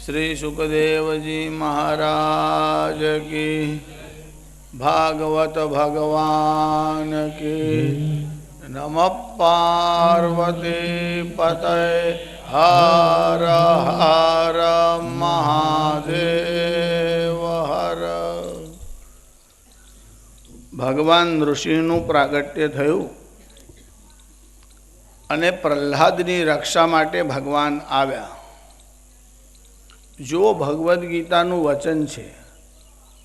श्री सुखदेव जी महाराज की, भागवत भगवान की। नमः पार्वती पतये हर हर महादेव हर। भगवान ऋषिનું પ્રાગટ્ય થયું અને પ્રહલાદની રક્ષા માટે ભગવાન આવ્યા। જો ભગવદ્ ગીતાનું વચન છે,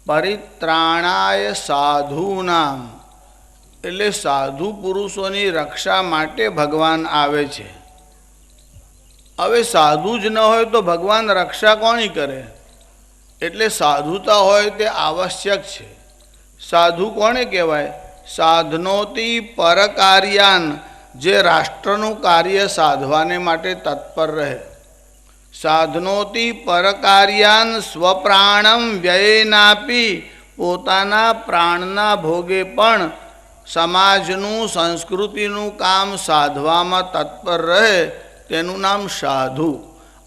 પરિત્રાણાય સાધૂનામ, એટલે સાધુ પુરુષોની રક્ષા માટે ભગવાન આવે છે। હવે સાધુ જ ન હોય તો ભગવાન રક્ષા કોની કરે? એટલે સાધુતા હોય તે આવશ્યક છે। સાધુ કોને કહેવાય? સાધનોથી પરકાર્યાન, જે રાષ્ટ્રનું કાર્ય સાધવાને માટે તત્પર રહે। સાધનોથી પરકાર્યાન સ્વપ્રાણમ વ્યયેનાપી, પોતાના પ્રાણના ભોગે પણ સમાજનું સંસ્કૃતિનું કામ સાધવામાં તત્પર રહે, તેનું નામ સાધુ।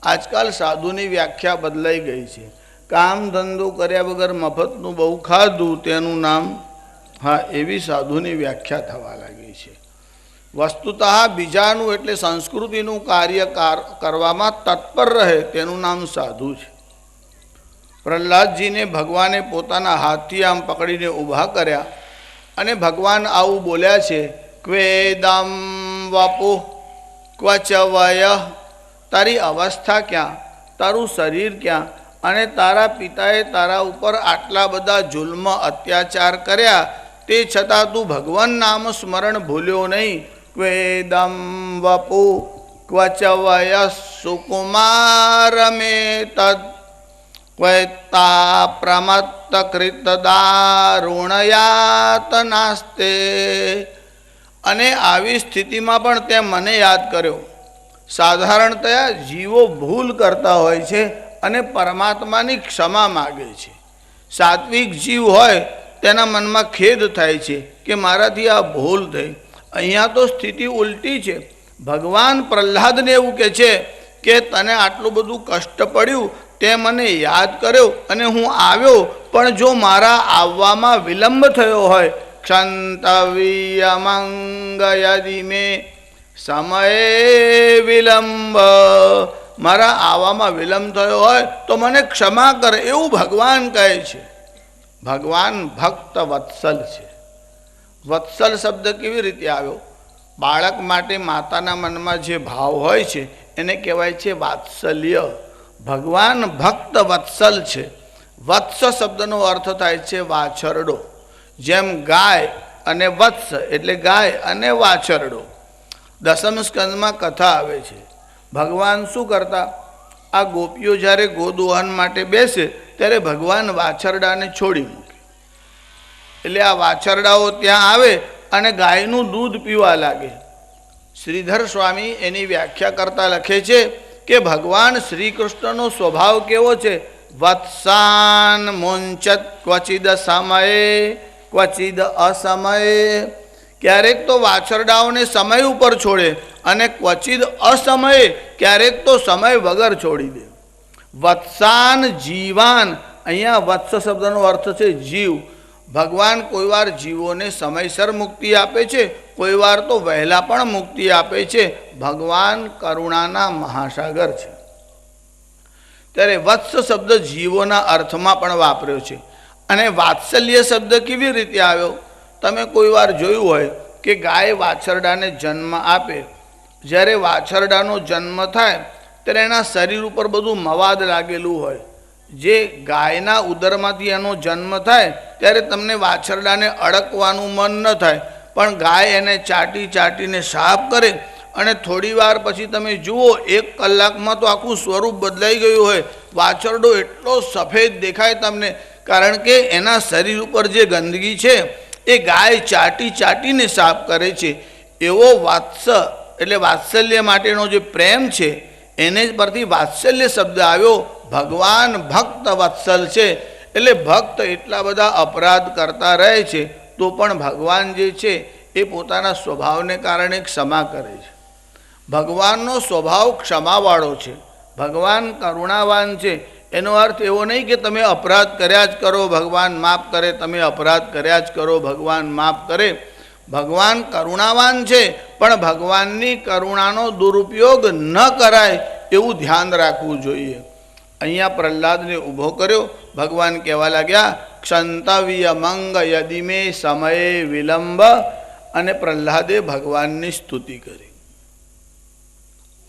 આજકાલ સાધુની વ્યાખ્યા બદલાઈ ગઈ છે। કામ ધંધો કર્યા વગર મફતનું બહુ ખાધું તેનું નામ, હા, એવી સાધુની વ્યાખ્યા થવા લાગી છે। વસ્તુતઃ બીજાનું એટલે સંસ્કૃતિનું કાર્ય કરવામાં તત્પર રહે તેનું નામ સાધુ છે। પ્રહલાદજીને ભગવાને પોતાના હાથથી આમ પકડીને ઊભા કર્યા અને ભગવાન આવું બોલ્યા છે, ક્વેદમ વપુ ક્વચ વય, તારી અવસ્થા ક્યાં, તારું શરીર ક્યાં, અને તારા પિતાએ તારા ઉપર આટલા બધા જુલ્મ અત્યાચાર કર્યા, તે છતાં તું ભગવાન નામ સ્મરણ ભૂલ્યો નહીં। ક્વેદમ વપુ ક્વચ વય સુકુમાર મે તદ ક્વૈતા પ્રમત્ત કૃત દારુણયાત નાસ્તે, અને આવી સ્થિતિમાં પણ તે મને યાદ કર્યો। સાધારણતયા જીવો ભૂલ કરતા હોય છે અને પરમાત્માની ક્ષમા માગે છે। સાત્વિક જીવ હોય તેના મનમાં ખેદ થાય છે કે મારાથી આ ભૂલ થઈ। અહીંયા તો સ્થિતિ ઉલટી છે। ભગવાન પ્રહલાદને એવું કહે છે કે તને આટલું બધું કષ્ટ પડ્યું, તે મને યાદ કર્યો અને હું આવ્યો, પણ જો મારા આવવામાં વિલંબ થયો હોય, ક્ષંતવ્યમંગયદિ મે સમયે વિલંબ, મારા આવવામાં વિલંબ થયો હોય તો મને ક્ષમા કર, એવું ભગવાન કહે છે। ભગવાન ભક્ત વત્સલ છે। વત્સલ શબ્દ કેવી રીતે આવ્યો? બાળક માટે માતાના મનમાં જે ભાવ હોય છે એને કહેવાય છે વાત્સલ્ય। ભગવાન ભક્ત વત્સલ છે। વત્સ શબ્દનો અર્થ થાય છે વાછરડો। જેમ ગાય અને વત્સ એટલે ગાય અને વાછરડો। દસમ સ્કંદમાં કથા આવે છે, ભગવાન શું કરતા? આ ગોપીઓ જ્યારે ગોદોહન માટે બેસે ત્યારે ભગવાન વાછરડાને છોડી મૂકે, એટલે આ વાછરડાઓ ત્યાં આવે અને ગાયનું દૂધ પીવા લાગે। શ્રીધર સ્વામી એની વ્યાખ્યા કરતા લખે છે કે ભગવાન શ્રી કૃષ્ણનો સ્વભાવ કેવો છે? વત્સાન મુંચત ક્વચિદ સમયે ક્વચિદ અસમયે, ક્યારેક તો વાછરડાઓને સમય ઉપર છોડે અને ક્વચિદ અસમયે, ક્યારેક તો સમય વગર છોડી દે। વત્સાન જીવાન, અહીંયા વત્સ શબ્દનો અર્થ છે જીવ। ભગવાન કોઈ વાર જીવોને સમયસર મુક્તિ આપે છે, કોઈ વાર તો વહેલા પણ મુક્તિ આપે છે। ભગવાન કરુણાના મહાસાગર છે। ત્યારે વત્સ શબ્દ જીવોના અર્થમાં પણ વાપર્યો છે। અને વાત્સલ્ય શબ્દ કેવી રીતે આવ્યો? તમે કોઈ વાર જોયું હોય કે ગાય વાછરડાને જન્મ આપે, જ્યારે વાછરડાનો જન્મ થાય ત્યારે એના શરીર ઉપર બધું મવાદ લાગેલું હોય। જે ગાયના ઉદરમાંથી એનો જન્મ થાય ત્યારે તમને વાછરડાને અડકવાનું મન ન થાય, પણ ગાય એને ચાટી ચાટીને સાફ કરે અને થોડી વાર પછી તમે જુઓ 1 કલાકમાં તો આખું સ્વરૂપ બદલાઈ ગયું હોય। વાછરડો એટલો સફેદ દેખાય તમને, કારણ કે એના શરીર ઉપર જે ગંદકી છે એ ગાય ચાટી ચાટીને સાફ કરે છે। એવો વાત્સ એટલે વાત્સલ્ય માટેનો જે પ્રેમ છે એને જ પરથી વાત્સલ્ય શબ્દ આવ્યો। ભગવાન ભક્ત વત્સલ છે, એટલે ભક્ત એટલા બધા અપરાધ કરતા રહે છે તો પણ ભગવાન જે છે એ પોતાના સ્વભાવને કારણે ક્ષમા કરે છે। ભગવાનનો સ્વભાવ ક્ષમાવાળો છે। ભગવાન કરુણાવાન છે એનો અર્થ એવો નહીં કે તમે અપરાધ કર્યા જ કરો ભગવાન માફ કરે, તમે અપરાધ કર્યા જ કરો ભગવાન માફ કરે. ભગવાન કરુણાવાન છે, પણ ભગવાનની કરુણાનો દુરુપયોગ ન કરાય એવું ધ્યાન રાખવું જોઈએ. અહીંયા પ્રહલાદને ઊભો કર્યો. ભગવાન કહેવા લાગ્યા ક્ષંતવ્ય મંગ યદિમે સમયે વિલંબ, અને પ્રહલાદે ભગવાનની સ્તુતિ કરી.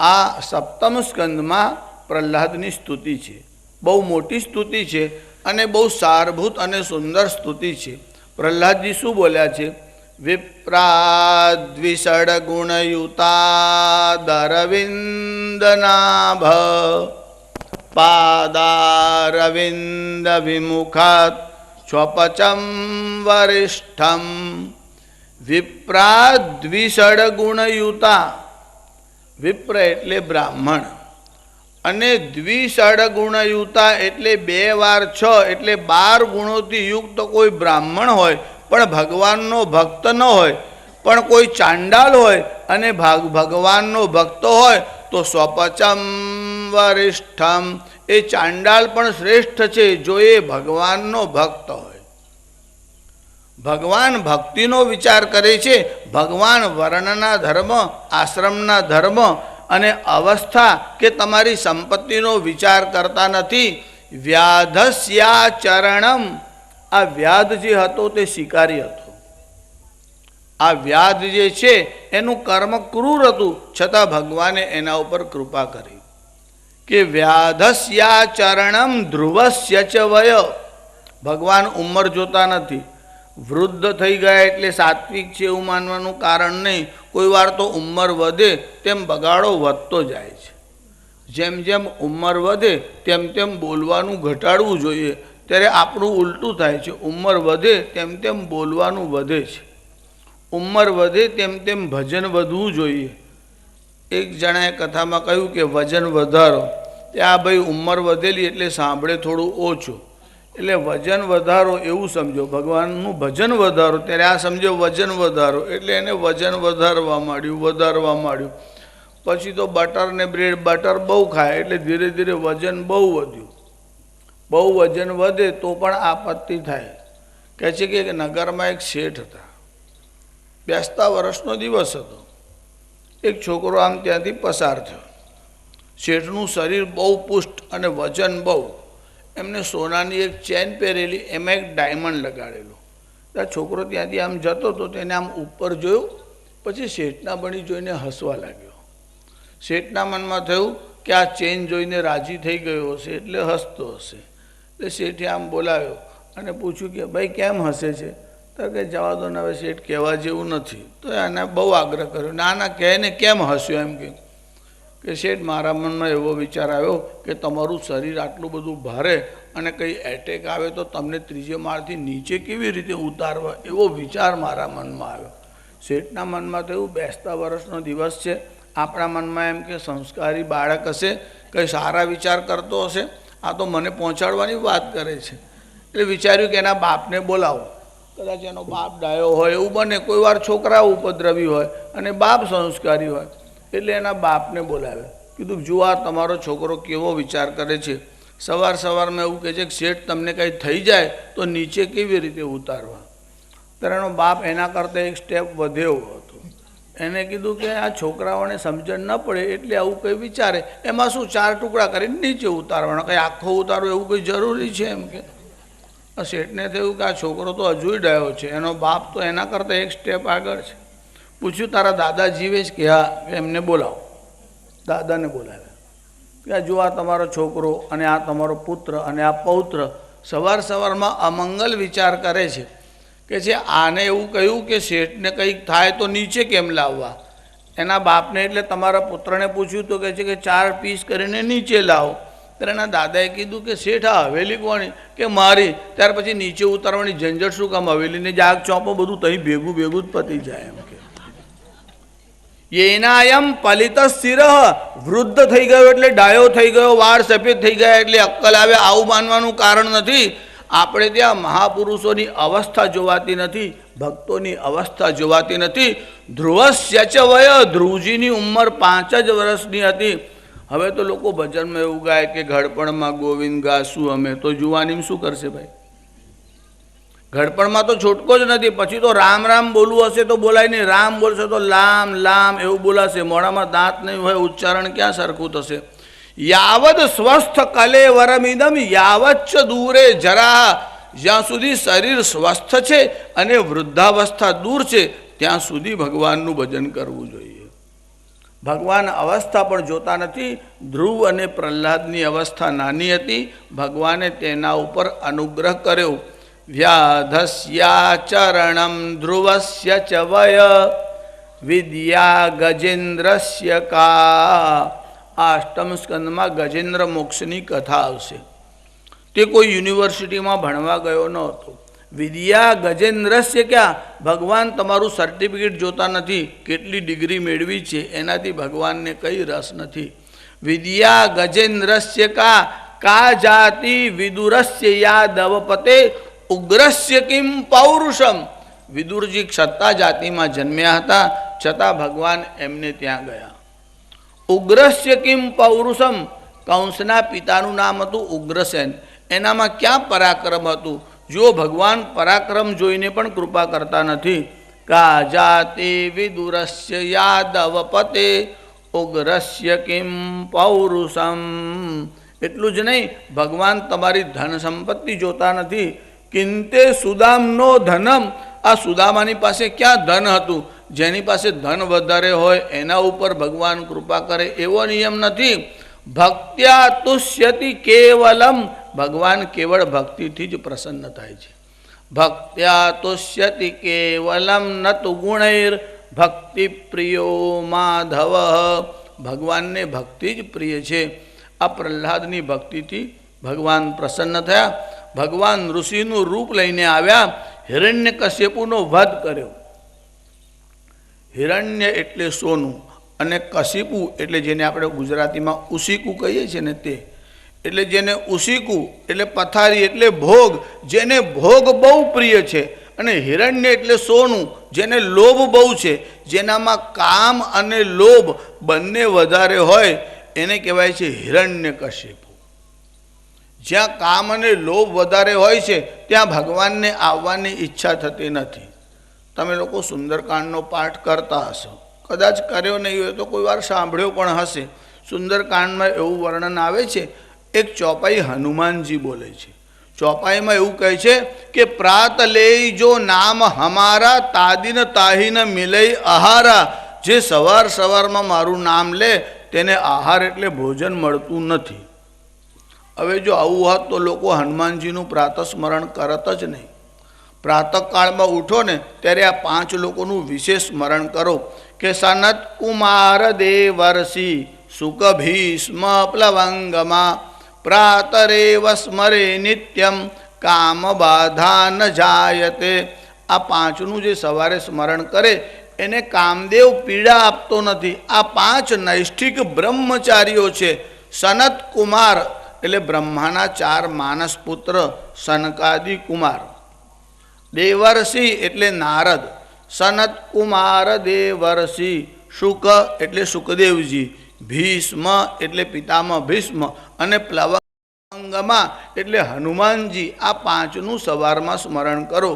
આ સપ્તમ સ્કંદમાં પ્રહલાદની સ્તુતિ છે. બહુ મોટી સ્તુતિ છે અને બહુ સારભૂત અને સુંદર સ્તુતિ છે. પ્રહલાદજી શું બોલ્યા છે? વિપ્રાદ્વિષડ ગુણયુતા દરવિંદનાભ પાદારવિંદ વિમુખાત સ્વપચમ વરિષ્ઠમ. વિપ્રાદ્વિષડ ગુણયુતા, વિપ્ર એટલે બ્રાહ્મણ, અને દ્વિષડ ગુણયુતા એટલે 2 વાર 6 એટલે 12 ગુણોથી યુક્ત કોઈ બ્રાહ્મણ હોય પણ ભગવાનનો ભક્ત ન હોય, પણ કોઈ ચાંડાલ હોય અને ભગવાનનો ભક્ત હોય તો સ્વપચમ વરિષ્ઠમ, એ ચાંડાલ પણ શ્રેષ્ઠ છે જો એ ભગવાનનો ભક્ત હોય. ભગવાન ભક્તિનો વિચાર કરે છે. ભગવાન વર્ણના ધર્મ, આશ્રમના ધર્મ અને અવસ્થા કે તમારી સંપત્તિનો વિચાર કરતા નથી. વ્યાધસ્યાચરણમ, આ વ્યાધ જે હતો તે શિકારી હતો. આ વ્યાધ જે છે એનું કર્મ ક્રૂર હતું, છતાં ભગવાને એના ઉપર કૃપા કરી કે વ્યાધસ્યાચરણમ ધ્રુવસ્ય ચ વય. ભગવાન ઉંમર જોતા નથી. વૃદ્ધ થઈ ગયા એટલે સાત્વિક છે એવું માનવાનું કારણ નહીં. કોઈ વાર તો ઉંમર વધે તેમ બગાડો વધતો જાય છે. જેમ જેમ ઉંમર વધે તેમ તેમ બોલવાનું ઘટાડવું જોઈએ. ત્યારે આપણું ઉલટું થાય છે. ઉંમર વધે તેમ તેમ બોલવાનું વધે છે. ઉંમર વધે તેમ તેમ ભજન વધવું જોઈએ. એક જણાએ કથામાં કહ્યું કે વજન વધારો. તે આ ભાઈ ઉંમર વધેલી એટલે સાંભળે થોડું ઓછું, એટલે વજન વધારો એવું સમજો. ભગવાનનું ભજન વધારો ત્યારે આ સમજો વજન વધારો, એટલે એને વજન વધારવા માંડ્યું. પછી તો બટર ને બ્રેડ, બટર બહુ ખાય એટલે ધીરે ધીરે વજન બહુ વધ્યું. બહુ વજન વધે તો પણ આપત્તિ થાય. કહે છે કે નગરમાં એક શેઠ હતા. બેસતા વર્ષનો દિવસ હતો. એક છોકરો આમ ત્યાંથી પસાર થયો. શેઠનું શરીર બહુ પુષ્ટ અને વજન બહુ. એમને સોનાની એક ચેન પહેરેલી, એમાં એક ડાયમંડ લગાડેલું. આ છોકરો ત્યાંથી આમ જતો હતો, તેને આમ ઉપર જોયું. પછી શેઠના બની જોઈને હસવા લાગ્યો. શેઠના મનમાં થયું કે આ ચેન જોઈને રાજી થઈ ગયો હશે એટલે હસતો હશે. એટલે શેઠે આમ બોલાવ્યો અને પૂછ્યું કે ભાઈ કેમ હસે છે? તો કે જવા દો ને, હવે શેઠ કહેવા જેવું નથી. તો એને બહુ આગ્રહ કર્યો, ના કહે ને કેમ હસ્યો? એમ કે શેઠ મારા મનમાં એવો વિચાર આવ્યો કે તમારું શરીર આટલું બધું ભારે અને કંઈ એટેક આવે તો તમને 3જી માળથી નીચે કેવી રીતે ઉતારવા, એવો વિચાર મારા મનમાં આવ્યો. શેઠના મનમાં તો એવું બેસતા વર્ષનો દિવસ છે, આપણા મનમાં એમ કે સંસ્કારી બાળક હશે, કંઈ સારા વિચાર કરતો હશે, આ તો મને પહોંચાડવાની વાત કરે છે. એટલે વિચાર્યું કે એના બાપને બોલાવો. કદાચ એનો બાપ ડાયો હોય એવું બને. કોઈ વાર છોકરા ઉપદ્રવી હોય અને બાપ સંસ્કારી હોય. એટલે એના બાપને બોલાવ્યા. કીધું જુઓ આ તમારો છોકરો કેવો વિચાર કરે છે. સવારમાં એવું કહે છે કે શેઠ તમને કંઈ થઈ જાય તો નીચે કેવી રીતે ઉતારવા. ત્યારે એનો બાપ એના કરતાં એક સ્ટેપ વધ્યો હતો. એને કીધું કે આ છોકરાઓને સમજણ ન પડે એટલે આવું કંઈ વિચારે. એમાં શું 4 ટુકડા કરીને નીચે ઉતારવાના, કંઈ આખો ઉતારવો એવું કંઈ જરૂરી છે? એમ કે શેઠને થયું કે આ છોકરો તો હજુય ડાયો છે. એનો બાપ તો એના કરતાં એક સ્ટેપ આગળ છે. પૂછ્યું તારા દાદા જીવે છે? કે હા. એમને બોલાવો. દાદાને બોલાવ્યા. કે જો આ તમારો છોકરો અને આ તમારો પુત્ર અને આ પૌત્ર સવારમાં અમંગલ વિચાર કરે છે. કે છે આને એવું કહ્યું કે શેઠને કંઈક થાય તો નીચે કેમ લાવવા. એના બાપને એટલે તમારા પુત્રને પૂછ્યું તો કહે છે કે 4 પીસ કરીને નીચે લાવો. ત્યારે એના દાદાએ કીધું કે શેઠ આ હવેલી કોની? કે મારી. ત્યાર પછી નીચે ઉતારવાની ઝંઝટ શું કામ? હવેલીને જાગ ચોંપો, બધું તહીં ભેગું જ પતી જાય. એમ કે યેનાયમ પલિત સ્થિર, વૃદ્ધ થઈ ગયો એટલે ડાયો થઈ ગયો, વાળ સફેદ થઈ ગયા એટલે અક્કલ આવે, આવું માનવાનું કારણ નથી. આપણે ત્યાં મહાપુરુષોની અવસ્થા જોવાતી નથી, ભક્તોની અવસ્થા જોવાતી નથી. ધ્રુવસ્ય ચ વય, ધ્રુવજીની ઉંમર 5 જ વર્ષની હતી. હવે તો લોકો ભજનમાં એવું ગાય કે ઘડપણમાં ગોવિંદ ગાશું અમે, તો જુવાનીમાં શું કરશે ભાઈ? ઘડપણમાં તો છૂટકો જ નથી. પછી તો રામ રામ બોલવું હશે તો બોલાય નહીં, રામ બોલશે તો લામ લામ એવું બોલાશે. મોઢામાં દાંત નહીં હોય, ઉચ્ચારણ ક્યાં સરખું થશે? યાવદ સ્વસ્થ કલેવરમિદમ યાવચ્ચ દૂરે જરા, જ્યાં સુધી શરીર સ્વસ્થ છે અને વૃદ્ધાવસ્થા દૂર છે ત્યાં સુધી ભગવાનનું ભજન કરવું જોઈએ. ભગવાન અવસ્થા પણ જોતા નથી. ધ્રુવ અને પ્રહલાદની અવસ્થા નાની હતી, ભગવાને તેના ઉપર અનુગ્રહ કર્યો. વ્યાધસ્યાચરણમ ધ્રુવસ્ય ચ વય વિદ્યા ગજેન્દ્રસ્ય કા. આ અષ્ટમ સ્કંદમાં ગજેન્દ્ર મોક્ષની કથા આવશે. તે કોઈ યુનિવર્સિટીમાં ભણવા ગયો ન હતો. વિદ્યા ગજેન્દ્રસ્ય ક્યાં? ભગવાન તમારું સર્ટિફિકેટ જોતા નથી, કેટલી ડિગ્રી મેળવી છે એનાથી ભગવાનને કંઈ રસ નથી. વિદ્યા ગજેન્દ્રસ્ય કા જાતિ વિદુરસ્ય યાદવપતે ઉગ્રસ્ય કિમ પૌરુષમ. વિદુરજી ક્ષત્રિય જાતિમાં જન્મ્યા હતા, છતાં ભગવાન એમને ત્યાં ગયા. ઉગ્રસ્ય કિમ પૌરુષમ. કંસના પિતાનું નામ હતું ઉગ્રસેન, એનામાં ક્યાં પરાક્રમ હતું? જો ભગવાન પરાક્રમ જોઈને પણ કૃપા કરતા નથી. કા જાતિ વિદુરસ્ય યાદવપતે ઉગ્રસ્ય કિમ પૌરુષમ. એટલું જ નહીં, ભગવાન તમારી ધન સંપત્તિ જોતા નથી. કિંતે સુદામનો ધનમ. આ સુદામાની પાસે ક્યાં ધન હતું? જેની પાસે ધન વધારે હોય એના ઉપર ભગવાન કૃપા કરે એવો નિયમ નથી. ભક્ત્યા તુષ્યતિ કેવલમ. ભગવાન કેવળ ભક્તિથી જ પ્રસન્ન થાય છે. ભક્ત્યા તુષ્યતિ કેવલમ ન તુ ગુણૈર ભક્તિ પ્રિયો માધવ. ભગવાનને ભક્તિ જ પ્રિય છે. આ પ્રહલાદની ભક્તિથી ભગવાન પ્રસન્ન થયા. ભગવાન ઋષિનું રૂપ લઈને આવ્યા, હિરણ્યકશ્યપુનો વધ કર્યો. હિરણ્ય એટલે સોનું અને કશિપુ એટલે જેને આપણે ગુજરાતીમાં ઉસીકું કહીએ છીએ ને તે, એટલે જેને ઉસીકું એટલે પથારી એટલે ભોગ, જેને ભોગ બહુ પ્રિય છે. અને હિરણ્ય એટલે સોનું, જેને લોભ બહુ છે, જેનામાં કામ અને લોભ બંને વધારે હોય એને કહેવાય છે હિરણ્યકશિપુ. જ્યાં કામ અને લોભ વધારે હોય છે ત્યાં ભગવાનને આવવાની ઈચ્છા થતી નથી. તમે લોકો સુંદરકાંડનો પાઠ કરતા હશો, કદાચ કર્યો નહીં હોય તો કોઈ વાર સાંભળ્યો પણ હશે. સુંદરકાંડમાં એવું વર્ણન આવે છે, એક ચોપાઈ હનુમાનજી બોલે છે. ચોપાઈમાં એવું કહે છે કે પ્રાત લેઈ જો નામ હમારા તાદિન તાહિન મિલઈ આહારા. જે સવાર સવારમાં મારું નામ લે તેને આહાર એટલે ભોજન મળતું નથી. હવે જો આવું હોત તો લોકો હનુમાનજીનું પ્રાતસ્મરણ કરત જ નહીં. પ્રાતઃકાળમાં ઉઠો ને ત્યારે આ 5 લોકોનું વિશેષ સ્મરણ કરો કે સનત કુમાર દેવર્ષિ સુક ભીષ્મ પ્લવંગમાં પ્રાતરેવ સ્મરે નિત્યમ કામ બાધા ન જાયતે. આ 5નું જે સવારે સ્મરણ કરે એને કામદેવ પીડા આપતો નથી. આ 5 નૈષ્ઠિક બ્રહ્મચારીઓ છે. સનત કુમાર એટલે બ્રહ્માના 4 માનસ પુત્ર સનકાદિ કુમાર. દેવર્ષિ એટલે નારદ. સનત કુમાર દેવર્ષિ. શુક એટલે સુખદેવજી. ભીષ્મ એટલે પિતામહ ભીષ્મ. અને પ્લવંગમાં એટલે હનુમાનજી. આ 5નું સવારમાં સ્મરણ કરો.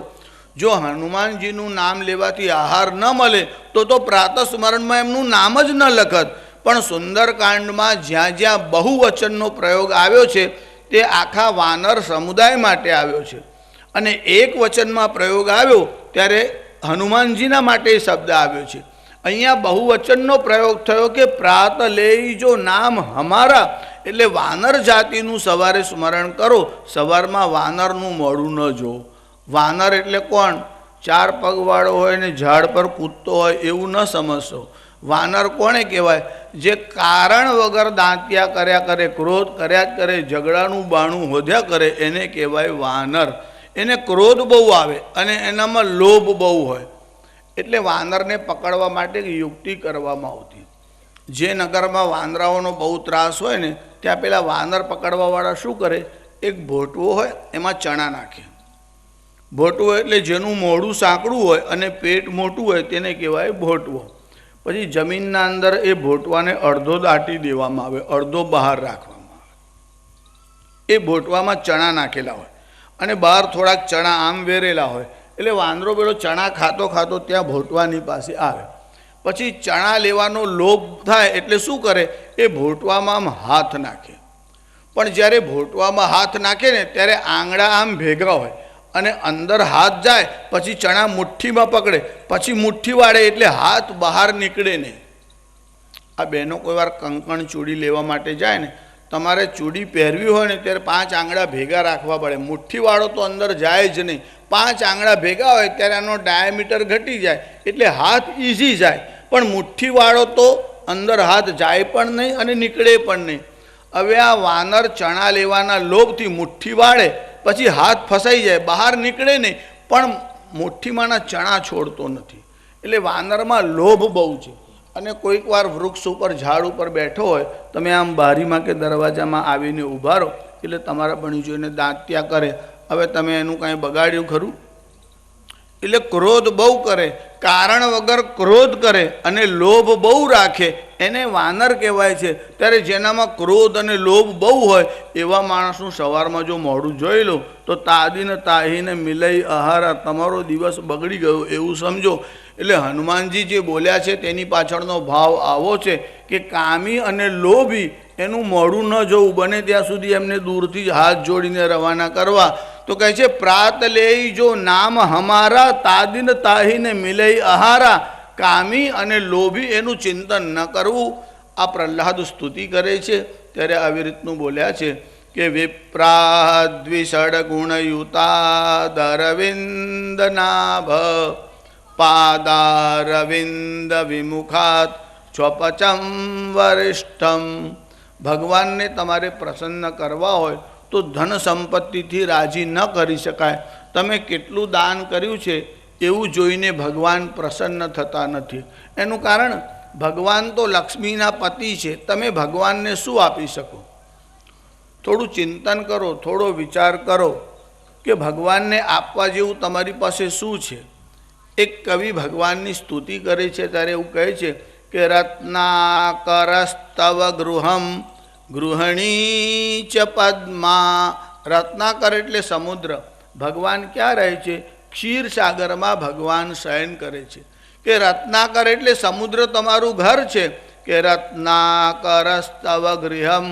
જો હનુમાનજીનું નામ લેવાથી આહાર ન મળે તો પ્રાતઃ સ્મરણમાં એમનું નામ જ ન લખત. પણ સુંદરકાંડમાં જ્યાં જ્યાં બહુવચનનો પ્રયોગ આવ્યો છે તે આખા વાનર સમુદાય માટે આવ્યો છે. અને એક વચનમાં પ્રયોગ આવ્યો ત્યારે હનુમાનજીના માટે શબ્દ આવ્યો છે. અહીંયા બહુવચનનો પ્રયોગ થયો કે પ્રાત લેઈ જો નામ હમારા, એટલે વાનર જાતિનું સવારે સ્મરણ કરો. સવારમાં વાનરનું મોડું ન જો. વાનર એટલે કોણ? 4 પગવાળો હોય ને ઝાડ પર કૂદતો હોય એવું ન સમજશો. વાનર કોણે કહેવાય? જે કારણ વગર દાંતિયા કર્યા કરે, ક્રોધ કર્યા જ કરે, ઝઘડાનું બાણું હોધ્યા કરે, એને કહેવાય વાનર. એને ક્રોધ બહુ આવે અને એનામાં લોભ બહુ હોય. એટલે વાનરને પકડવા માટે યુક્તિ કરવામાં આવતી. જે નગરમાં વાંદરાઓનો બહુ ત્રાસ હોય ને ત્યાં પેલા વાનર પકડવાવાળા શું કરે? એક ભોટવો હોય એમાં ચણા નાખે. ભોટવો એટલે જેનું મોઢું સાંકડું હોય અને પેટ મોટું હોય તેને કહેવાય ભોટવો. પછી જમીનના અંદર એ ભોટવાને અડધો દાટી દેવામાં આવે, અડધો બહાર રાખવામાં આવે। એ ભોટવામાં ચણા નાખેલા હોય અને બહાર થોડાક ચણા આમ વેરેલા હોય, એટલે વાંદરો પેલો ચણા ખાતો ખાતો ત્યાં ભોટવાની પાસે આવે। પછી ચણા લેવાનો લોભ થાય એટલે શું કરે, એ ભોટવામાં આમ હાથ નાખે। પણ જ્યારે ભોટવામાં હાથ નાખે ને ત્યારે આંગળા આમ ભેગા હોય અને અંદર હાથ જાય, પછી ચણા મુઠ્ઠીમાં પકડે, પછી મુઠ્ઠી વાળે એટલે હાથ બહાર નીકળે નહીં। આ બહેનો કોઈ વાર કંકણ ચૂડી લેવા માટે જાય ને, તમારે ચૂડી પહેરવી હોય ને ત્યારે 5 આંગળા ભેગા રાખવા પડે। મુઠ્ઠીવાળો તો અંદર જાય જ નહીં, 5 આંગળા ભેગા હોય ત્યારે આનો ડાયામીટર ઘટી જાય એટલે હાથ ઇઝી જાય, પણ મુઠ્ઠીવાળો તો અંદર હાથ જાય પણ નહીં અને નીકળે પણ નહીં। હવે આ વાનર ચણા લેવાના લોભથી મુઠ્ઠી વાળે, પછી હાથ ફસાઈ જાય, બહાર નીકળે નહીં, પણ મુઠ્ઠીમાંના ચણા છોડતો નથી। એટલે વાનરમાં લોભ બહુ છે। અને કોઈક વાર વૃક્ષ ઉપર ઝાડ ઉપર બેઠો હોય, તમે આમ બારીમાં કે દરવાજામાં આવીને ઊભા રહો એટલે તમારા બની જોઈને દાંત્યા કરે। હવે તમે એનું કાંઈ બગાડ્યું ખરું? એટલે ક્રોધ બહુ કરે, કારણ વગર ક્રોધ કરે અને લોભ બહુ રાખે, એને વાનર કહેવાય છે। ત્યારે જેનામાં ક્રોધ અને લોભ બહુ હોય એવા માણસનું સવારમાં જો મોઢું જોઈ લો તો તાદીને તાહીને મિલઈ આહારા, તમારો દિવસ બગડી ગયો એવું સમજો। એટલે હનુમાનજી જે બોલ્યા છે તેની પાછળનો ભાવ આવો છે કે કામી અને લોભી એનું મોઢું ન જોવું, બને ત્યાં સુધી એમને દૂરથી જ હાથ જોડીને રવાના કરવા। તો કહે છે પ્રાત લેઈ જો નામ હમારા, તાદિન તાહીને મિલઈ આહારા, કામી અને લોભી એનું ચિંતન ન કરવું। આ પ્રહલાદ સ્તુતિ કરે છે ત્યારે આવી રીતનું બોલ્યા છે કે વિપ્રાદ્વિષડ ગુણયુતા દરવિંદ નાભ, પાદારવિંદ વિમુખાત સ્વપચમ વરિષ્ઠમ। ભગવાનને તમારે પ્રસન્ન કરવા હોય તો ધન સંપત્તિથી રાજી ન કરી શકાય। તમે કેટલું દાન કર્યું છે એવું જોઈને ભગવાન પ્રસન્ન થતા નથી। એનું કારણ ભગવાન તો લક્ષ્મીના પતિ છે, તમે ભગવાનને શું આપી શકો? થોડું ચિંતન કરો, થોડો વિચાર કરો કે ભગવાનને આપવા જેવું તમારી પાસે શું છે। એક કવિ ભગવાનની સ્તુતિ કરે છે ત્યારે એવું કહે છે કે રત્નાકરસ્તવ ગૃહમ ગૃહિણી ચ પદ્મા। રત્નાકર એટલે સમુદ્ર, ભગવાન ક્યાં રહે છે? ક્ષીરસાગરમાં ભગવાન શયન કરે છે। કે રત્નાકર એટલે સમુદ્ર તમારું ઘર છે, કે રત્નાકરસ્તવ ગૃહમ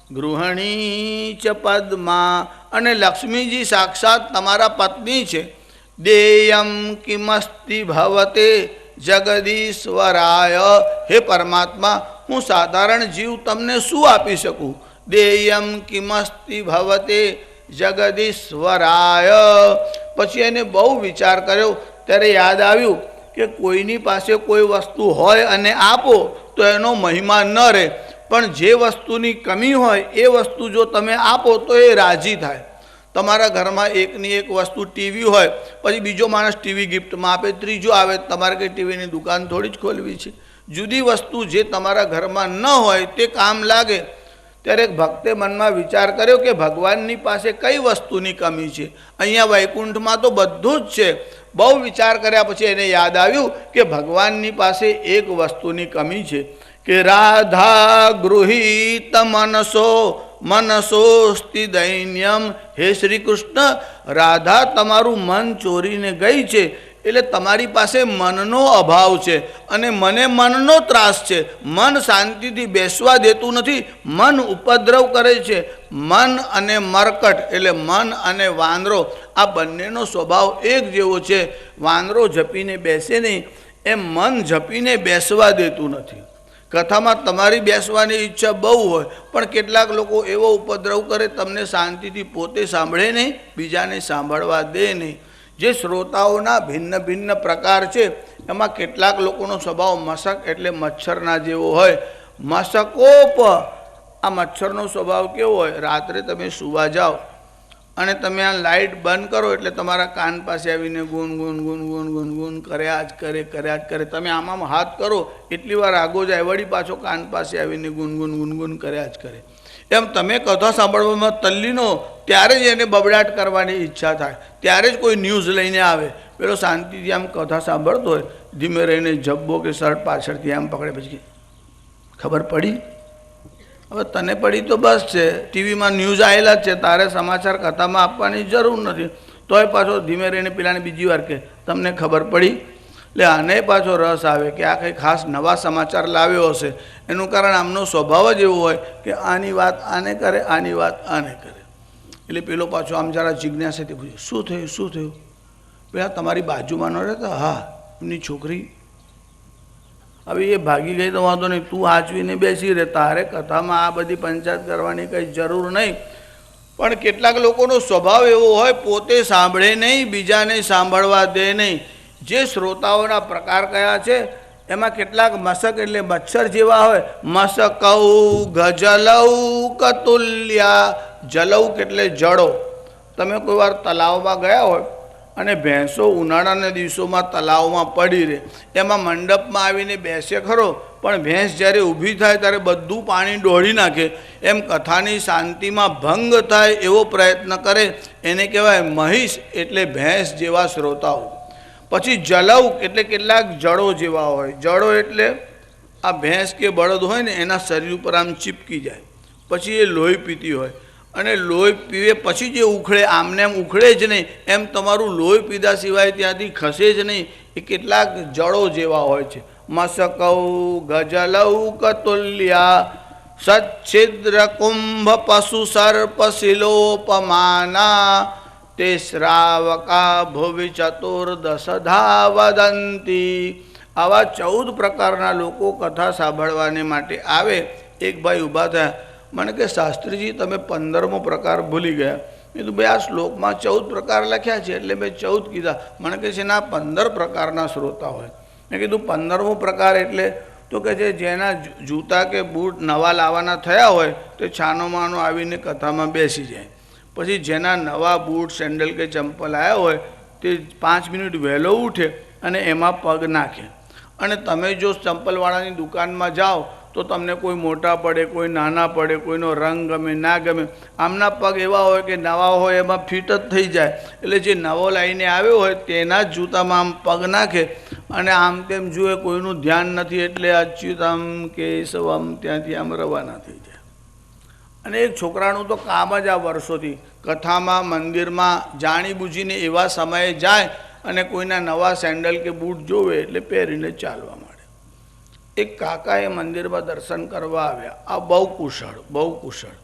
ગૃહિણી ચ પદ્મા, અને લક્ષ્મીજી સાક્ષાત તમારા પત્ની છે। દેયમ કિમસ્તિ ભવતે જગદીશ્વરાય, હે પરમાત્મા હું સાધારણ જીવ તમને શું આપી શકું? દેયમ કિમસ્તિ ભવતે જગદીશ્વરાય। પછી એને બહુ વિચાર કર્યો ત્યારે યાદ આવ્યું કે કોઈની પાસે કોઈ વસ્તુ હોય અને આપો તો એનો મહિમા ન રહે, પણ જે વસ્તુની કમી હોય એ વસ્તુ જો તમે આપો તો એ રાજી થાય। તમારા ઘરમાં એકની એક વસ્તુ ટીવી હોય, પછી બીજો માણસ ટીવી ગિફ્ટમાં આપે, ત્રીજો આવે, તમારે કંઈ ટીવીની દુકાન થોડી જ ખોલવી છે। જુદી વસ્તુ જે તમારા ઘરમાં ન હોય તે કામ લાગે। ત્યારે એક ભક્તે મનમાં વિચાર કર્યો કે ભગવાનની પાસે કઈ વસ્તુની કમી છે? અહીંયા વૈકુંઠમાં તો બધું જ છે। બહુ વિચાર કર્યા પછી એને યાદ આવ્યું કે ભગવાનની પાસે એક વસ્તુની કમી છે કે રાધા ગૃહીત મનસો મનસોસ્તિ દૈન્યમ। હે શ્રી કૃષ્ણ, રાધા તમારું મન ચોરીને ગઈ છે, એટલે તમારી પાસે મનનો અભાવ છે અને મને મનનો ત્રાસ છે। મન શાંતિથી બેસવા દેતું નથી, મન ઉપદ્રવ કરે છે। મન અને મરકટ એટલે મન અને વાંદરો આ બંનેનો સ્વભાવ એક જેવો છે। વાંદરો જપીને બેસે નહીં એમ મન જપીને બેસવા દેતું નથી। કથામાં તમારી બેસવાની ઈચ્છા બહુ હોય પણ કેટલાક લોકો એવો ઉપદ્રવ કરે તમને શાંતિથી પોતે સાંભળે નહીં, બીજાને સાંભળવા દે નહીં। જે શ્રોતાઓના ભિન્ન ભિન્ન પ્રકાર છે એમાં કેટલાક લોકોનો સ્વભાવ મશક એટલે મચ્છરના જેવો હોય। મશકોપ આ મચ્છરનો સ્વભાવ કેવો હોય? રાત્રે તમે સૂવા જાઓ અને તમે આ લાઇટ બંધ કરો એટલે તમારા કાન પાસે આવીને ગુન ગુન ગુન ગુન ગુન ગુન કર્યા જ કરે। તમે આમાં હાથ કરો એટલી વાર આગો જાય, વળી પાછો કાન પાસે આવીને ગુન ગુન ગુન ગુન કર્યા જ કરે। એમ તમે કથા સાંભળવામાં તલ્લીનો ત્યારે જ એને બબડાટ કરવાની ઈચ્છા થાય, ત્યારે જ કોઈ ન્યૂઝ લઈને આવે. પેલો શાંતિથી આમ કથા સાંભળતો હોય, ધીમે રહીને જબ્બો કે શર્ટ પાછળથી આમ પકડે, પછી ખબર પડી? હવે તને પડી તો બસ છે, ટીવીમાં ન્યૂઝ આવેલા જ છે, તારે સમાચાર કથામાં આપવાની જરૂર નથી. તોય પાછો ધીમે રહીને પેલાને બીજી વાર કે તમને ખબર પડી? એટલે આને પાછો રસ આવે કે આ કંઈ ખાસ નવા સમાચાર લાવ્યો હશે. એનું કારણ આમનો સ્વભાવ જ એવો હોય કે આની વાત આને કરે, આની વાત આને કરે. એટલે પેલો પાછો આમ જરા જિજ્ઞાસાથી પૂછ્યું, શું થયું, શું થયું? પેલા તમારી બાજુમાં ન રહેતા? હા, એમની છોકરી. હવે એ ભાગી ગઈ તો વાંધો નહીં, તું આચવીને બેસી રહે, તારે કથામાં આ બધી પંચાયત કરવાની કંઈ જરૂર નહીં. પણ કેટલાક લોકોનો સ્વભાવ એવો હોય, પોતે સાંભળે નહીં, બીજાને સાંભળવા દે નહીં. જે શ્રોતાઓના પ્રકાર કયા છે એમાં કેટલાક મસક એટલે મચ્છર જેવા હોય. મસકૌ ગજલૌ કતુલ્યા. જલૌક એટલે જડો. તમે કોઈ વાર તલાવમાં ગયા હોય અને ભેંસો ઉનાળાના દિવસોમાં તલાવમાં પડી રહે, એમાં મંડપમાં આવીને બેસે ખરો, પણ ભેંસ જ્યારે ઊભી થાય ત્યારે બધું પાણી ડોળી નાખે. એમ કથાની શાંતિમાં ભંગ થાય એવો પ્રયત્ન કરે, એને કહેવાય મહિષ એટલે ભેંસ જેવા શ્રોતાઓ. પછી જલૌક એટલે કેટલાક જડો જેવા હોય. જડો એટલે આ ભેંસ કે બળદ હોય ને એના શરીર ઉપર આમ ચીપકી જાય, પછી એ લોહી પીતી હોય, અને લોહી પીવે પછી જે ઉખડે, આમને એમ ઉખડે જ નહીં, એમ તમારું લોહી પીધા સિવાય ત્યાંથી ખસે જ નહીં. એ કેટલાક જડો જેવા હોય છે. મસકૌ ગજલૌ કતુલ્યા. સચ્છિદ્ર કુંભ પશુ સર્પ શિલોપમાના. તે શ્રાવકા ભુવિ ચતુર્દશધા વદંતી. આવા 14 પ્રકારના લોકો કથા સાંભળવાને માટે આવે. એક ભાઈ ઊભા થયા, મને કે શાસ્ત્રીજી તમે 15મો પ્રકાર ભૂલી ગયા. મેં કીધું ભાઈ આ શ્લોકમાં 14 પ્રકાર લખ્યા છે એટલે મેં 14 કીધા. મને કહે છે ના 15 પ્રકારના શ્રોતા હોય. મેં કીધું 15મો પ્રકાર એટલે? તો કે છે જેના જૂતા કે બૂટ નવા લાવવાના થયા હોય તે છાનો માનો આવીને કથામાં બેસી જાય. પછી જેના નવા બૂટ સેન્ડલ કે ચંપલ આવ્યા હોય તે 5 મિનિટ વહેલો ઉઠે અને એમાં પગ નાખે. અને તમે જો ચંપલવાળાની દુકાનમાં જાઓ તો તમને કોઈ મોટા પડે, કોઈ નાના પડે, કોઈનો રંગ ગમે ના ગમે. આમના પગ એવા હોય કે નવા હોય એમાં ફિટ જ થઈ જાય. એટલે જે નવો લાવીને આવ્યો હોય તેના જ જૂતામાં આમ પગ નાખે અને આમ તેમ જુએ, કોઈનું ધ્યાન નથી, એટલે અચ્યુતમ કેશવમ ત્યાંથી આમ રવાના થઈ જાય. અને એક છોકરાનું તો કામ જ આ વર્ષોથી કથામાં મંદિરમાં જાણીબૂજીને એવા સમયે જાય અને કોઈના નવા સેન્ડલ કે બૂટ જોવે એટલે પહેરીને ચાલવા માંડે. એક કાકાએ મંદિરમાં દર્શન કરવા આવ્યા. આ બહુ કુશળ.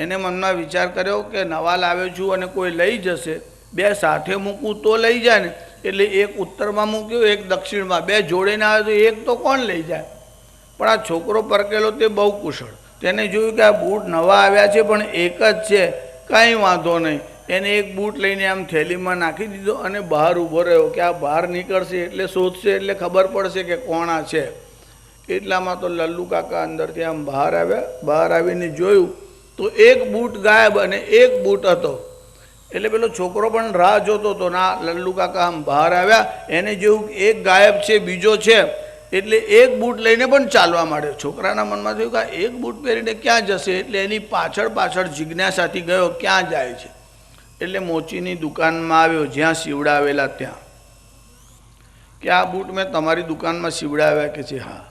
એને મનમાં વિચાર કર્યો કે નવા લાવ્યો છું અને કોઈ લઈ જશે, 2 સાથે મૂકું તો લઈ જાય ને. એટલે એક ઉત્તરમાં મૂક્યું, એક દક્ષિણમાં. 2 જોડે ના આવે તો એક તો કોણ લઈ જાય? પણ આ છોકરો પરકેલો તે બહુ કુશળ. તેને જોયું કે આ બૂટ નવા આવ્યા છે પણ એક જ છે, કાંઈ વાંધો નહીં. એને એક બૂટ લઈને આમ થેલીમાં નાખી દીધો અને બહાર ઊભો રહ્યો કે આ બહાર નીકળશે એટલે શોધશે, એટલે ખબર પડશે કે કોણ આ છે. એટલામાં તો લલ્લુ કાકા અંદરથી આમ બહાર આવ્યા. બહાર આવીને જોયું તો એક બૂટ ગાયબ અને એક બૂટ હતો. એટલે પેલો છોકરો પણ રાહ જોતો હતો. ના, લલ્લુ કાકા આમ બહાર આવ્યા, એને જોયું એક ગાયબ છે, બીજો છે, એટલે એક બૂટ લઈને પણ ચાલવા માંડ્યો. છોકરાના મનમાં થયું કે એક બૂટ પહેરીને ક્યાં જશે, એટલે એની પાછળ જિજ્ઞાસાથી ગયો ક્યાં જાય છે. એટલે મોચીની દુકાનમાં આવ્યો, જ્યાં સીવડાવેલા ત્યાં. કે આ બૂટ મેં તમારી દુકાનમાં સીવડાવ્યા? કે છે હા.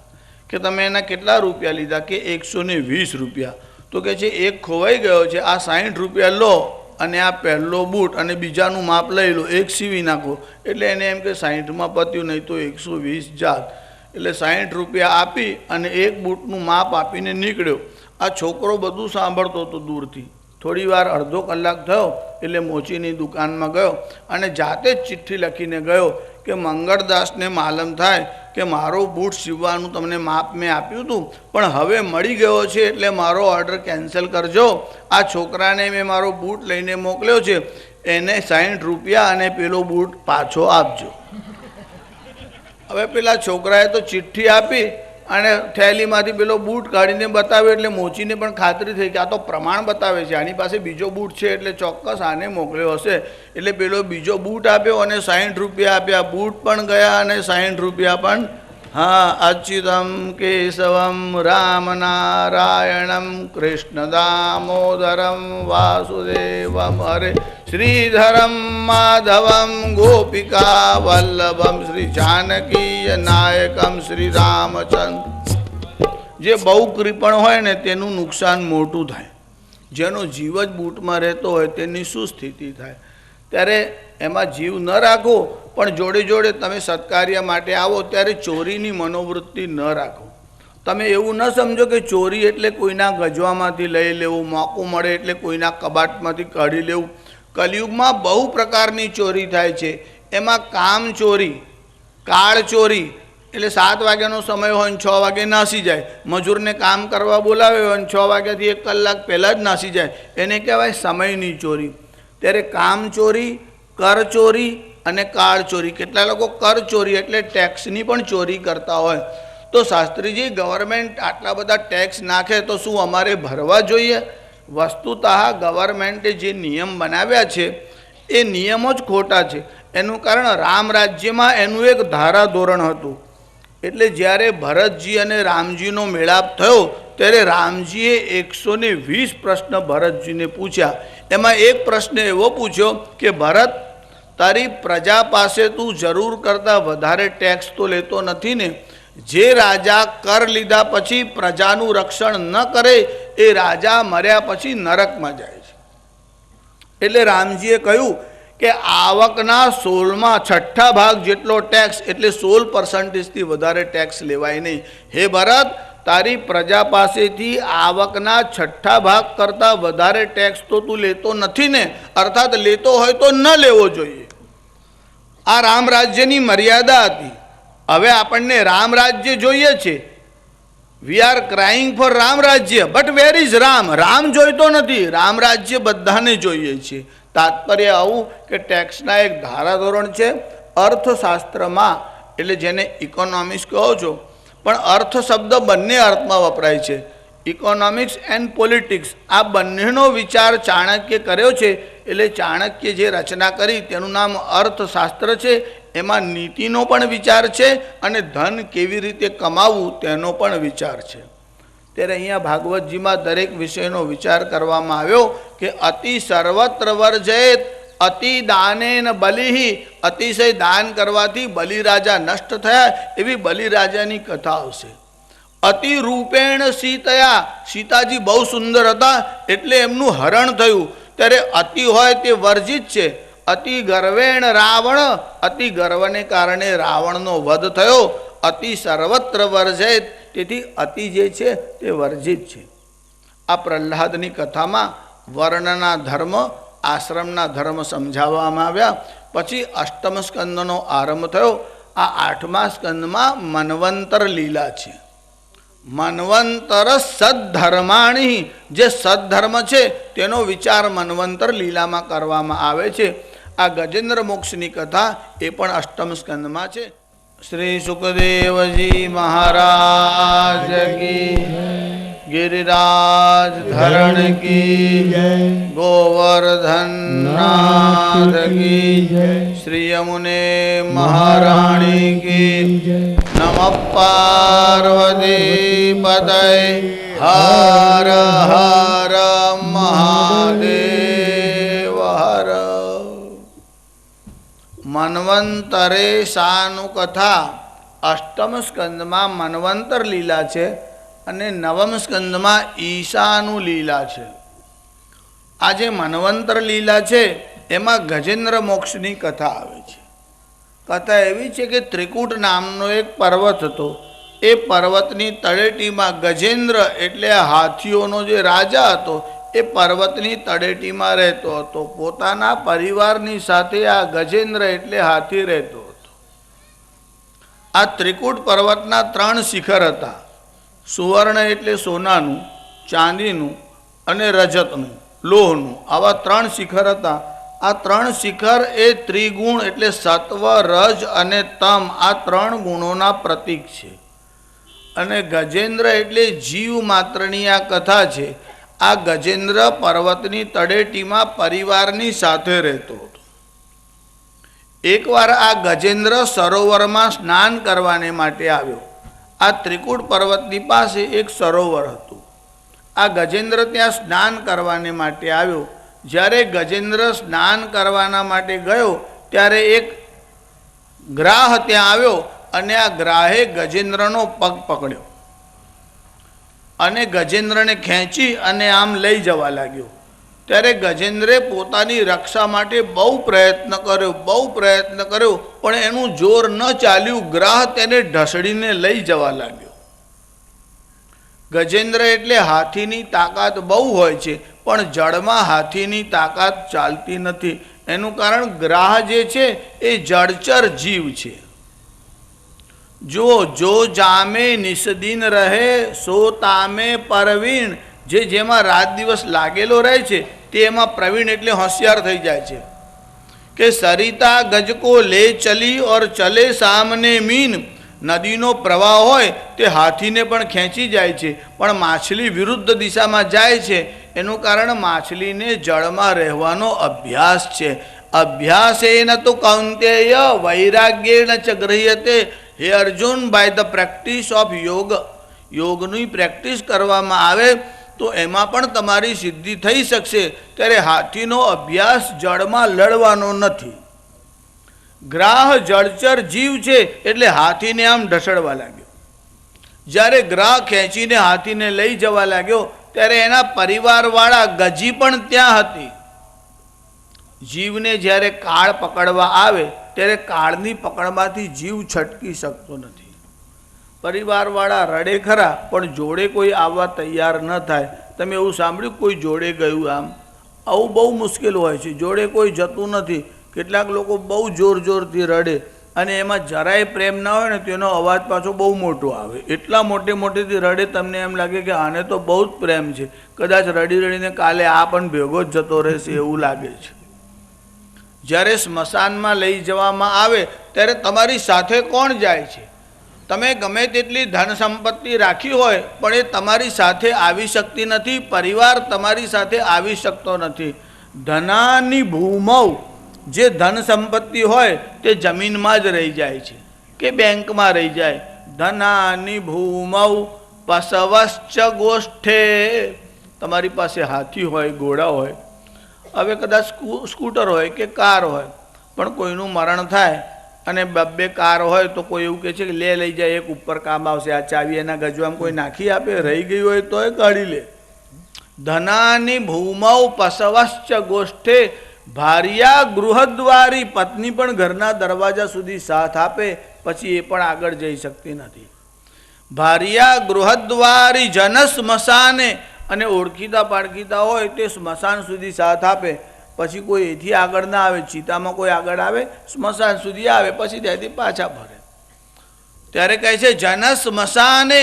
કે તમે એના કેટલા રૂપિયા લીધા? કે 120 રૂપિયા. તો કે છે એક ખોવાઈ ગયો છે, આ 60 રૂપિયા લો અને આ પહેલો બૂટ અને બીજાનું માપ લઈ લો, એક સીવી નાખો. એટલે એને એમ કે 60માં પત્યું, નહીં તો 120 જાત. એટલે 60 રૂપિયા આપી અને એક બૂટનું માપ આપીને નીકળ્યો. આ છોકરો બધું સાંભળતો હતો દૂરથી. થોડી વાર, અડધો કલાક થયો એટલે મોચીની દુકાનમાં ગયો અને જાતે જ ચિઠ્ઠી લખીને ગયો કે મંગળદાસને માલમ થાય કે મારો બૂટ સીવવાનું તમને માપ મેં આપ્યું હતું પણ હવે મળી ગયો છે એટલે મારો ઓર્ડર કેન્સલ કરજો. આ છોકરાને મેં મારો બૂટ લઈને મોકલ્યો છે, એને 60 રૂપિયા અને પેલો બૂટ પાછો આપજો. હવે પેલા છોકરાએ તો ચિઠ્ઠી આપી અને થેલીમાંથી પેલો બૂટ કાઢીને બતાવ્યો. એટલે મોચીને પણ ખાતરી થઈ કે આ તો પ્રમાણ બતાવે છે, આની પાસે બીજો બૂટ છે એટલે ચોક્કસ આને મોકલ્યો હશે. એટલે પેલો બીજો બૂટ આપ્યો અને 60 રૂપિયા આપ્યા. બૂટ પણ ગયા અને 60 રૂપિયા પણ હા અચ્યુતમ કેશવમ રામ નારાયણમ કૃષ્ણ દામોદરમ વાસુદેવમ હરે શ્રીધરમ માધવમ ગોપિકા વલ્લભમ શ્રી જાનકી નાયકમ શ્રી રામચંદ્ર. જે બહુ કૃપણ હોય ને તેનું નુકસાન મોટું થાય. જેનો જીવ જ બૂટમાં રહેતો હોય તેની શું સ્થિતિ થાય? ત્યારે એમાં જીવ ન રાખો, પણ જોડે જોડે તમે સત્કાર્ય માટે આવો ત્યારે ચોરીની મનોવૃત્તિ ન રાખો. તમે એવું ન સમજો કે ચોરી એટલે કોઈના ગજવામાંથી લઈ લેવું, મોકું મળે એટલે કોઈના કબાટમાંથી કાઢી લેવું. કલિયુગમાં બહુ પ્રકારની ચોરી થાય છે. એમાં કામ ચોરી, કાળ ચોરી એટલે 7 વાગ્યાનો સમય હોય ને 6 વાગે નાસી જાય. મજૂરને કામ કરવા બોલાવે હોય ને 6 વાગ્યાથી 1 કલાક પહેલાં જ નાસી જાય, એને કહેવાય સમયની ચોરી. ત્યારે કામ ચોરી, કર ચોરી અને કાળ ચોરી. કેટલા લોકો કર ચોરી એટલે ટેક્સની પણ ચોરી કરતા હોય. તો શાસ્ત્રીજી, ગવર્મેન્ટ આટલા બધા ટેક્સ નાખે તો શું અમારે ભરવા જોઈએ? વસ્તુતઃ ગવર્મેન્ટે જે નિયમ બનાવ્યા છે એ નિયમો જ ખોટા છે. એનું કારણ રામ રાજ્યમાં એનું એક ધારાધોરણ હતું. એટલે જ્યારે ભરતજી અને રામજીનો મેળાપ થયો ત્યારે રામજીએ 120 પ્રશ્ન ભરતજીને પૂછ્યા. એમાં એક પ્રશ્ન એવો પૂછ્યો કે ભરત, તારી પ્રજા પાસે તું જરૂર કરતાં વધારે ટેક્સ તો લેતો નથી ને? જે રાજા કર લીધા પછી પ્રજાનું રક્ષણ ન કરે એ રાજા મર્યા પછી નરકમાં જાય છે. એટલે રામજીએ કહ્યું કે આવકના 16માં 6ઠ્ઠા ભાગ જેટલો ટેક્સ એટલે 16% વધારે ટેક્સ લેવાય નહીં. હે ભરત, તારી પ્રજા પાસેથી આવકના 6ઠ્ઠા ભાગ કરતાં વધારે ટેક્સ તો તું લેતો નથી ને? અર્થાત લેતો હોય તો ન લેવો જોઈએ. આ રામ રાજ્યની મર્યાદા હતી. હવે આપણને રામ રાજ્ય જોઈએ છે. We are crying for Ram રાજ્ય, but where is Ram? Ram જોઈતો નથી, રામ રાજ્ય બધાને જોઈએ છે. તાત્પર્ય આવું કે ટેક્સના એક ધારાધોરણ છે. અર્થશાસ્ત્રમાં એટલે જેને ઇકોનોમિક્સ કહો છો, પણ અર્થ શબ્દ બંને અર્થમાં વપરાય છે. ઇકોનોમિક્સ એન્ડ પોલિટિક્સ આ બંનેનો વિચાર ચાણક્ય કર્યો છે. એટલે ચાણક્ય જે રચના કરી તેનું નામ અર્થશાસ્ત્ર છે. એમાં નીતિનો પણ વિચાર છે અને ધન કેવી રીતે કમાવવું તેનો પણ વિચાર છે. ત્યારે અહીંયા ભાગવતજીમાં દરેક વિષયનો વિચાર કરવામાં આવ્યો કે અતિ સર્વત્ર વર્જેત અતિ દાનેન બલિહિ. અતિશય દાન કરવાથી બલિરાજા નષ્ટ થયા એવી બલિરાજાની કથા આવશે. અતિ રૂપેણ સીતયા, સીતાજી બહુ સુંદર હતા એટલે એમનું હરણ થયું. ત્યારે અતિ હોય તે વર્જિત છે. અતિ ગર્વેણ રાવણ, અતિ ગર્વને કારણે રાવણનો વધ થયો. અતિ સર્વત્ર વર્જેત, તેથી અતિ જે છે તે વર્જિત છે. આ પ્રહલાદની કથામાં વર્ણના ધર્મ, આશ્રમના ધર્મ સમજાવવામાં આવ્યા. પછી અષ્ટમ સ્કંદનો આરંભ થયો. આ 8મા સ્કંદમાં મન્વંતર લીલા છે. મન્વંતર સદ્ધર્માણી, જે સદ્ધર્મ છે તેનો વિચાર મન્વંતર લીલામાં કરવામાં આવે છે. આ ગજેન્દ્ર મોક્ષની કથા એ પણ અષ્ટમ સ્કંદમાં છે. શ્રી સુખદેવજી મહારાજ કી, गिरिराज धरण की, गोवर्धननाथ की, श्री यमुने महारानी की, नमः पार्वती पतये, हर हर महादेव हर. મન્વંતરે શાનું કથા અષ્ટમ સ્કંદમાં મન્વંતર લીલા છે અને નવમ સ્કંદમાં ઈશાનું લીલા છે. આ જે મન્વંતર લીલા છે એમાં ગજેન્દ્ર મોક્ષની કથા આવે છે. કથા એવી છે કે ત્રિકૂટ નામનો એક પર્વત હતો. એ પર્વતની તળેટીમાં ગજેન્દ્ર એટલે હાથીઓનો જે રાજા હતો એ પર્વતની તળેટીમાં રહેતો હતો. પોતાના પરિવારની સાથે આ ગજેન્દ્ર એટલે હાથી રહેતો હતો. આ ત્રિકૂટ પર્વતના 3 શિખર હતા. સુવર્ણ એટલે સોનાનું, ચાંદીનું અને રજતનું, લોહનું, આવા 3 શિખર હતા. આ 3 શિખર એ ત્રિગુણ એટલે સત્વ, રજ અને તમ આ 3 ગુણોના પ્રતીક છે. અને ગજેન્દ્ર એટલે જીવ માત્રની આ કથા છે. આ ગજેન્દ્ર પર્વતની તળેટીમાં પરિવારની સાથે રહેતો હતો. એકવાર આ ગજેન્દ્ર સરોવરમાં સ્નાન કરવાને માટે આવ્યો. આ ત્રિકૂટ પર્વતની પાસે એક સરોવર હતું. આ ગજેન્દ્ર ત્યાં સ્નાન કરવાને માટે આવ્યો. જ્યારે ગજેન્દ્ર સ્નાન કરવાના માટે ગયો ત્યારે એક ગ્રાહ ત્યાં આવ્યો અને આ ગ્રાહે ગજેન્દ્રનો પગ પકડ્યો અને ગજેન્દ્રને ખેંચી અને આમ લઈ જવા લાગ્યો. ત્યારે ગજેન્દ્રે પોતાની રક્ષા માટે બહુ પ્રયત્ન કર્યો પણ એનું જોર ન ચાલ્યું. ગ્રાહ તેને ઢસડીને લઈ જવા લાગ્યો. ગજેન્દ્ર એટલે હાથીની તાકાત બહુ હોય છે પણ જળમાં હાથીની તાકાત ચાલતી નથી. એનું કારણ ગ્રાહ જે છે એ જળચર જીવ છે. જો જામે નિષદિન રહે સો તામે પરવીણ. જેમાં રાત દિવસ લાગેલો રહે છે તે એમાં પ્રવીણ એટલે હોશિયાર થઈ જાય છે. કે સરિતા ગજકો લે ચલી ઓર ચલે સામને મીન. નદીનો પ્રવાહ હોય તે હાથીને પણ ખેંચી જાય છે પણ માછલી વિરુદ્ધ દિશામાં જાય છે. એનું કારણ માછલીને જળમાં રહેવાનો અભ્યાસ છે. અભ્યાસેન તો કૌંતેય વૈરાગ્યેન ચ ગૃહ્યતે. હે Arjun, by the practice of યોગની પ્રેક્ટિસ કરવામાં આવે તો એમાં પણ તમારી સિદ્ધિ થઈ શકશે. ત્યારે હાથીનો અભ્યાસ જળમાં લડવાનો નથી. ગ્રાહ જળચર જીવ છે એટલે હાથીને આમ ઢસડવા લાગ્યો. જ્યારે ગ્રાહ ખેંચીને હાથીને લઈ જવા લાગ્યો ત્યારે એના પરિવારવાળા ગજી પણ ત્યાં હતી. જીવને જ્યારે કાળ પકડવા આવે ત્યારે કાળની પકડમાંથી જીવ છટકી શકતો નથી. પરિવારવાળા રડે ખરા પણ જોડે કોઈ આવવા તૈયાર ન થાય. તમે એવું સાંભળ્યું કોઈ જોડે ગયું? આવું બહુ મુશ્કેલ હોય છે. જોડે કોઈ જતું નથી. કેટલાક લોકો બહુ જોરથી રડે અને એમાં જરાય પ્રેમ ના હોય ને તેનો અવાજ પાછો બહુ મોટો આવે. એટલા મોટેથી રડે તમને એમ લાગે કે આને તો બહુ જ પ્રેમ છે. કદાચ રડીને કાલે આ પણ ભેગો જ જતો રહેશે એવું લાગે છે. જ્યારે સ્મશાનમાં લઈ જવામાં આવે ત્યારે તમારી સાથે કોણ જાય છે? તમે ગમે તેટલી ધન સંપત્તિ રાખી હોય પણ એ તમારી સાથે આવી શકતી નથી. પરિવાર તમારી સાથે આવી શકતો નથી. ધનાની ભૂમૌ, જે ધન સંપત્તિ હોય તે જમીનમાં જ રહી જાય છે કે બેંકમાં રહી જાય. ધનાની ભૂમૌ પશવશ્ચ ગોષ્ઠે. તમારી પાસે હાથી હોય, ઘોડા હોય, હવે કદાચ સ્કૂટર હોય કે કાર હોય પણ કોઈનું મરણ થાય અને બે કાર હોય તો કોઈ એવું કહે છે કે લઈ જાય, એક ઉપર કામ આવશે, આ ચાવી એના ગજવામાં કોઈ નાખી આપે, રહી ગઈ હોય તોય કાઢી લે. ધનાની ભૂમૌ પશવશ્ચ ગોષ્ઠે. ભાર્યા ગૃહદ્વારી. પત્ની પણ ઘરના દરવાજા સુધી સાથ આપે પછી એ પણ આગળ જઈ શકતી નથી. ભાર્યા ગૃહદ્વારી જન સ્મશાને. અને ઓળખીતા પાળખીતા હોય તે સ્મશાન સુધી સાથ આપે પછી કોઈ એથી આગળ ના આવે. ચિતામાં કોઈ આગળ આવે, સ્મશાન સુધી આવે પછી ત્યાંથી પાછા ફરે. ત્યારે કહે છે જન સ્મશાને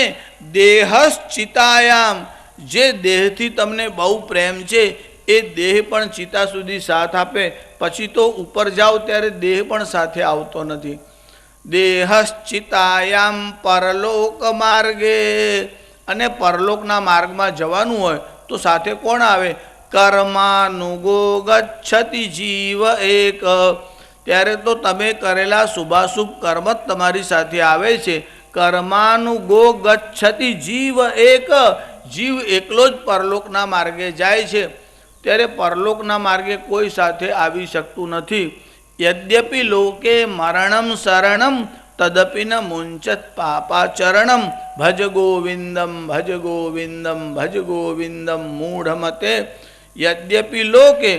દેહશ્ચિતાયામ. જે દેહથી તમને બહુ પ્રેમ છે એ દેહ પણ ચિતા સુધી સાથ આપે. પછી તો ઉપર જાઓ ત્યારે દેહ પણ સાથે આવતો નથી. દેહશ્ચિતાયામ પરલોક માર્ગે. અને પરલોકના માર્ગમાં જવાનું હોય તો સાથે કોણ આવે? કર્માનુગો ગચ્છતિ જીવ એક. ત્યારે તો તમે કરેલા શુભાશુભ કર્મ જ તમારી સાથે આવે છે. કર્માનુગો ગચ્છતિ જીવ એક. જીવ એકલો જ પરલોકના માર્ગે જાય છે. ત્યારે પરલોકના માર્ગે કોઈ સાથે આવી શકતું નથી. યદ્યપિ લોકે મરણમ શરણમ તદપિ ન મુંચત પાપાચરણમ. ભજ ગોવિંદમ ભજ ગોવિંદમ ભજ ગોવિંદમ મૂઢમતે. યદ્યપિ લોકે,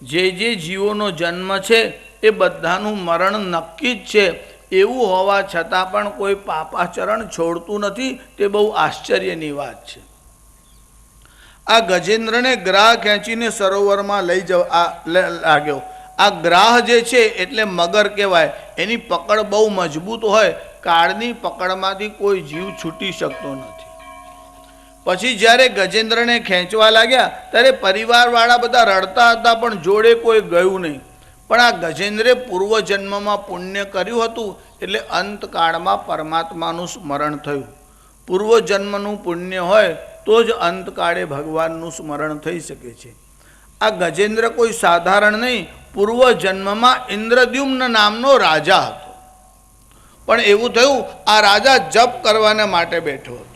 જે જીવોનો જન્મ છે એ બધાનું મરણ નક્કી જ છે. એવું હોવા છતાં પણ કોઈ પાપાચરણ છોડતું નથી. તે બહુ આશ્ચર્યની વાત છે. આ ગજેન્દ્રને ગ્રાહ ખેંચીને સરોવરમાં લઈ જવા લાગ્યો. આ ગ્રાહ જે છે એટલે મગર કહેવાય. એની પકડ બહુ મજબૂત હોય. કાળની પકડમાંથી કોઈ જીવ છૂટી શકતો નથી. પછી જ્યારે ગજેન્દ્રને ખેંચવા લાગ્યા ત્યારે પરિવારવાળા બધા રડતા હતા પણ જોડે કોઈ ગયું નહીં. પણ આ ગજેન્દ્રે પૂર્વજન્મમાં પુણ્ય કર્યું હતું એટલે અંતકાળમાં પરમાત્માનું સ્મરણ થયું. પૂર્વજન્મનું પુણ્ય હોય તો જ અંતકાળે ભગવાનનું સ્મરણ થઈ શકે છે. આ ગજેન્દ્ર કોઈ સાધારણ નહીં પૂર્વ જન્મમાં ઇન્દ્રદ્યુમ્ન નામનો રાજા હતો. પણ એવું થયું આ રાજા જપ કરવાના માટે બેઠો હતો.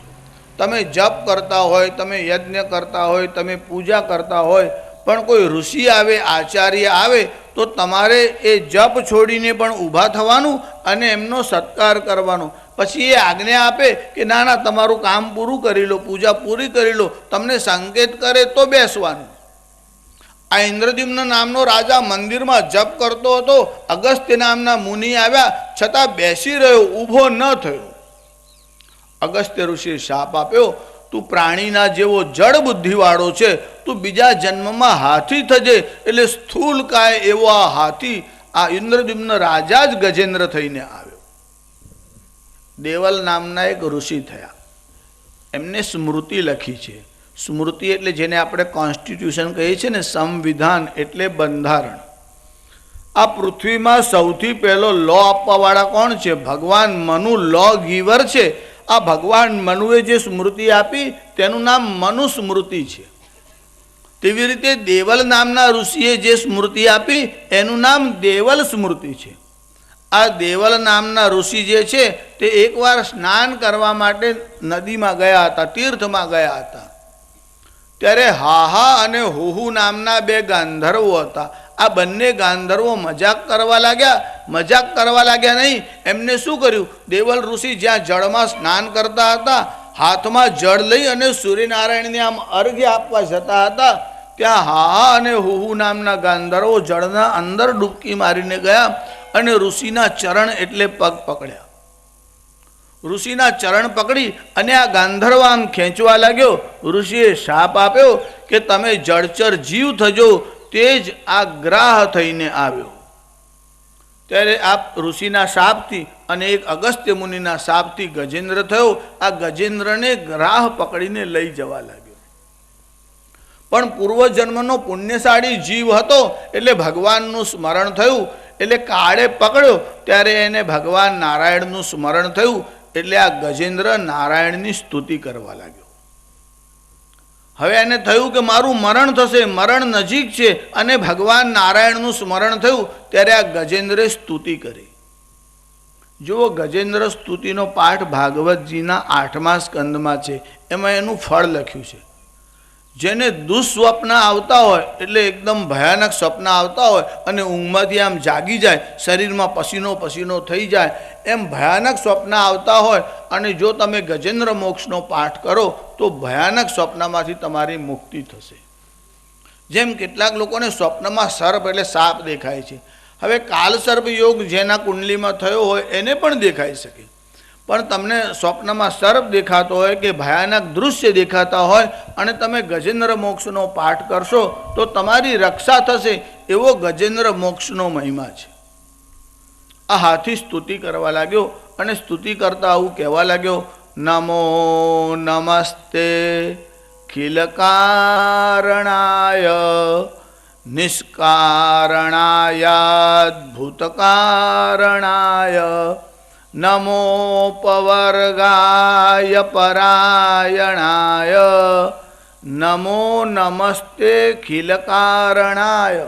તમે જપ કરતા હોય, તમે યજ્ઞ કરતા હોય, તમે પૂજા કરતા હોય, પણ કોઈ ઋષિ આવે, આચાર્ય આવે તો તમારે એ જપ છોડીને પણ ઊભા થવાનું અને એમનો સત્કાર કરવાનો. પછી એ આજ્ઞા આપે કે ના ના તમારું કામ પૂરું કરી લો, પૂજા પૂરી કરી લો, તમને સંકેત કરે તો બેસવાનું. આ ઇન્દ્રદ્યુમ્ન નામનો રાજા મંદિરમાં જપ કરતો હતો. અગસ્ત્ય નામના મુનિ આવ્યા છતાં બેસી રહ્યો, ઊભો ન થયો. અગસ્ત્ય ઋષિએ શાપ આપ્યો, તું પ્રાણીના જેવો જડ બુદ્ધિવાળો છે, તું બીજા જન્મમાં હાથી થજે. એટલે સ્થૂલ કાય એવો આ હાથી, આ ઇન્દ્રદ્યુમ્ન રાજા જ ગજેન્દ્ર થઈને આવ્યો. દેવલ નામના એક ઋષિ થયા. એમને સ્મૃતિ લખી છે. સ્મૃતિ એટલે જેને આપણે કોન્સ્ટિટ્યુશન કહીએ છીએ ને, સંવિધાન એટલે બંધારણ. આ પૃથ્વીમાં સૌથી પહેલો લો આપવાવાળા કોણ છે? ભગવાન મનુ લો ગીવર છે. આ ભગવાન મનુએ જે સ્મૃતિ આપી તેનું નામ મનુસ્મૃતિ છે. તેવી રીતે દેવલ નામના ઋષિએ જે સ્મૃતિ આપી એનું નામ દેવલ સ્મૃતિ છે. આ દેવલ નામના ઋષિ જે છે તે એકવાર સ્નાન કરવા માટે નદીમાં ગયા હતા, તીર્થમાં ગયા હતા. ત્યારે હાહા અને હુહુ નામના બે ગાંધર્વો હતા. આ બંને ગાંધર્વો મજાક કરવા લાગ્યા. મજાક કરવા લાગ્યા નહીં, એમને શું કર્યું? દેવલ ઋષિ જ્યાં જળમાં સ્નાન કરતા હતા, હાથમાં જળ લઈ અને સૂર્યનારાયણને આમ અર્ઘ્ય આપવા જતા હતા, ત્યાં હાહા અને હુહુ નામના ગાંધર્વો જળના અંદર ડૂબકી મારીને ગયા અને ઋષિના ચરણ એટલે પગ પકડ્યા. ઋષિના ચરણ પકડી અને આ ગાંધર્વ આમ ખેંચવા લાગ્યો. ઋષિએ શાપ આપ્યો કે તમે જળચર જીવ થજો. તે જ આ ગ્રાહ થઈને આવ્યો. ત્યારે આ ઋષિના શાપથી અને એક અગસ્ત્ય મુનિના શાપથી ગજેન્દ્ર થયો. આ ગજેન્દ્રને ગ્રાહ પકડીને લઈ જવા લાગ્યો. પણ પૂર્વજન્મનો પુણ્યશાળી જીવ હતો એટલે ભગવાનનું સ્મરણ થયું. એટલે કાળે પકડ્યો ત્યારે એને ભગવાન નારાયણનું સ્મરણ થયું. એટલે આ ગજેન્દ્ર નારાયણની સ્તુતિ કરવા લાગ્યો. હવે એને થયું કે મારું મરણ થશે, મરણ નજીક છે, અને ભગવાન નારાયણનું સ્મરણ થયું. ત્યારે આ ગજેન્દ્રે સ્તુતિ કરી. જુઓ, ગજેન્દ્ર સ્તુતિનો પાઠ ભાગવતજીના 8મા સ્કંદમાં છે. એમાં એનું ફળ લખ્યું છે. જેને દુઃસ્વપ્ન આવતા હોય એટલે એકદમ ભયાનક સ્વપ્ન આવતા હોય અને ઊંઘમાંથી આમ જાગી જાય, શરીરમાં પસીનો પસીનો થઈ જાય, એમ ભયાનક સ્વપ્ન આવતા હોય અને જો તમે ગજેન્દ્ર મોક્ષનો પાઠ કરો તો ભયાનક સ્વપ્નમાંથી તમારી મુક્તિ થશે. જેમ કેટલાક લોકોને સ્વપ્નમાં સર્પ એટલે સાપ દેખાય છે. હવે કાલસર્પ યોગ જેના કુંડલીમાં થયો હોય એને પણ દેખાઈ શકે. પણ તમને સ્વપ્નમાં સર્પ દેખાતો હોય કે ભયાનક દૃશ્ય દેખાતા હોય અને તમે ગજેન્દ્ર મોક્ષનો પાઠ કરશો તો તમારી રક્ષા થશે. એવો ગજેન્દ્ર મોક્ષનો મહિમા છે. આ હાથી સ્તુતિ કરવા લાગ્યો અને સ્તુતિ કરતા આવું કહેવા લાગ્યો, નમો નમસ્તે ખિલકારણાય નિષ્કારણાયાદ્ભુતકારણાય નમો પવર્ગાય પરાયણાય નમો નમસ્તે ખિલકારણાય.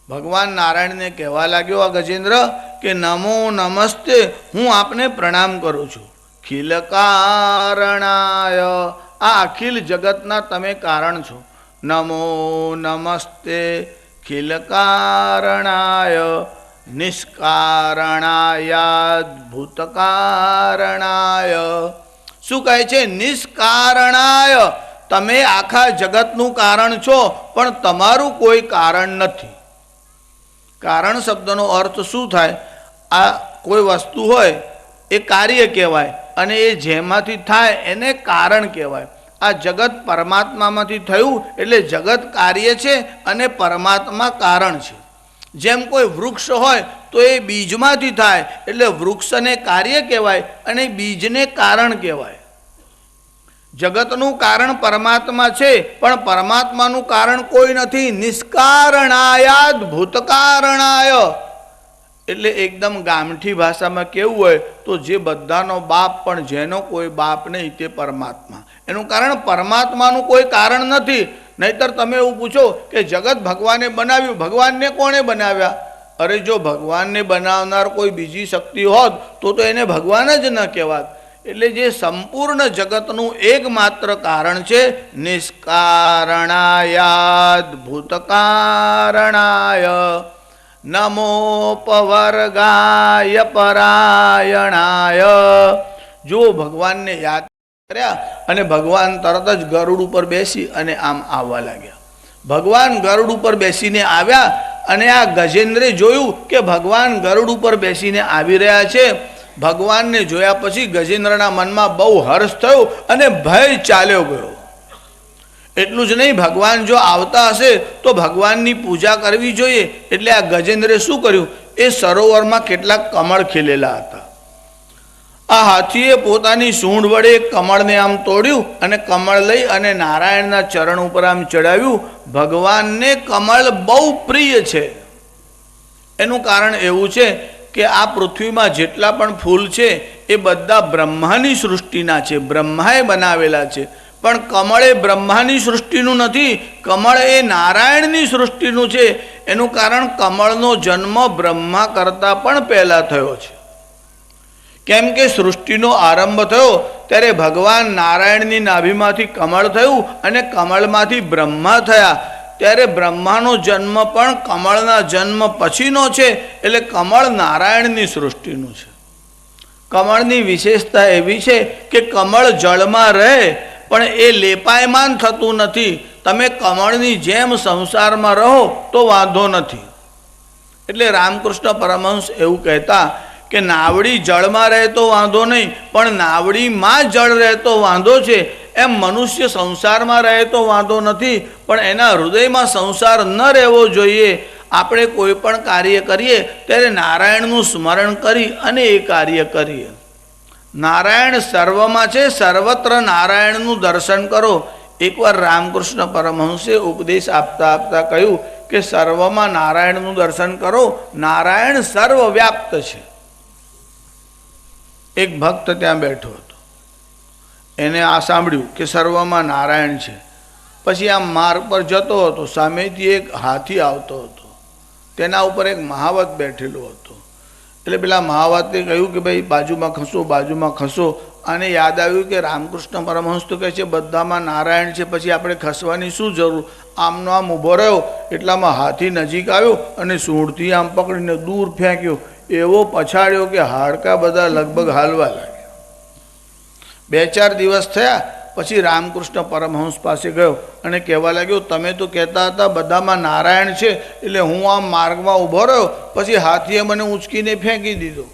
ભગવાન નારાયણને કહેવા લાગ્યો આ ગજેન્દ્ર કે નમો નમસ્તે, હું આપને પ્રણામ કરું છું. ખિલકારણાય, આ અખિલ જગતના તમે કારણ છો. નમો નમસ્તે ખિલકારણાય નિષ્કારણાયાદ્ભુતકારણાય. શું કહે છે? નિષ્કારણાય, તમે આખા જગતનું કારણ છો પણ તમારું કોઈ કારણ નથી. કારણ શબ્દનો અર્થ શું થાય? આ કોઈ વસ્તુ હોય એ કાર્ય કહેવાય અને એ જેમાંથી થાય એને કારણ કહેવાય. આ જગત પરમાત્મામાંથી થયું એટલે જગત કાર્ય છે અને પરમાત્મા કારણ છે. જેમ કોઈ વૃક્ષ હોય તો એ બીજમાંથી થાય એટલે વૃક્ષને કાર્ય કહેવાય અને બીજને કારણ કહેવાય. જગતનું કારણ પરમાત્મા છે પણ પરમાત્માનું કારણ કોઈ નથી. નિષ્કારણાયાદ ભૂતકારણાય એટલે એકદમ ગામઠી ભાષામાં કેવું હોય તો જે બધાનો બાપ પણ જેનો કોઈ બાપ નહીં તે પરમાત્મા. એનું કારણ પરમાત્માનું કોઈ કારણ નથી. નહીતર તમે એવું પૂછો કે જગત ભગવાને બનાવ્યું, ભગવાનને કોણે બનાવ્યા? અરે જો ભગવાનને બનાવનાર કોઈ બીજી શક્તિ હોત તો એને ભગવાન જ ન કહેવાત. એટલે જે સંપૂર્ણ જગતનું એકમાત્ર કારણ છે, નિષ્કારણાયાદ ભૂતકારણાય નમોપવર્ગાય પરાયણાય. જો ભગવાનને યાદ કર્યા અને ભગવાન તરત જ ગરુડ ઉપર બેસી અને આમ આવવા લાગ્યા. ભગવાન ગરુડ ઉપર બેસીને આવ્યા અને આ ગજેન્દ્રે જોયું કે ભગવાન ગરુડ ઉપર બેસીને આવી રહ્યા છે. ભગવાનને જોયા પછી ગજેન્દ્રના મનમાં બહુ હર્ષ થયો અને ભય ચાલ્યો ગયો. એટલું જ નહીં, ભગવાન જો આવતા હશે તો ભગવાનની પૂજા કરવી જોઈએ. એટલે આ ગજેન્દ્રે શું કર્યું? એ સરોવરમાં કેટલાક કમળ ખીલેલા હતા. આ હાથીએ પોતાની સૂંઢ વડે કમળને આમ તોડ્યું અને કમળ લઈ અને નારાયણના ચરણ ઉપર આમ ચડાવ્યું. ભગવાનને કમળ બહુ પ્રિય છે. એનું કારણ એવું છે કે આ પૃથ્વીમાં જેટલા પણ ફૂલ છે એ બધા બ્રહ્માની સૃષ્ટિના છે, બ્રહ્માએ બનાવેલા છે. પણ કમળ એ બ્રહ્માની સૃષ્ટિનું નથી, કમળ એ નારાયણની સૃષ્ટિનું છે. એનું કારણ કમળનો જન્મ બ્રહ્મા કરતાં પણ પહેલાં થયો છે. કેમ કે સૃષ્ટિનો આરંભ થયો ત્યારે ભગવાન નારાયણની નાભીમાંથી કમળ થયું અને કમળમાંથી બ્રહ્મા થયા. ત્યારે બ્રહ્માનો જન્મ પણ કમળના જન્મ પછીનો છે. એટલે કમળ નારાયણની સૃષ્ટિનું છે. કમળની વિશેષતા એવી છે કે કમળ જળમાં રહે પણ એ લેપાયમાન થતું નથી. તમે કમળની જેમ સંસારમાં રહો તો વાંધો નથી. એટલે રામકૃષ્ણ પરમહંસ એવું કહેતા કે નાવડી જળમાં રહે તો વાંધો નહીં, પણ નાવડીમાં જળ રહેતો વાંધો છે. એમ મનુષ્ય સંસારમાં રહે તો વાંધો નથી, પણ એના હૃદયમાં સંસાર ન રહેવો જોઈએ. આપણે કોઈ પણ કાર્ય કરીએ ત્યારે નારાયણનું સ્મરણ કરી અને એ કાર્ય કરીએ. નારાયણ સર્વમાં છે, સર્વત્ર નારાયણનું દર્શન કરો. એકવાર રામકૃષ્ણ પરમહંસે ઉપદેશ આપતા આપતા કહ્યું કે સર્વમાં નારાયણનું દર્શન કરો, નારાયણ સર્વવ્યાપ્ત છે. એક ભક્ત ત્યાં બેઠો હતો. એને આ સાંભળ્યું કે સર્વમાં નારાયણ છે. પછી આમ માર્ગ પર જતો હતો, સામેથી એક હાથી આવતો હતો. તેના ઉપર એક મહાવત બેઠેલો હતો. એટલે પેલા મહાવતે કહ્યું કે ભાઈ બાજુમાં ખસો, બાજુમાં ખસો. આને યાદ આવ્યું કે રામકૃષ્ણ પરમહંસ તો કહે છે બધામાં નારાયણ છે, પછી આપણે ખસવાની શું જરૂર? આમનો આમ ઊભો રહ્યો એટલામાં હાથી નજીક આવ્યો અને સૂંઢથી આમ પકડીને દૂર ફેંક્યો. એવો પછાડ્યો કે હાડકા બધા લગભગ હાલવા લાગ્યા. 2-4 દિવસ થયા પછી રામકૃષ્ણ પરમહંસ પાસે ગયો અને કહેવા લાગ્યો, તમે તો કહેતા હતા બધામાં નારાયણ છે, એટલે હું આમ માર્ગમાં ઊભો રહ્યો, પછી હાથીએ મને ઊંચકીને ફેંકી દીધો.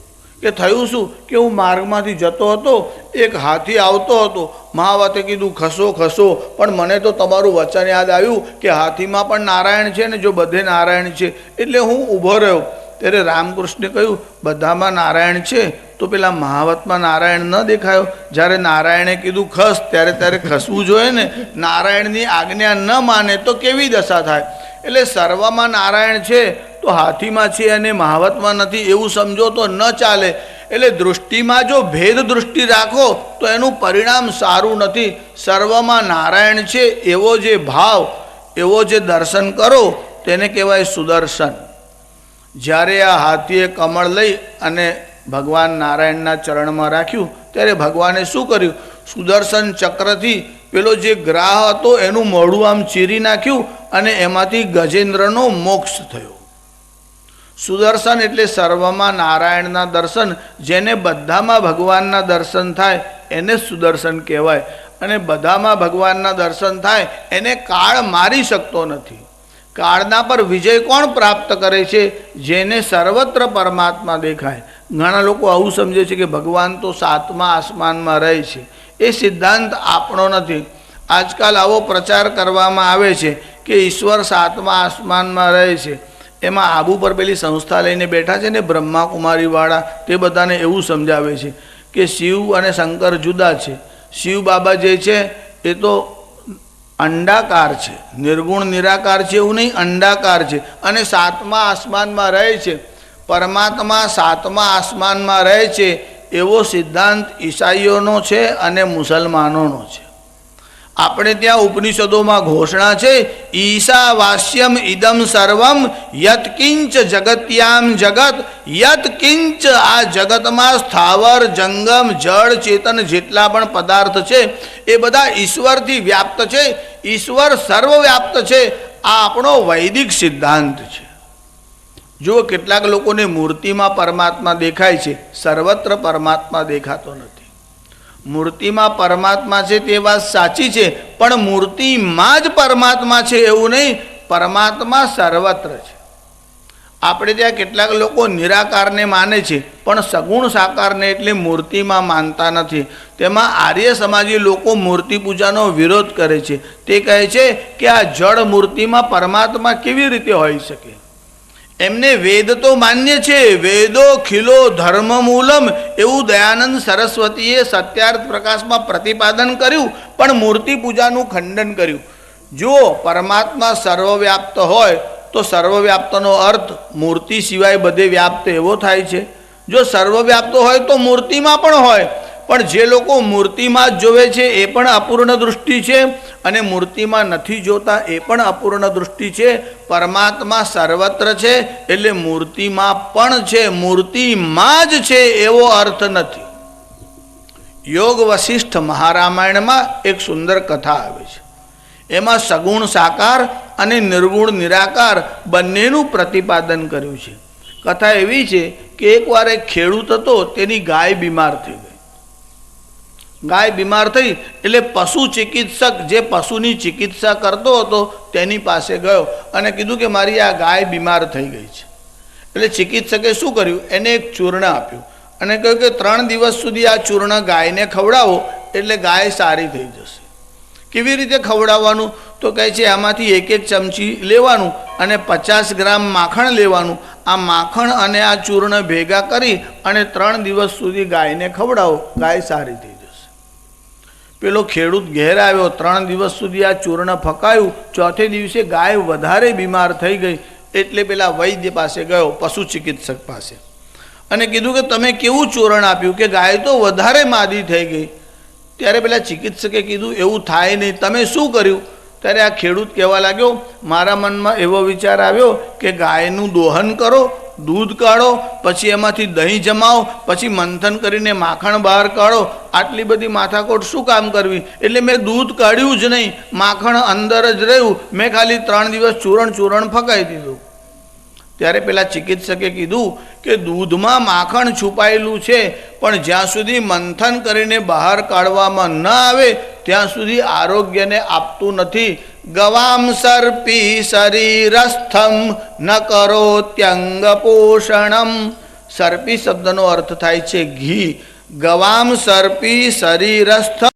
કે થયું શું? કે હું માર્ગમાંથી જતો હતો, એક હાથી આવતો હતો. મહાવતે કીધું ખસો ખસો, પણ મને તો તમારું વચન યાદ આવ્યું કે હાથીમાં પણ નારાયણ છે ને, જો બધે નારાયણ છે એટલે હું ઊભો રહ્યો. ત્યારે રામકૃષ્ણે કહ્યું બધામાં નારાયણ છે તો પેલા મહાવતમાં નારાયણ ન દેખાયો? જ્યારે નારાયણે કીધું ખસ ત્યારે ખસવું જોઈએ ને. નારાયણની આજ્ઞા ન માને તો કેવી દશા થાય? એટલે સર્વમાં નારાયણ છે તો હાથીમાં છે અને મહાવતમાં નથી એવું સમજો તો ન ચાલે. એટલે દૃષ્ટિમાં જો ભેદ દૃષ્ટિ રાખો તો એનું પરિણામ સારું નથી. સર્વમાં નારાયણ છે એવો જે ભાવ, એવો જે દર્શન કરો તેને કહેવાય સુદર્શન. જ્યારે આ હાથીએ કમળ લઈ અને ભગવાન નારાયણના ચરણમાં રાખ્યું ત્યારે ભગવાને શું કર્યું? સુદર્શન ચક્રથી પેલો જે ગ્રાહ હતો એનું મોઢું આમ ચીરી નાખ્યું અને એમાંથી ગજેન્દ્રનો મોક્ષ થયો. સુદર્શન એટલે સર્વમાં નારાયણના દર્શન. જેને બધામાં ભગવાનના દર્શન થાય એને સુદર્શન કહેવાય. અને બધામાં ભગવાનના દર્શન થાય એને કાળ મારી શકતો નથી. કાળના પર વિજય કોણ પ્રાપ્ત કરે છે? જેને સર્વત્ર પરમાત્મા દેખાય. ઘણા લોકો આવું સમજે છે કે ભગવાન તો 7મા આસમાનમાં રહે છે. એ સિદ્ધાંત આપણો નથી. આજકાલ આવો પ્રચાર કરવામાં આવે છે કે ઈશ્વર 7મા આસમાનમાં રહે છે. એમાં આબુ પર પેલી સંસ્થા લઈને બેઠા છે ને બ્રહ્માકુમારીવાળા, તે બધાને એવું સમજાવે છે કે શિવ અને શંકર જુદા છે. શિવ બાબા જે છે એ તો અંડાકાર છે, નિર્ગુણ નિરાકાર છે એવું નહીં, અંડાકાર છે અને 7મા આસમાનમાં રહે છે. પરમાત્મા 7મા આસમાનમાં રહે છે એવો સિદ્ધાંત ઈસાઈઓનો છે અને મુસલમાનોનો છે. આપણે ત્યાં ઉપનિષદોમાં ઘોષણા છે, ઈશાવાસ્યમ ઇદમ સર્વમ યત્કિંચ જગત્યામ જગત. યત્કિંચ, આ જગતમાં સ્થાવર જંગમ જળ ચેતન જેટલા પણ પદાર્થ છે એ બધા ઈશ્વરથી વ્યાપ્ત છે. ઈશ્વર સર્વવ્યાપ્ત છે. આ આપણો વૈદિક સિદ્ધાંત છે. જુઓ, કેટલાક લોકોને મૂર્તિમાં પરમાત્મા દેખાય છે, સર્વત્ર પરમાત્મા દેખાતો નથી. મૂર્તિમાં પરમાત્મા છે તે વાત સાચી છે, પણ મૂર્તિમાં જ પરમાત્મા છે એવું નહીં, પરમાત્મા સર્વત્ર છે. આપણે ત્યાં કેટલાક લોકો નિરાકારને માને છે પણ સગુણ સાકારને એટલે મૂર્તિમાં માનતા નથી. તેમાં આર્ય સમાજી લોકો મૂર્તિ પૂજાનો વિરોધ કરે છે. તે કહે છે કે આ જળ મૂર્તિમાં પરમાત્મા કેવી રીતે હોઈ શકે. એમને વેદ તો માન્ય છે, વેદો ખિલો ધર્મ મૂલમ એવું દયાનંદ સરસ્વતીએ સત્યાર્થ પ્રકાશમાં પ્રતિપાદન કર્યું, પણ મૂર્તિ પૂજાનું ખંડન કર્યું. જો પરમાત્મા સર્વવ્યાપ્ત હોય તો સર્વવ્યાપ્તનો અર્થ મૂર્તિ સિવાય બધે વ્યાપ્ત એવો થાય છે. જો સર્વવ્યાપ્ત હોય તો મૂર્તિમાં પણ હોય, પણ જે લોકો મૂર્તિમાં જ જોવે છે એ પણ અપૂર્ણ દૃષ્ટિ છે, અને મૂર્તિમાં નથી જોતા એ પણ અપૂર્ણ દૃષ્ટિ છે. પરમાત્મા સર્વત્ર છે એટલે મૂર્તિમાં પણ છે, મૂર્તિમાં જ છે એવો અર્થ નથી. યોગ વશિષ્ઠ મહારામાયણમાં એક સુંદર કથા આવે છે. એમાં સગુણ સાકાર અને નિર્ગુણ નિરાકાર બંનેનું પ્રતિપાદન કર્યું છે. કથા એવી છે કે એકવાર એક ખેડૂત હતો, તેની ગાય બીમાર થઈ ગઈ. ગાય બીમાર થઈ એટલે પશુ ચિકિત્સક જે પશુની ચિકિત્સા કરતો હતો તેની પાસે ગયો અને કીધું કે મારી આ ગાય બીમાર થઈ ગઈ છે. એટલે ચિકિત્સકે શું કર્યું, એને એક ચૂર્ણ આપ્યું અને કહ્યું કે 3 દિવસ સુધી આ ચૂર્ણ ગાયને ખવડાવો એટલે ગાય સારી થઈ જશે. કેવી રીતે ખવડાવવાનું, તો કહે છે આમાંથી 1 ચમચી લેવાનું અને 50 ગ્રામ માખણ લેવાનું. આ માખણ અને આ ચૂર્ણ ભેગા કરી અને 3 દિવસ સુધી ગાયને ખવડાવો, ગાય સારી થઈ જશે. પેલો ખેડૂત ઘેર આવ્યો, 3 દિવસ સુધી આ ચૂર્ણ ફકાયું, ચોથે દિવસે ગાય વધારે બીમાર થઈ ગઈ. એટલે પેલા વૈદ્ય પાસે ગયો, પશુ ચિકિત્સક પાસે, અને કીધું કે તમે કેવું ચૂર્ણ આપ્યું કે ગાય તો વધારે માદી થઈ ગઈ. ત્યારે પેલા ચિકિત્સકે કીધું એવું થાય નહીં, તમે શું કર્યું. ત્યારે આ ખેડૂત કહેવા લાગ્યો, મારા મનમાં એવો વિચાર આવ્યો કે ગાયનું દોહન કરો, દૂધ કાઢો, પછી એમાંથી દહીં જમાવો, પછી મંથન કરીને માખણ બહાર કાઢો. આટલી બધી માથાકોટ શું કામ કરવી. એટલે મેં દૂધ કાઢ્યું જ નહીં, માખણ અંદર જ રહ્યું, મેં ખાલી 3 દિવસ ચૂરણ ફકાઈ દીધું. ત્યારે પેલા ચિકિત્સકે કીધું કે દૂધમાં માખણ છુપાયેલું છે, પણ જ્યાં સુધી મંથન કરીને બહાર કાઢવામાં ન આવે ત્યાં સુધી આરોગ્યને આપતું નથી. ગવામ સર્પી શરીરસ્થમ ન કરો ત્યંગ પોષણમ. સર્પી શબ્દનો અર્થ થાય છે ઘી. ગવામ સર્પી શરીરસ્થમ,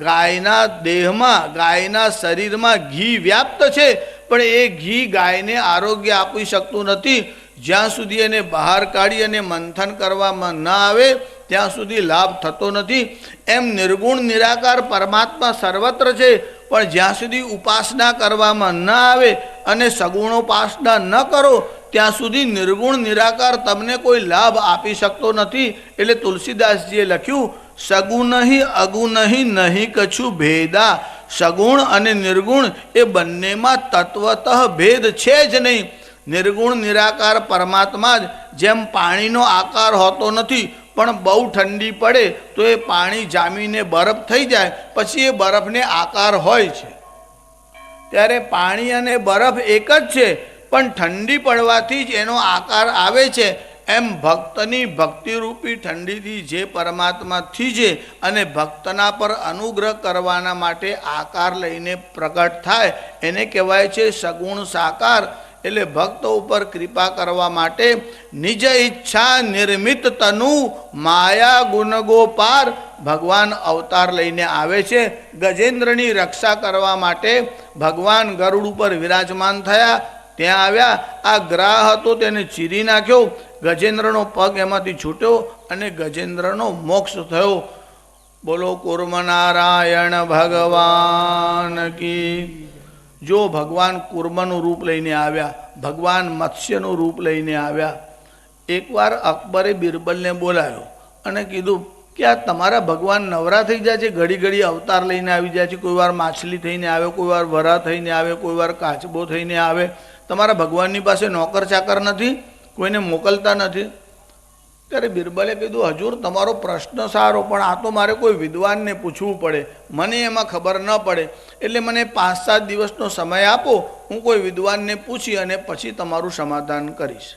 ગાયના દેહમાં ગાયના શરીરમાં ઘી વ્યાપ્ત છે, પણ એ ઘી ગાયને આરોગ્ય આપી શકતું નથી. જ્યાં સુધી એને બહાર કાઢી અને મંથન કરવામાં ન આવે ત્યાં સુધી લાભ થતો નથી. એમ નિર્ગુણ નિરાકાર પરમાત્મા સર્વત્ર છે, પણ જ્યાં સુધી ઉપાસના કરવામાં ન આવે અને સગુણોપાસના ન કરો ત્યાં સુધી નિર્ગુણ નિરાકાર તમને કોઈ લાભ આપી શકતો નથી. એટલે તુલસીદાસજીએ લખ્યું, સગુણહિ અગુણહિ નહીં કછું ભેદા. સગુણ અને નિર્ગુણ એ બંનેમાં તત્વતઃ ભેદ છે જ નહીં. નિર્ગુણ નિરાકાર પરમાત્મા જ જેમ પાણીનો આકાર હોતો નથી, પણ બહુ ઠંડી પડે તો એ પાણી જામીને બરફ થઈ જાય, પછી એ બરફને આકાર હોય છે. ત્યારે પાણી અને બરફ એક જ છે, પણ ઠંડી પડવાથી જ એનો આકાર આવે છે. એમ ભક્તની ભક્તિરૂપી ઠંડીથી જે પરમાત્મા થીજે અને ભક્તના પર અનુગ્રહ કરવાના માટે આકાર લઈને પ્રગટ થાય એને કહેવાય છે સગુણ સાકાર. એટલે ભક્ત ઉપર કૃપા કરવા માટે નિજ ઈચ્છા નિર્મિત તનુ માયા ગુણગોપાર ભગવાન અવતાર લઈને આવે છે. ગજેન્દ્રની રક્ષા કરવા માટે ભગવાન ગરુડ ઉપર વિરાજમાન થયા. ત્યાં આવ્યા, આ ગ્રાહ હતો તેને ચીરી નાખ્યો, ગજેન્દ્રનો પગ એમાંથી છૂટ્યો અને ગજેન્દ્રનો મોક્ષ થયો. બોલો કુર્મનારાયણ ભગવાન કી. જો ભગવાન કુર્મનું રૂપ લઈને આવ્યા, ભગવાન મત્સ્યનું રૂપ લઈને આવ્યા. એકવાર અકબરે બિરબલને બોલાવ્યો અને કીધું કે આ તમારા ભગવાન નવરા થઈ જાય છે, ઘડી ઘડી અવતાર લઈને આવી જાય છે, કોઈ વાર માછલી થઈને આવે, કોઈ વાર વરા થઈને આવે, કોઈ વાર કાચબો થઈને આવે. તમારા ભગવાનની પાસે નોકર ચાકર નથી, કોઈને મોકલતા નથી. ત્યારે બિરબલે કીધું, હજુર તમારો પ્રશ્ન સારો, પણ આ તો મારે કોઈ વિદ્વાનને પૂછવું પડે, મને એમાં ખબર ન પડે, એટલે મને 5-7 દિવસનો સમય આપો, હું કોઈ વિદ્વાનને પૂછી અને પછી તમારું સમાધાન કરીશ.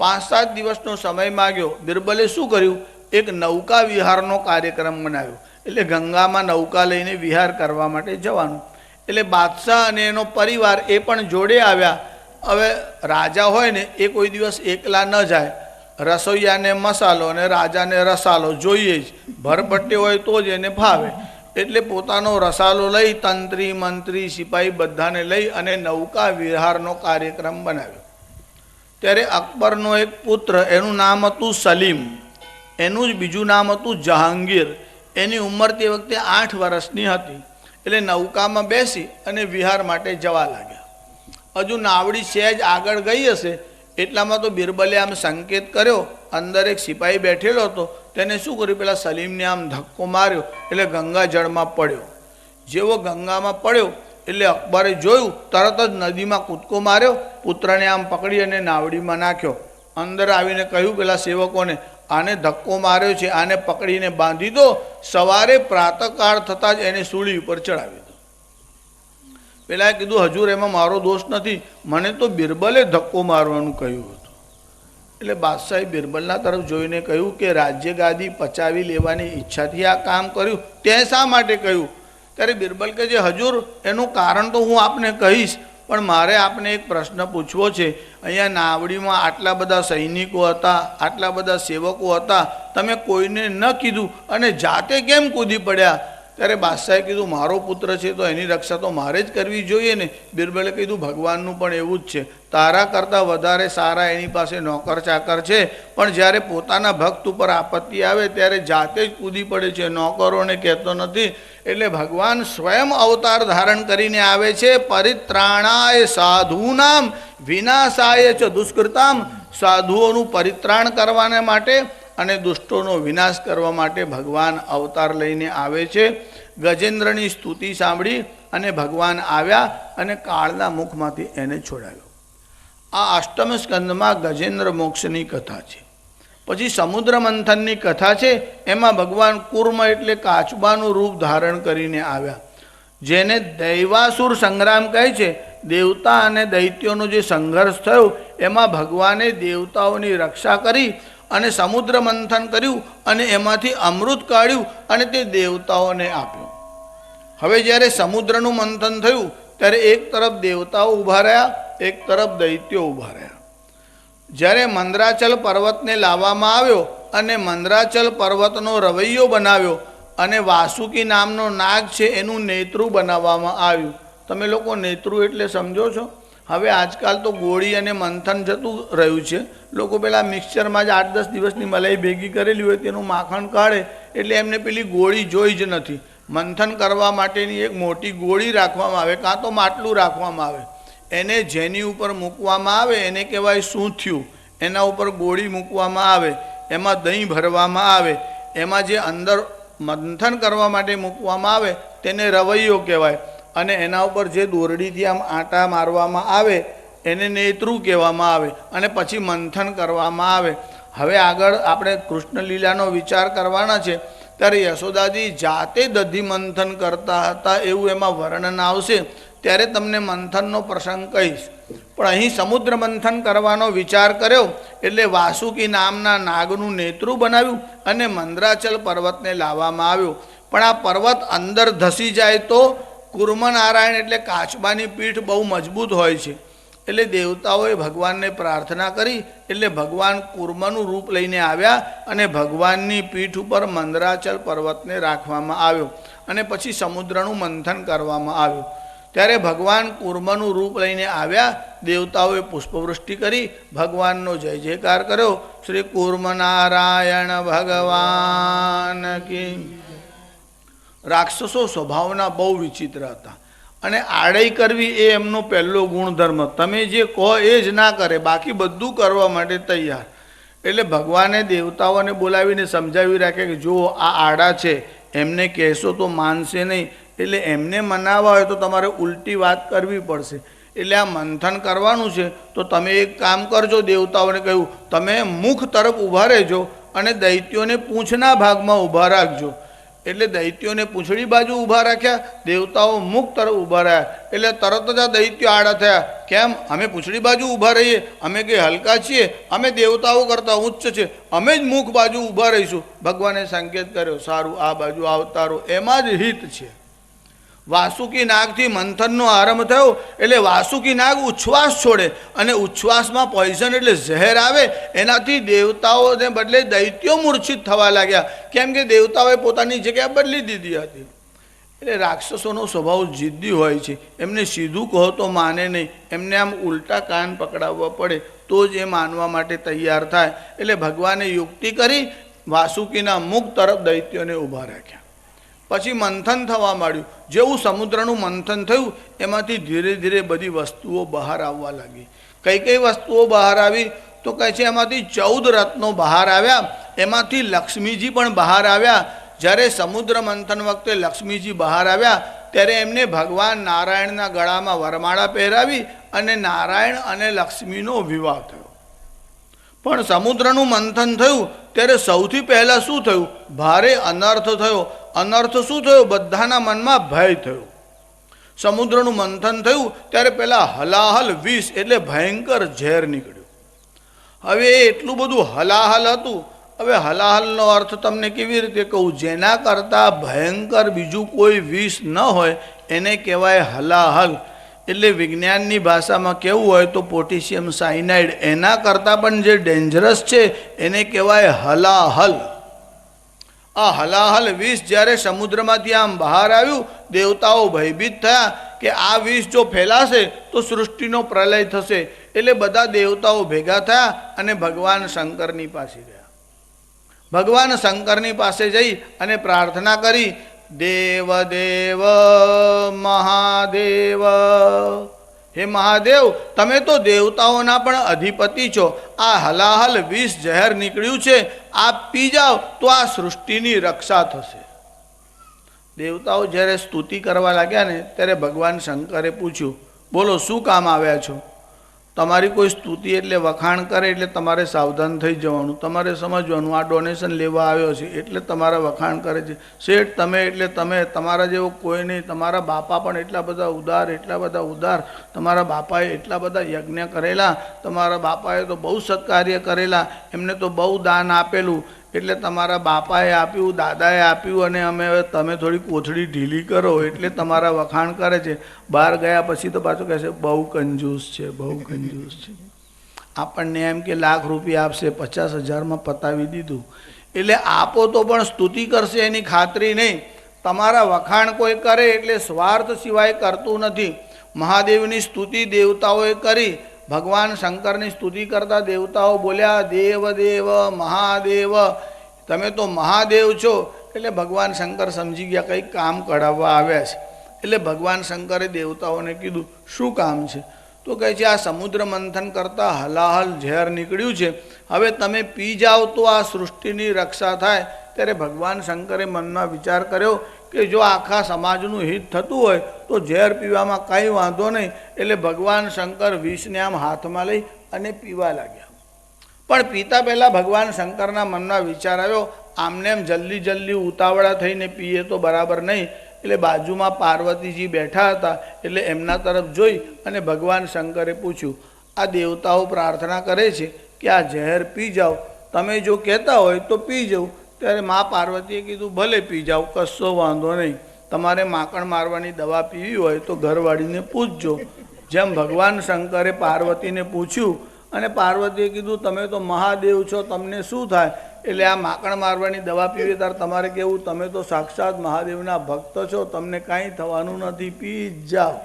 5-7 દિવસનો સમય માગ્યો. બિરબલે શું કર્યું? એક નૌકા વિહારનો કાર્યક્રમ બનાવ્યો. એટલે ગંગામાં નૌકા લઈને વિહાર કરવા માટે જવાનું. એટલે બાદશાહ અને એનો પરિવાર એ પણ જોડે આવ્યા. હવે રાજા હોય ને એ કોઈ દિવસ એકલા ન જાય. રસોઈયાને મસાલો અને રાજાને રસાલો જોઈએ જ. ભરપટ્ટી હોય તો જ એને ભાવે. એટલે પોતાનો રસાલો લઈ તંત્રી મંત્રી સિપાહી બધાને લઈ અને નૌકા વિહારનો કાર્યક્રમ બનાવ્યો. ત્યારે અકબરનો એક પુત્ર, એનું નામ હતું સલીમ, એનું જ બીજું નામ હતું જહાંગીર. એની ઉંમર તે વખતે 8 વર્ષની હતી. એટલે નૌકામાં બેસી અને વિહાર માટે જવા લાગ્યા. હજુ નાવડી સહેજ આગળ ગઈ હશે એટલામાં તો બિરબલે આમ સંકેત કર્યો. અંદર એક સિપાહી બેઠેલો હતો, તેને શું કર્યું? પેલા સલીમને આમ ધક્કો માર્યો એટલે ગંગા જળમાં પડ્યો. જેવો ગંગામાં પડ્યો એટલે અકબરે જોયું, તરત જ નદીમાં કૂદકો માર્યો, પુત્રને આમ પકડી અને નાવડીમાં નાખ્યો. અંદર આવીને કહ્યું પેલા સેવકોને, આને ધક્કો માર્યો છે, આને પકડીને બાંધી દો, સવારે પ્રાતઃકાળ થતાં જ એને સૂળી ઉપર ચડાવી દો. પેલાએ કીધું, હજુર એમાં મારો દોષ નથી, મને તો બિરબલે ધક્કો મારવાનું કહ્યું હતું. એટલે બાદશાહે બિરબલના તરફ જોઈને કહ્યું કે રાજ્ય ગાદી પચાવી લેવાની ઈચ્છાથી આ કામ કર્યું, તે શા માટે કહ્યું? ત્યારે બિરબલ કહે છે, હજુર એનું કારણ તો હું આપને કહીશ, પણ મારે આપને એક પ્રશ્ન પૂછવો છે. અહીંયા નાવડીમાં આટલા બધા સૈનિકો હતા, આટલા બધા સેવકો હતા, તમે કોઈને ન કીધું અને જાતે કેમ કૂદી પડ્યા? ત્યારે બાદશાહે કીધું, મારો પુત્ર છે તો એની રક્ષા તો મારે જ કરવી જોઈએ ને. બિરબલે કીધું, ભગવાનનું પણ એવું જ છે, તારા કરતાં વધારે સારા એની પાસે નોકર ચાકર છે, પણ જ્યારે પોતાના ભક્ત ઉપર આપત્તિ આવે ત્યારે જાતે જ કૂદી પડે છે, નોકરોને કહેતો નથી. એટલે ભગવાન સ્વયં અવતાર ધારણ કરીને આવે છે. પરિત્રાણાય સાધુનામ વિનાશાય ચ દુષ્કૃતામ. સાધુઓનું પરિત્રાણ કરવાને માટે અને દુષ્ટોનો વિનાશ કરવા માટે ભગવાન અવતાર લઈને આવે છે. ગજેન્દ્રની સ્તુતિ સાંભળી અને ભગવાન આવ્યા અને કાળના મુખમાંથી એને છોડાવ્યો. આ અષ્ટમ સ્કંદમાં ગજેન્દ્ર મોક્ષની કથા છે. પછી સમુદ્ર મંથનની કથા છે. એમાં ભગવાન કુર્મ એટલે કાચબાનું રૂપ ધારણ કરીને આવ્યા. જેને દૈવાસુર સંગ્રામ કહે છે, દેવતા અને દૈત્યોનો જે સંઘર્ષ થયો એમાં ભગવાને દેવતાઓની રક્ષા કરી અને સમુદ્ર મંથન કર્યું અને એમાંથી અમૃત કાઢ્યું અને તે દેવતાઓને આપ્યું. હવે જ્યારે સમુદ્રનું મંથન થયું ત્યારે એક તરફ દેવતાઓ ઊભા રહ્યા, એક તરફ દૈત્યો ઊભા રહ્યા. જ્યારે મંદરાચલ પર્વતને લાવવામાં આવ્યો અને મંદરાચલ પર્વતનો રવૈયો બનાવ્યો અને વાસુકી નામનો નાગ છે એનું નેત્રું બનાવવામાં આવ્યું. તમે લોકો નેત્રું એટલે સમજો છો? હવે આજકાલ તો ગોળી અને મંથન જતું રહ્યું છે. લોકો પેલા મિક્સચરમાં જ 8-10 દિવસની મલાઈ ભેગી કરેલી હોય તેનું માખણ કાઢે એટલે એમને પેલી ગોળી જોઈ જ નથી. મંથન કરવા માટેની એક મોટી ગોળી રાખવામાં આવે, કાં તો માટલું રાખવામાં આવે. એને જેની ઉપર મૂકવામાં આવે એને કહેવાય શું થયું. એના ઉપર ગોળી મૂકવામાં આવે, એમાં દહીં ભરવામાં આવે, એમાં જે અંદર મંથન કરવા માટે મૂકવામાં આવે તેને રવૈયો કહેવાય, અને એના ઉપર જે દોરડીથી આમ આંટા મારવામાં આવે એને નેત્રું કહેવામાં આવે, અને પછી મંથન કરવામાં આવે. હવે આગળ આપણે કૃષ્ણ લીલાનો વિચાર કરવાના છે ત્યારે યશોદાજી જાતે દધી મંથન કરતા હતા એવું એમાં વર્ણન આવશે, ત્યારે તમને મંથનનો પ્રસંગ કહીશ. પણ અહીં સમુદ્ર મંથન કરવાનો વિચાર કર્યો એટલે વાસુકી નામના નાગનું નેત્રું બનાવ્યું અને મંદરાચલ પર્વતને લાવવામાં આવ્યો. પણ આ પર્વત અંદર ધસી જાય તો કુર્મનારાયણ એટલે કાચબાની પીઠ બહુ મજબૂત હોય છે. એટલે દેવતાઓએ ભગવાનને પ્રાર્થના કરી એટલે ભગવાન કુર્મનું રૂપ લઈને આવ્યા અને ભગવાનની પીઠ ઉપર મંદરાચલ પર્વતને રાખવામાં આવ્યો અને પછી સમુદ્રનું મંથન કરવામાં આવ્યું. ત્યારે ભગવાન કુર્મનું રૂપ લઈને આવ્યા. દેવતાઓએ પુષ્પવૃષ્ટિ કરી, ભગવાનનો જય જયકાર કર્યો. શ્રી કુર્મનારાયણ ભગવાન કી. રાક્ષસો સ્વભાવના બહુ વિચિત્ર હતા અને આડઈ કરવી એ એમનો પહેલો ગુણધર્મ. તમે જે કહો એ જ ના કરે, બાકી બધું કરવા માટે તૈયાર. એટલે ભગવાને દેવતાઓને બોલાવીને સમજાવી રાખે કે જો આ આડા છે, એમને કહેશો તો માનશે નહીં, એટલે એમને મનાવવા હોય તો તમારે ઉલટી વાત કરવી પડશે. એટલે આ મંથન કરવાનું છે તો તમે એક કામ કરજો, દેવતાઓને કહ્યું તમે મુખ તરફ ઊભા રહેજો અને દૈત્યોને પૂંછના ભાગમાં ઊભા રાખજો. એટલે દૈત્યોને પૂંછડી બાજુ ઊભા રાખ્યા, દેવતાઓ મુખ તરફ ઊભા રહ્યા. એટલે તરત જ આ દૈત્યો આડા થયા. કેમ? અમે પૂંછડી બાજુ ઊભા રહીએ? અમે કંઈ હલકા છીએ? અમે દેવતાઓ કરતાં ઉચ્ચ છે, અમે જ મુખ બાજુ ઊભા રહીશું. ભગવાને સંકેત કર્યો, સારું આ બાજુ આવતારો, એમાં જ હિત છે. વાસુકી નાગથી મંથનનો આરંભ થયો એટલે વાસુકી નાગ ઉચ્છ્વાસ છોડે અને ઉચ્છ્વાસમાં પોઈઝન એટલે ઝેર આવે. એનાથી દેવતાઓને બદલે દૈત્યો મૂર્છિત થવા લાગ્યા, કેમ કે દેવતાઓએ પોતાની જગ્યા બદલી દીધી હતી. એટલે રાક્ષસોનો સ્વભાવ જિદ્દી હોય છે, એમને સીધું કહો તો માને નહીં, એમને આમ ઉલટા કાન પકડાવવા પડે તો જ એ માનવા માટે તૈયાર થાય. એટલે ભગવાને યુક્તિ કરી વાસુકીના મુખ તરફ દૈત્યોને ઊભા રાખ્યા. પછી મંથન થવા માંડ્યું. જેવું સમુદ્રનું મંથન થયું એમાંથી ધીરે ધીરે બધી વસ્તુઓ બહાર આવવા લાગી. કઈ કઈ વસ્તુઓ બહાર આવી તો કહે છે એમાંથી 14 રત્નો બહાર આવ્યા, એમાંથી લક્ષ્મીજી પણ બહાર આવ્યા. જ્યારે સમુદ્ર મંથન વખતે લક્ષ્મીજી બહાર આવ્યા ત્યારે એમને ભગવાન નારાયણના ગળામાં વરમાળા પહેરાવી અને નારાયણ અને લક્ષ્મીનો વિવાહ થયો. પણ સમુદ્રનું મંથન થયું ત્યારે સૌથી પહેલાં શું થયું? ભારે અનર્થ થયો. અનર્થ શું થયો? બધાના મનમાં ભય થયો. સમુદ્રનું મંથન થયું ત્યારે પહેલાં હલાહલ વિષ એટલે ભયંકર ઝેર નીકળ્યું. હવે એટલું બધું હલાહલ હતું. હવે હલાહલનો અર્થ તમને કેવી રીતે કહું? જેના કરતાં ભયંકર બીજું કોઈ વિષ ન હોય એને કહેવાય હલાહલ. એટલે વિજ્ઞાનની ભાષામાં કેવું હોય તો પોટેશિયમ સાયનાઇડ, એના કરતાં પણ જે ડેન્જરસ છે એને કહેવાય હલાહલ. આ હલાહલ વિષ જ્યારે સમુદ્રમાંથી આમ બહાર આવ્યું, દેવતાઓ ભયભીત થયા કે આ વિષ જો ફેલાશે તો સૃષ્ટિનો પ્રલય થશે. એટલે બધા દેવતાઓ ભેગા થયા અને ભગવાન શંકરની પાસે ગયા. ભગવાન શંકરની પાસે જઈ અને પ્રાર્થના કરી, દેવ દેવ મહાદેવ, હે મહાદેવ તમે તો દેવતાઓના પણ અધિપતિ છો, આ હલાહલ વિષ ઝેર નીકળ્યું છે, આપ પી જાઓ તો આ સૃષ્ટિની રક્ષા થશે. દેવતાઓ જ્યારે સ્તુતિ કરવા લાગ્યા ને ત્યારે ભગવાન શંકરે પૂછ્યું, બોલો શું કામ આવ્યા છો? તમારી કોઈ સ્તુતિ એટલે વખાણ કરે એટલે તમારે સાવધાન થઈ જવાનું, તમારે સમજવાનું આ ડોનેશન લેવા આવ્યો છે એટલે તમારા વખાણ કરે છે. શેઠ તમે એટલે તમે, તમારા જેવો કોઈ નહીં. તમારા બાપા પણ એટલા બધા ઉદાર, એટલા બધા ઉદાર. તમારા બાપાએ એટલા બધા યજ્ઞ કરેલા, તમારા બાપાએ તો બહુ સત્કાર્ય કરેલા, એમને તો બહુ દાન આપેલું, એટલે તમારા બાપાએ આપ્યું, દાદાએ આપ્યું અને અમે તમે થોડી કોથળી ઢીલી કરો એટલે તમારા વખાણ કરે છે. બહાર ગયા પછી તો પાછું કહેશે બહુ કંજૂસ છે, બહુ કંજૂસ છે. આપણને એમ કે લાખ રૂપિયા આપશે, 50,000માં પતાવી દીધું. એટલે આપો તો પણ સ્તુતિ કરશે એની ખાતરી નહીં. તમારા વખાણ કોઈ કરે એટલે સ્વાર્થ સિવાય કરતું નથી. મહાદેવની સ્તુતિ દેવતાઓએ કરી. ભગવાન શંકરની સ્તુતિ કરતા દેવતાઓ બોલ્યા, દેવ દેવ મહાદેવ, તમે તો મહાદેવ છો. એટલે ભગવાન શંકર સમજી ગયા કંઈક કામ કઢાવવા આવ્યા છે. એટલે ભગવાન શંકરે દેવતાઓને કીધું, શું કામ છે? તો કહે છે આ સમુદ્ર મંથન કરતાં હલાહલ ઝેર નીકળ્યું છે, હવે તમે પી જાઓ તો આ સૃષ્ટિની રક્ષા થાય. ત્યારે ભગવાન શંકરે મનમાં વિચાર કર્યો કે જો આખા સમાજનું હિત થતું હોય તો ઝેર પીવામાં કંઈ વાંધો નહીં. એટલે ભગવાન શંકર વિષને આમ હાથમાં લઈ અને પીવા લાગ્યા. પણ પીતા પહેલાં ભગવાન શંકરના મનમાં વિચાર આવ્યો, આમને એમ જલ્દી જલ્દી ઉતાવળા થઈને પીએ તો બરાબર નહીં. એટલે બાજુમાં પાર્વતીજી બેઠા હતા એટલે એમના તરફ જોઈ અને ભગવાન શંકરે પૂછ્યું, આ દેવતાઓ પ્રાર્થના કરે છે કે આ ઝેર પી જાઓ, તમે જો કહેતા હોય તો પી જાઉં. ત્યારે મા પાર્વતીએ કીધું ભલે પી જાઓ, કશો વાંધો નહીં. તમારે માકણ મારવાની દવા પીવી હોય તો ઘરવાળીને પૂછજો. જેમ ભગવાન શંકરે પાર્વતીને પૂછ્યું અને પાર્વતીએ કીધું તમે તો મહાદેવ છો, તમને શું થાય? એટલે આ માકણ મારવાની દવા પીવી ત્યારે તમારે કેવું, તમે તો સાક્ષાત મહાદેવના ભક્ત છો, તમને કાંઈ થવાનું નથી, પી જાઓ.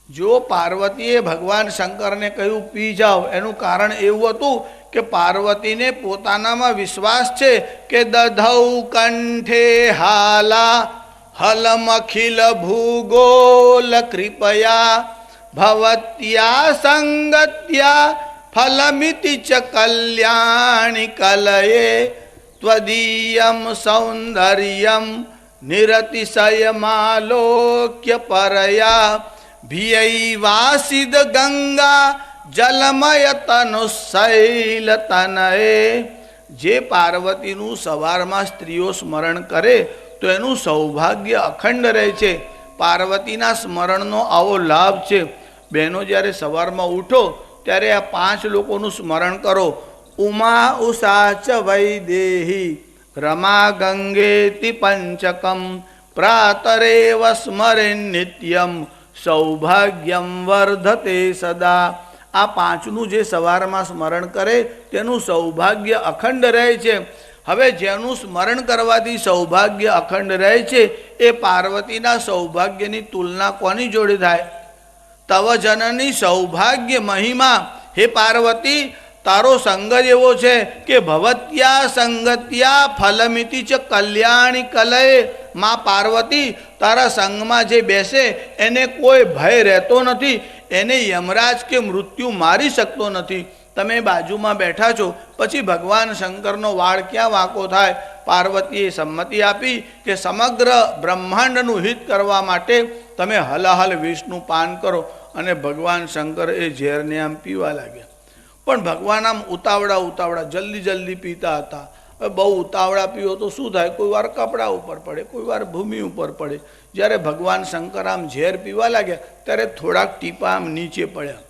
જો પાર્વતીએ ભગવાન શંકરને કહ્યું પી જાઓ, એનું કારણ એવું હતું કે પાર્વતીને પોતાનામાં વિશ્વાસ છે કે દધૌ કંઠે હાલા હલમખિલ ભૂગોલ કૃપયા ભવત્યા સંગત્યા ફલમિતિ ચ કલ્યાણી કલયે ત્વદીયમ સૌંદર્યમ નિરતિશયમાલોક્ય પરયા ભિયૈવાસિદ ગંગા જલમય તનુશૈલ તનયે. જે પાર્વતીનું સવારમાં સ્ત્રીઓ સ્મરણ કરે તો એનું સૌભાગ્ય અખંડ રહે છે. પાર્વતીના સ્મરણનો આવો લાભ છે. બહેનો જ્યારે સવારમાં ઉઠો ત્યારે આ 5 લોકોનું સ્મરણ કરો. ઉમા ઉષા ચ વૈદેહી રમા ગંગેતિ પંચકમ પ્રાતરેવ સ્મરે નિત્યમ સૌભાગ્યમ વર્ધતે સદા. આ 5નું જે સવારમાં સ્મરણ કરે તેનું સૌભાગ્ય અખંડ રહે છે. હવે જેનું સ્મરણ કરવાથી સૌભાગ્ય અખંડ રહે છે એ પાર્વતીના સૌભાગ્યની તુલના કોની જોડે થાય? તવ જનની સૌભાગ્ય મહિમા. હે પાર્વતી, તારો સંગ જ એવો છે કે ભવત્યા સંગત્યા ફલમિતિ ચ કલ્યાણી કલયે. માં પાર્વતી, તારા સંગમાં જે બેસે એને કોઈ ભય રહેતો નથી, એને યમરાજ કે મૃત્યુ મારી શકતો નથી. તમે બાજુમાં બેઠા છો, પછી ભગવાન શંકરનો વાળ ક્યાં વાંકો થાય? પાર્વતીએ સંમતિ આપી કે સમગ્ર બ્રહ્માંડનું હિત કરવા માટે તમે હલાહલ વિષનું પાન કરો. અને ભગવાન શંકર એ ઝેરને આમ પીવા લાગ્યા. પણ ભગવાન આમ ઉતાવળા જલ્દી પીતા હતા. હવે બહુ ઉતાવળા પીવો તો શું થાય? કોઈ વાર કપડા ઉપર પડે, કોઈ વાર ભૂમિ ઉપર પડે. જ્યારે ભગવાન શંકર આમ ઝેર પીવા લાગ્યા ત્યારે થોડાક ટીપા આમ નીચે પડ્યા.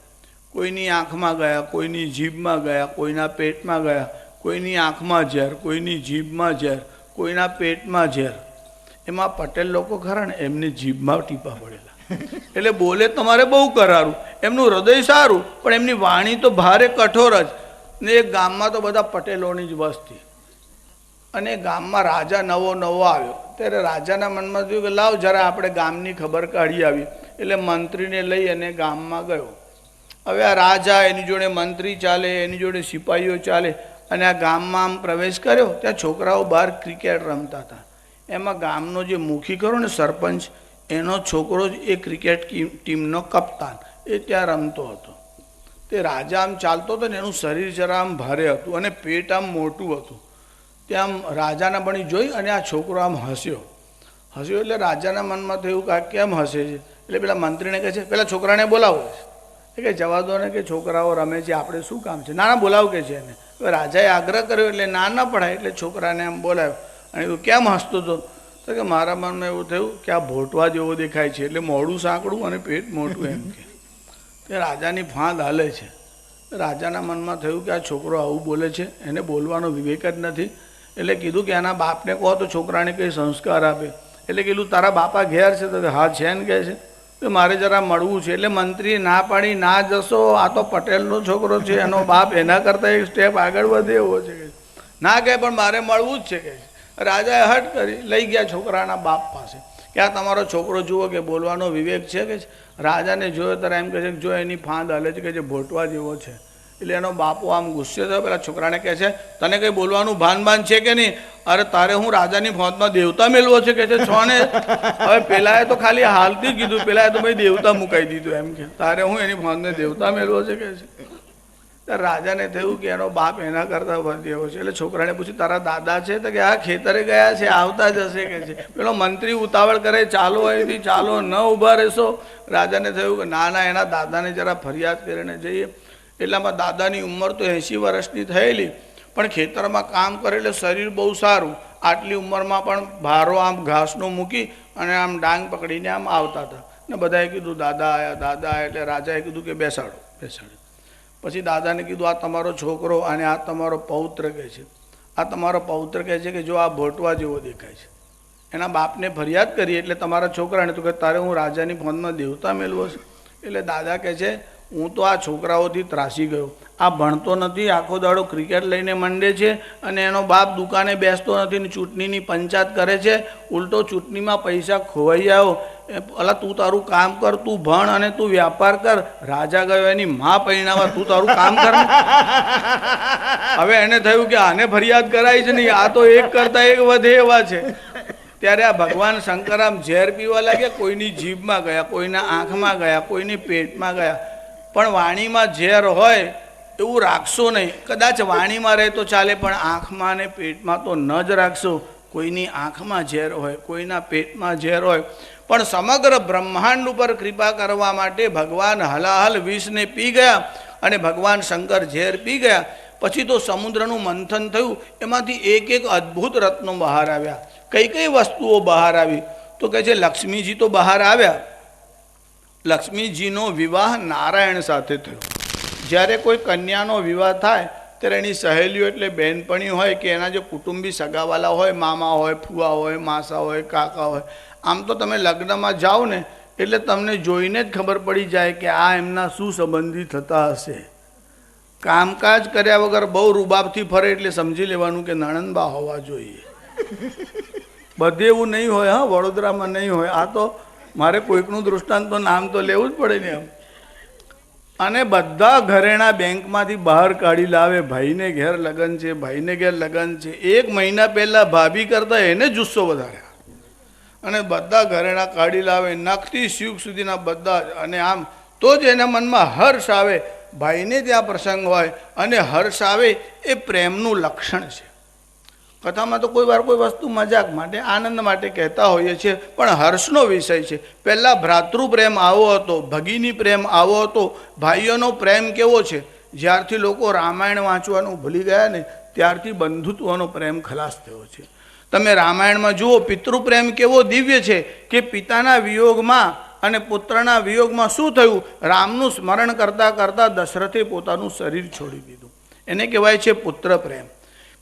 કોઈની આંખમાં ગયા, કોઈની જીભમાં ગયા, કોઈના પેટમાં ગયા. કોઈની આંખમાં ઝેર, કોઈની જીભમાં ઝેર, કોઈના પેટમાં ઝેર. એમાં પટેલ લોકો ખરા ને, એમની જીભમાં ટીપા પડેલા. એટલે બોલે તમારે બહુ કરારું, એમનું હૃદય સારું, પણ એમની વાણી તો ભારે કઠોર જ. ને એક ગામમાં તો બધા પટેલોની જ વસ્તી. અને ગામમાં રાજા નવો આવ્યો ત્યારે રાજાના મનમાં થયું કે લાવ જરા આપણે ગામની ખબર કાઢી આવી. એટલે મંત્રીને લઈ અને ગામમાં ગયો. હવે આ રાજા, એની જોડે મંત્રી ચાલે, એની જોડે સિપાહીઓ ચાલે. અને આ ગામમાં આમ પ્રવેશ કર્યો. ત્યાં છોકરાઓ બહાર ક્રિકેટ રમતા હતા. એમાં ગામનો જે મુખી ખરો ને, સરપંચ, એનો છોકરો જ એ ક્રિકેટ ટીમનો કપ્તાન, એ ત્યાં રમતો હતો. તે રાજા આમ ચાલતો હતો ને, એનું શરીર જરા આમ ભારે હતું અને પેટ આમ મોટું હતું. ત્યાં આમ રાજાના બની જોઈ અને આ છોકરો આમ હસ્યો. એટલે રાજાના મનમાં થયું કે આ કેમ હસે છે? એટલે પેલા મંત્રીને કહે છે, પેલા છોકરાને બોલાવો. એ કે જવા દો ને, કે છોકરાઓ રમે છે, આપણે શું કામ છે? ના બોલાવ કે છે એને. રાજાએ આગ્રહ કર્યો એટલે ના પડાય. એટલે છોકરાને આમ બોલાવ્યો. અને તું કેમ હસતો હતો? તો કે મારા મનમાં એવું થયું કે આ ભોટવા જેવો દેખાય છે, એટલે મોઢું સાંકડું અને પેટ મોટું. એમ કે રાજાની ફાંદ હાલે છે. રાજાના મનમાં થયું કે આ છોકરો આવું બોલે છે, એને બોલવાનો વિવેક જ નથી. એટલે કીધું કે આના બાપને કહો તો છોકરાને કંઈ સંસ્કાર આપે. એટલે કીધું તારા બાપા ઘેર છે? તો હા છે ને. કહે છે કે મારે જરા મળવું છે. એટલે મંત્રીએ ના પાડી, ના જશો, આ તો પટેલનો છોકરો છે, એનો બાપ એના કરતાં એક સ્ટેપ આગળ વધે એવો છે. ના કહે પણ મારે મળવું જ છે. કહે છે. રાજાએ હટ કરી લઈ ગયા છોકરાના બાપ પાસે કે આ તમારો છોકરો જુઓ કે બોલવાનો વિવેક છે. કે રાજાને જોયો ત્યારે એમ કહે છે કે જો એની ફાંદ હાલે છે, કે જે ભોટવા જેવો છે. એટલે એનો બાપો આમ ગુસ્સે થયો. પેલા છોકરાને કહે છે તને કંઈ બોલવાનું ભાન છે કે નહીં? અરે તારે હું રાજાની ફોજમાં દેવતા મેળવો છે? કે છે છો ને. હવે પેલાએ તો ખાલી હાલથી કીધું, પેલાએ તો ભાઈ દેવતા મુકાઈ દીધું. એમ કે તારે હું એની ફોજને દેવતા મેળવો છે? કે છે. ત્યારે રાજાને થયું કે એનો બાપ એના કરતાં વધી એવો છે. એટલે છોકરાને પૂછ્યું તારા દાદા છે? તો કે આ ખેતરે ગયા છે, આવતા જ હશે. કે છે. પેલો મંત્રી ઉતાવળ કરે, ચાલો અહીંથી ચાલો, ન ઊભા રહેશો. રાજાને થયું કે ના એના દાદાને જરા ફરિયાદ કરીને જઈએ. એટલામાં દાદાની ઉંમર તો 80 વર્ષની થયેલી, પણ ખેતરમાં કામ કરે એટલે શરીર બહુ સારું. આટલી ઉંમરમાં પણ ભારો આમ ઘાસનો મૂકી અને આમ ડાંગ પકડીને આમ આવતા હતા. ને બધાએ કીધું દાદા આયા. એટલે રાજાએ કીધું કે બેસાડો. પછી દાદાને કીધું આ તમારો છોકરો અને આ તમારો પૌત્ર કહે છે. આ તમારો પૌત્ર કહે છે કે જો આ ભોટવા જેવો દેખાય છે. એના બાપને ફરિયાદ કરી એટલે તમારા છોકરાને તો કે તારે હું રાજાની ફોનમાં દેવતા મેળવો છે. એટલે દાદા કહે છે હું તો આ છોકરાઓથી ત્રાસી ગયો. આ ભણતો નથી, આખો દાડો ક્રિકેટ લઈને મંડે છે અને એનો બાપ દુકાને બેસતો નથી ને ચૂંટણીની પંચાયત કરે છે. ઉલટો ચૂંટણીમાં પૈસા ખોવાઈ આવ્યો. અલા તું તારું કામ કર, તું ભણ અને તું વ્યાપાર કર. રાજા ગયો એની માં પૈણાવા, તું તારું કામ કર. હવે એને થયું કે આને ફરિયાદ કરાય છે નહીં, આ તો એક કરતા એક વધે એવા છે. ત્યારે આ ભગવાન શંકર આમ ઝેર પીવા લાગ્યા. કોઈની જીભમાં ગયા, કોઈના આંખમાં ગયા, કોઈની પેટમાં ગયા. પણ વાણીમાં ઝેર હોય એવું રાખશો નહીં. કદાચ વાણીમાં રહે તો ચાલે, પણ આંખમાં ને પેટમાં તો ન જ રાખશો. કોઈની આંખમાં ઝેર હોય, કોઈના પેટમાં ઝેર હોય, પણ સમગ્ર બ્રહ્માંડ ઉપર કૃપા કરવા માટે ભગવાન હલાહલ વિષને પી ગયા અને ભગવાન શંકર ઝેર પી ગયા. પછી તો સમુદ્રનું મંથન થયું, એમાંથી એક એક અદ્ભુત રત્નો બહાર આવ્યા. કઈ કઈ વસ્તુઓ બહાર આવી? તો કહે છે લક્ષ્મીજી તો બહાર આવ્યા. લક્ષ્મીજીનો વિવાહ નારાયણ સાથે થયો. જ્યારે કોઈ કન્યાનો વિવાહ થાય ત્યારે એની સહેલીઓ એટલે બહેનપણી હોય કે એના જે કુટુંબી સગાવાલા હોય, મામા હોય, ફુવા હોય, માસા હોય, કાકા હોય, આમ તો તમે લગ્નમાં જાઓ ને એટલે તમને જોઈને જ ખબર પડી જાય કે આ એમના શું સંબંધી થતા હશે. કામકાજ કર્યા વગર બહુ રૂબાબથી ફરે એટલે સમજી લેવાનું કે નણંદબા હોવા જોઈએ. બધે એવું નહીં હોય. હા, વડોદરામાં નહીં હોય. આ તો મારે કોઈકનું દૃષ્ટાંત તો નામ તો લેવું જ પડે ને એમ. અને બધા ઘરેણા બેંકમાંથી બહાર કાઢી લાવે. ભાઈને ઘેર લગ્ન છે, ભાઈને ઘેર લગ્ન છે. 1 મહિના પહેલાં ભાભી કરતા એને જુસ્સો વધાર્યા અને બધા ઘરેણા કાઢી લાવે, નખથી શિવ સુધીના બધા જ. અને આમ તો જ એના મનમાં હર્ષ આવે. ભાઈને ત્યાં પ્રસંગ હોય અને હર્ષ આવે એ પ્રેમનું લક્ષણ છે. કથામાં તો કોઈ વાર કોઈ વસ્તુ મજાક માટે, આનંદ માટે કહેતા હોઈએ છીએ, પણ હર્ષનો વિષય છે. પહેલાં ભ્રાતૃ પ્રેમ આવો હતો, ભગીની પ્રેમ આવો હતો, ભાઈઓનો પ્રેમ કેવો છે. જ્યારથી લોકો રામાયણ વાંચવાનું ભૂલી ગયા ને ત્યારથી બંધુત્વનો પ્રેમ ખલાસ થયો છે. તમે રામાયણમાં જુઓ પિતૃપ્રેમ કેવો દિવ્ય છે કે પિતાના વિયોગમાં અને પુત્રના વિયોગમાં શું થયું? રામનું સ્મરણ કરતાં કરતાં દશરથે પોતાનું શરીર છોડી દીધું. એને કહેવાય છે પુત્ર પ્રેમ.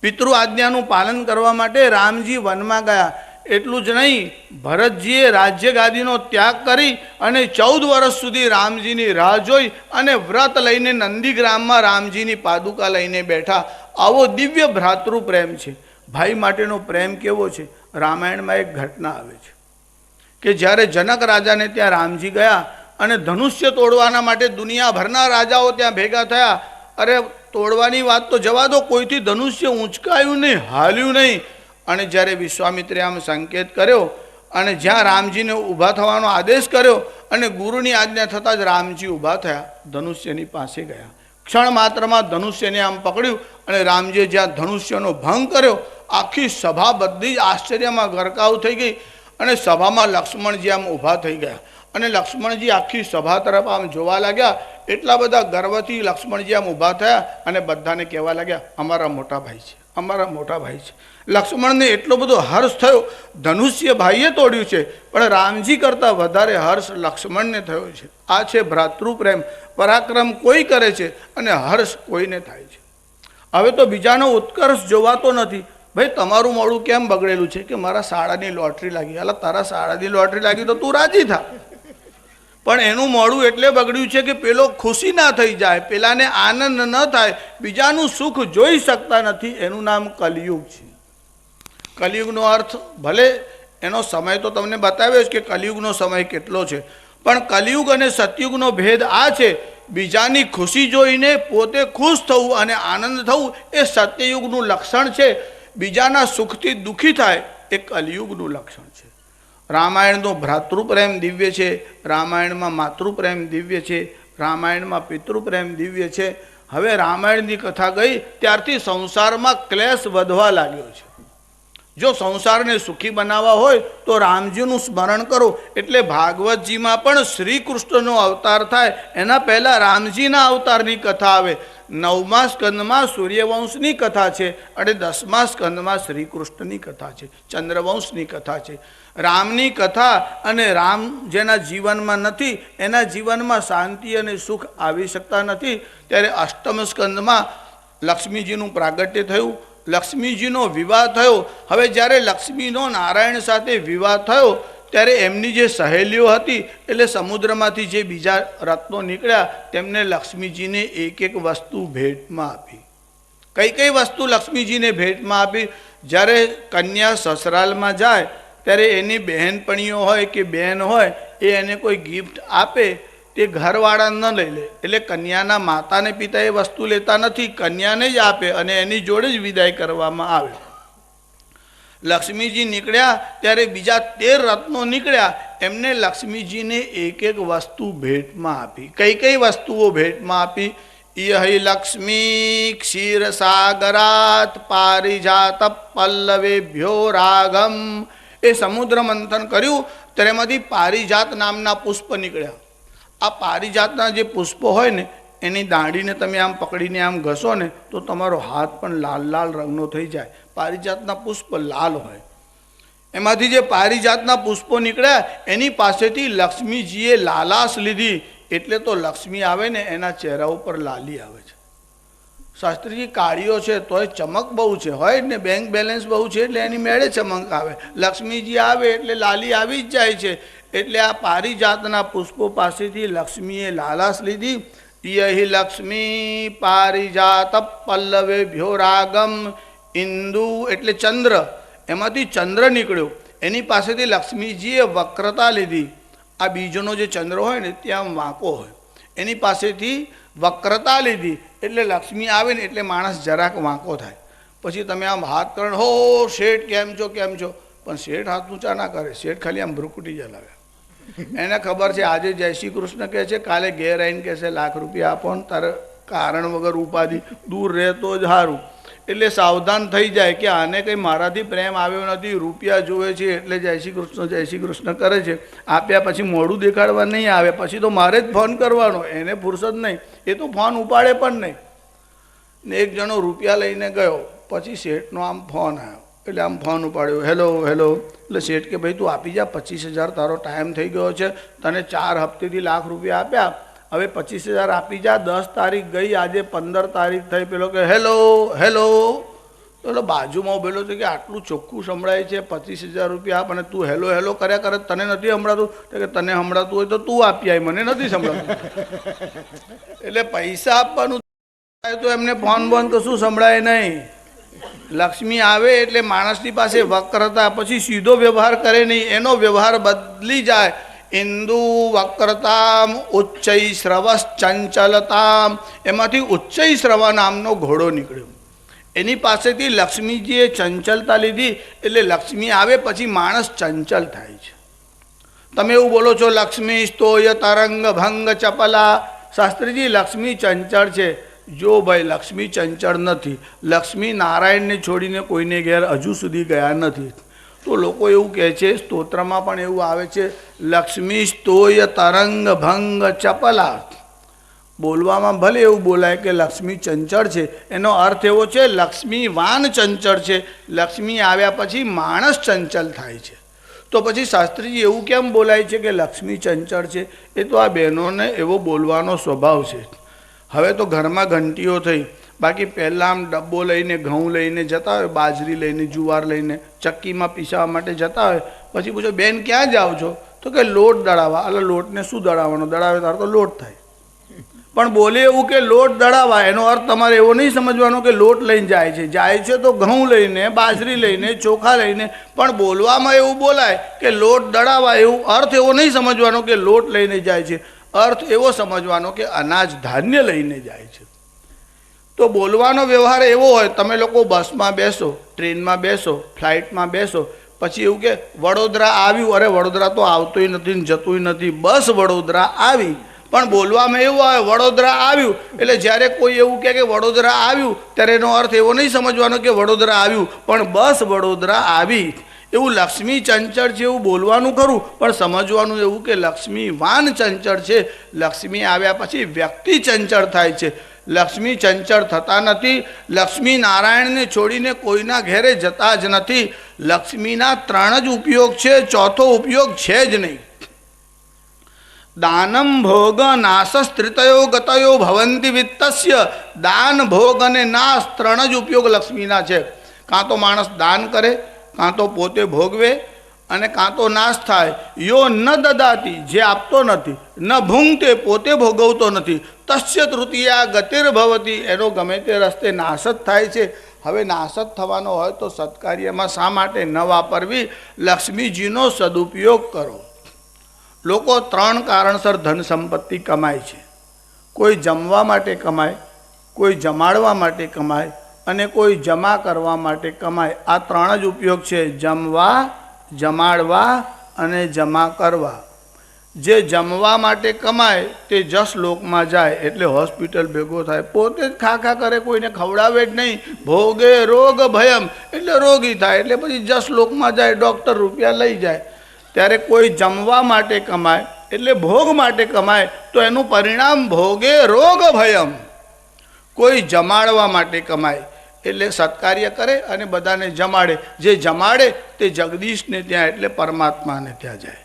પિતૃ આજ્ઞાનું પાલન કરવા માટે રામજી વનમાં ગયા. એટલું જ નહીં, ભરતજીએ રાજ્ય ગાદીનો ત્યાગ કરી અને 14 વર્ષ સુધી રામજીની રાહ જોઈ અને વ્રત લઈને નંદીગ્રામમાં રામજીની પાદુકા લઈને બેઠા. આવો દિવ્ય ભ્રાતૃ પ્રેમ છે. ભાઈ માટેનો પ્રેમ કેવો છે? રામાયણમાં એક ઘટના આવે છે કે જ્યારે જનક રાજાને ત્યાં રામજી ગયા અને ધનુષ્ય તોડવાના માટે દુનિયાભરના રાજાઓ ત્યાં ભેગા થયા. અરે તોડવાની વાત તો જવા દો, કોઈથી ધનુષ્ય ઊંચકાયું નહીં, હાલ્યું નહીં. અને જ્યારે વિશ્વામિત્રે આમ સંકેત કર્યો અને જ્યાં રામજીને ઊભા થવાનો આદેશ કર્યો અને ગુરુની આજ્ઞા થતાં જ રામજી ઊભા થયા, ધનુષ્યની પાસે ગયા. ક્ષણ માત્રમાં ધનુષ્યને આમ પકડ્યું અને રામજીએ જ્યાં ધનુષ્યનો ભંગ કર્યો, આખી સભા બધી જ આશ્ચર્યમાં ગરકાવ થઈ ગઈ. અને સભામાં લક્ષ્મણજી આમ ઊભા થઈ ગયા અને લક્ષ્મણજી આખી સભા તરફ આમ જોવા લાગ્યા. એટલા બધા ગર્વથી લક્ષ્મણજી આમ ઊભા થયા અને બધાને કહેવા લાગ્યા, અમારા મોટા ભાઈ છે, અમારા મોટા ભાઈ છે. લક્ષ્મણને એટલો બધો હર્ષ થયો. ધનુષ્ય ભાઈએ તોડ્યું છે, પણ રામજી કરતાં વધારે હર્ષ લક્ષ્મણને થયો છે. આ છે ભ્રાતૃપ્રેમ. પરાક્રમ કોઈ કરે છે અને હર્ષ કોઈને થાય છે. હવે તો બીજાનો ઉત્કર્ષ જોવાતો નથી. ભાઈ તમારું મોડું કેમ બગડેલું છે? કે મારા શાળાની લોટરી લાગી. અલા, તારા શાળાની લોટરી લાગી તો તું રાજી થા, પણ એનું મોડું એટલે બગડ્યું છે કે પેલો ખુશી ના થઈ જાય, પેલાને આનંદ ન થાય, બીજાનું સુખ જોઈ શકતા નથી. એનું નામ કલિયુગ છે. કલિયુગનો અર્થ ભલે એનો સમય તો તમને બતાવ્યો છે કે કલિયુગનો સમય કેટલો છે, પણ કલિયુગ અને સતયુગનો ભેદ આ છે, બીજાની ખુશી જોઈને પોતે ખુશ થવું અને આનંદ થવું એ સત્યયુગનું લક્ષણ છે. બીજાના સુખથી દુઃખી થાય એ કલિયુગનું લક્ષણ છે. રામાયણનો ભ્રાતૃપ્રેમ દિવ્ય છે, રામાયણમાં માતૃપ્રેમ દિવ્ય છે, રામાયણમાં પિતૃપ્રેમ દિવ્ય છે. હવે રામાયણની કથા ગઈ ત્યારથી સંસારમાં ક્લેશ વધવા લાગ્યો છે. જો સંસારને સુખી બનાવવા હોય તો રામજીનું સ્મરણ કરો. એટલે ભાગવતજીમાં પણ શ્રી કૃષ્ણનો અવતાર થાય એના પહેલાં રામજીના અવતારની કથા આવે. 9મા સ્કંદમાં સૂર્યવંશની કથા છે અને 10મા સ્કંદમાં શ્રી કૃષ્ણની કથા છે, ચંદ્રવંશની કથા છે. રામની કથા અને રામ જેના જીવનમાં નથી એના જીવનમાં શાંતિ અને સુખ આવી શકતા નથી. ત્યારે 8મ સ્કંદમાં લક્ષ્મીજીનું પ્રાગટ્ય થયું, લક્ષ્મીજીનો વિવાહ થયો. હવે જ્યારે લક્ષ્મીનો નારાયણ સાથે વિવાહ થયો ત્યારે એમની જે સહેલીઓ હતી એટલે સમુદ્રમાંથી જે બીજા રત્નો નીકળ્યા તેમને લક્ષ્મીજીને એક એક વસ્તુ ભેટમાં આપી. કઈ કઈ વસ્તુ લક્ષ્મીજીને ભેટમાં આપી? જ્યારે કન્યા સસરાલમાં જાય ત્યારે એની બહેનપણીઓ હોય કે બહેન હોય એ એને કોઈ ગિફ્ટ આપે તે ઘરવાળા ન લઈ લે. એટલે કન્યાના માતાને પિતા એ વસ્તુ લેતા નથી, કન્યાને જ આપે અને એની જોડે જ વિદાય કરવામાં આવે. લક્ષ્મીજી નીકળ્યા ત્યારે બીજા 13 રત્નો નીકળ્યા, એમને લક્ષ્મીજીને એક એક વસ્તુ ભેટમાં આપી. કઈ કઈ વસ્તુઓ ભેટમાં આપી યહિ લક્ષ્મી ક્ષીરસાગરાત પારિજાત પલ્લવેભ્યો રાગમ. એ સમુદ્ર મંથન કર્યું ત્યારે એમાંથી પારિજાત નામના પુષ્પ નીકળ્યા. આ પારિજાતના જે પુષ્પો હોય ને એની દાંડીને તમે આમ પકડીને આમ ઘસો ને તો તમારો હાથ પણ લાલ લાલ રંગનો થઈ જાય. પારિજાતના પુષ્પ લાલ હોય. એમાંથી જે પારિજાતના પુષ્પો નીકળ્યા એની પાસેથી લક્ષ્મીજીએ લાલાશ લીધી. એટલે તો લક્ષ્મી આવે ને એના ચહેરા ઉપર લાલી આવે છે. શાસ્ત્રીજી કાળીઓ છે તોય ચમક બહુ છે, હોય ને બેંક બેલેન્સ બહુ છે એટલે એની મેળે ચમક આવે. લક્ષ્મીજી આવે એટલે લાલી આવી જ જાય છે. એટલે આ પારિજાતના પુષ્પો પાસેથી લક્ષ્મીએ લાલાશ લીધી. યહિ લક્ષ્મી પારિજાત પલ્લવેભ્યો રાગમ. ઇન્દુ એટલે ચંદ્ર, એમાંથી ચંદ્ર નીકળ્યો. એની પાસેથી લક્ષ્મીજીએ વક્રતા લીધી. આ બીજોનો જે ચંદ્ર હોય ને ત્યાં વાંકો હોય, એની પાસેથી વક્રતા લીધી. એટલે લક્ષ્મી આવે ને એટલે માણસ જરાક વાંકો થાય. પછી તમે આમ હાથ કરો, હો શેઠ કેમ છો કેમ છો, પણ શેઠ હાથ ઊંચા ના કરે. શેઠ ખાલી આમ ભ્રુકુટી જલાવે. એને ખબર છે આજે જય શ્રી કૃષ્ણ કહે છે, કાલે ઘેર આવીને કહેશે લાખ રૂપિયા આપો ને તારે કારણ વગર ઉપાધિ દૂર રહેતો જ સારું. એટલે સાવધાન થઈ જાય કે આને કંઈ મારાથી પ્રેમ આવ્યો નથી, રૂપિયા જોવે છે એટલે જય શ્રી કૃષ્ણ કરે છે. આપ્યા પછી મોઢું દેખાડવા નહીં આવે, પછી તો મારે જ ફોન કરવાનો, એને ફુરસદ નહીં. એ તો ફોન ઉપાડે પણ નહીં. ને એક જણો રૂપિયા લઈને ગયો, પછી શેઠનો આમ ફોન આવ્યો. એટલે આમ ફોન ઉપાડ્યો, હેલો હેલો. એટલે શેઠ કે ભાઈ તું આપી જા, 25,000 તારો ટાઈમ થઈ ગયો છે, તને 4 હપ્તેથી લાખ રૂપિયા આપ્યા, હવે 25,000 આપી જા. 10 તારીખ ગઈ, આજે 15 તારીખ થઈ. પેલો કે હેલો હેલો. તો બાજુમાં ઉભેલો છે કે આટલું ચોખ્ખું સંભળાય છે, 25,000 રૂપિયા આપ, અને તું હેલો હેલો કર્યા કરે, તને નથી સંભળાતું? કે તને સંભળાતું હોય તો તું આપી આવી, મને નથી સંભળાતું. એટલે પૈસા આપવાનું તો એમને ફોન બોન કશું સંભળાય નહીં. લક્ષ્મી આવે એટલે માણસની પાસે વક્રતા, પછી સીધો વ્યવહાર કરે નહીં, એનો વ્યવહાર બદલી જાય. ઇન્દુ વક્રતામ ઉચ્ચૈ શ્રવસ ચંચલતામ. એમાંથી ઉચ્ચૈ શ્રવા નામનો ઘોડો નીકળ્યો. એની પાસેથી લક્ષ્મીજીએ ચંચલતા લીધી. એટલે લક્ષ્મી આવે પછી માણસ ચંચલ થાય છે. તમે એવું બોલો છો લક્ષ્મી સ્તોય તરંગ ભંગ ચપલા. શાસ્ત્રીજી લક્ષ્મી ચંચળ છે. જો ભાઈ લક્ષ્મી ચંચળ નથી. લક્ષ્મી નારાયણને છોડીને કોઈને ઘેર હજુ સુધી ગયા નથી. તો લોકો એવું કહે છે, સ્તોત્રમાં પણ એવું આવે છે, લક્ષ્મી સ્તોય તરંગ ભંગ ચપલા. બોલવામાં ભલે એવું બોલાય કે લક્ષ્મી ચંચળ છે, એનો અર્થ એવો છે લક્ષ્મી વાન ચંચળ છે. લક્ષ્મી આવ્યા પછી માણસ ચંચલ થાય છે. તો પછી શાસ્ત્રીજી એવું કેમ બોલાય છે કે લક્ષ્મી ચંચળ છે? એ તો આ બહેનોને એવો બોલવાનો સ્વભાવ છે. હવે તો ઘરમાં ઘંટીઓ થઈ, બાકી પહેલાં આમ ડબ્બો લઈને ઘઉં લઈને જતા હોય, બાજરી લઈને જુવાર લઈને ચક્કીમાં પીસાવા માટે જતા હોય. પછી પૂછો બેન ક્યાં જાઓ છો? તો કે લોટ દળાવવા. એટલે લોટને શું દળાવવાનો? દળાવે તાર તો લોટ થાય. પણ બોલે એવું કે લોટ દળાવવા, એનો અર્થ તમારે એવો નહીં સમજવાનો કે લોટ લઈને જાય છે. જાય છે તો ઘઉં લઈને, બાજરી લઈને, ચોખા લઈને. પણ બોલવામાં એવું બોલાય કે લોટ દળાવવા, એવું અર્થ એવો નહીં સમજવાનો કે લોટ લઈને જાય છે. અર્થ એવો સમજવાનો કે અનાજ ધાન્ય લઈને જાય છે. તો બોલવાનો વ્યવહાર એવો હોય. તમે લોકો બસમાં બેસો, ટ્રેનમાં બેસો, ફ્લાઇટમાં બેસો, પછી એવું કે વડોદરા આવ્યું. અરે વડોદરા તો આવતોય નથી ને જતુંય નથી. બસ વડોદરા આવી. પણ બોલવામાં એવું આવે વડોદરા આવ્યું. એટલે જ્યારે કોઈ એવું કહે કે વડોદરા આવ્યું, ત્યારે એનો અર્થ એવો નહીં સમજવાનો કે વડોદરા આવ્યું, પણ બસ વડોદરા આવી. એવું લક્ષ્મી ચંચળ છે એવું બોલવાનું ખરું, પણ સમજવાનું એવું કે લક્ષ્મી વાન ચંચળ છે. લક્ષ્મી આવ્યા પછી વ્યક્તિ ચંચળ થાય છે. લક્ષ્મી ચંચળ થતા નથી. લક્ષ્મી નારાયણને છોડીને કોઈના ઘેરે જતા જ નથી. લક્ષ્મીના 3 જ ઉપયોગ છે, ચોથો ઉપયોગ છે જ નહીં. દાનમ ભોગ નાશસ્ત્રિતયો ગતયો ભવંતિ વિત્તસ્ય. દાન ભોગ અને નાશ 3 જ ઉપયોગ લક્ષ્મીના છે. કાં તો માણસ દાન કરે, કાં તો પોતે ભોગવે, અને કાં તો નાશ થાય. યો ન દદાતી, જે આપતો નથી, ન ભૂંગતે, પોતે ભોગવતો નથી, તસ્ય તૃતીયા ગતિર્ભવતી, એનો ગમે તે રસ્તે નાશ જ થાય છે. હવે નાશ જ થવાનો હોય તો સત્કાર્યમાં શા માટે ન વાપરવી? લક્ષ્મીજીનો સદુપયોગ કરો. લોકો 3 કારણસર ધન સંપત્તિ કમાય છે. કોઈ જમવા માટે કમાય, કોઈ જમાડવા માટે કમાય, અને કોઈ જમા કરવા માટે કમાય. આ 3 જ ઉપયોગ છે, જમવા, જમાડવા અને જમા કરવા. જે જમવા માટે કમાય તે જસ લોકમાં જાય, એટલે હોસ્પિટલ ભેગો થાય. પોતે જ ખા કરે, કોઈને ખવડાવે જ નહીં. ભોગે રોગ ભયમ, એટલે રોગી થાય, એટલે પછી જસ લોકમાં જાય, ડૉક્ટર રૂપિયા લઈ જાય. ત્યારે કોઈ જમવા માટે કમાય એટલે ભોગ માટે કમાય તો એનું પરિણામ ભોગે રોગ ભયમ. કોઈ જમાડવા માટે કમાય એટલે સત્કાર્ય કરે અને બધાને જમાડે. જે જમાડે તે જગદીશને ત્યાં એટલે પરમાત્માને ત્યાં જાય.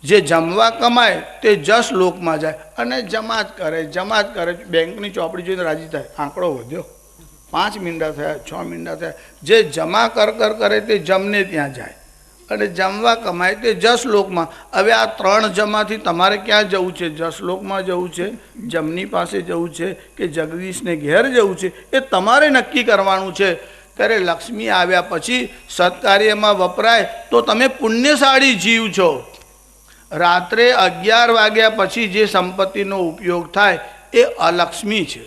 જે જમવા કમાય તે જસ લોકમાં જાય અને જમા જ કરે. બેંકની ચોપડી જોઈને રાજી થાય, આંકડો વધ્યો, 5 મીંડા થયા, 6 મીંડા થયા. જે જમા કરે તે જમને ત્યાં જાય અને જમવા કમાય તે જસ લોકમાં. હવે આ 3 જમાથી તમારે ક્યાં જવું છે? જસ લોકમાં જવું છે, જમની પાસે જવું છે કે જગદીશને ઘેર જવું છે, એ તમારે નક્કી કરવાનું છે. ત્યારે લક્ષ્મી આવ્યા પછી સત્કાર્યમાં વપરાય તો તમે પુણ્યશાળી જીવ છો. રાત્રે 11 વાગ્યા પછી જે સંપત્તિનો ઉપયોગ થાય એ અલક્ષ્મી છે.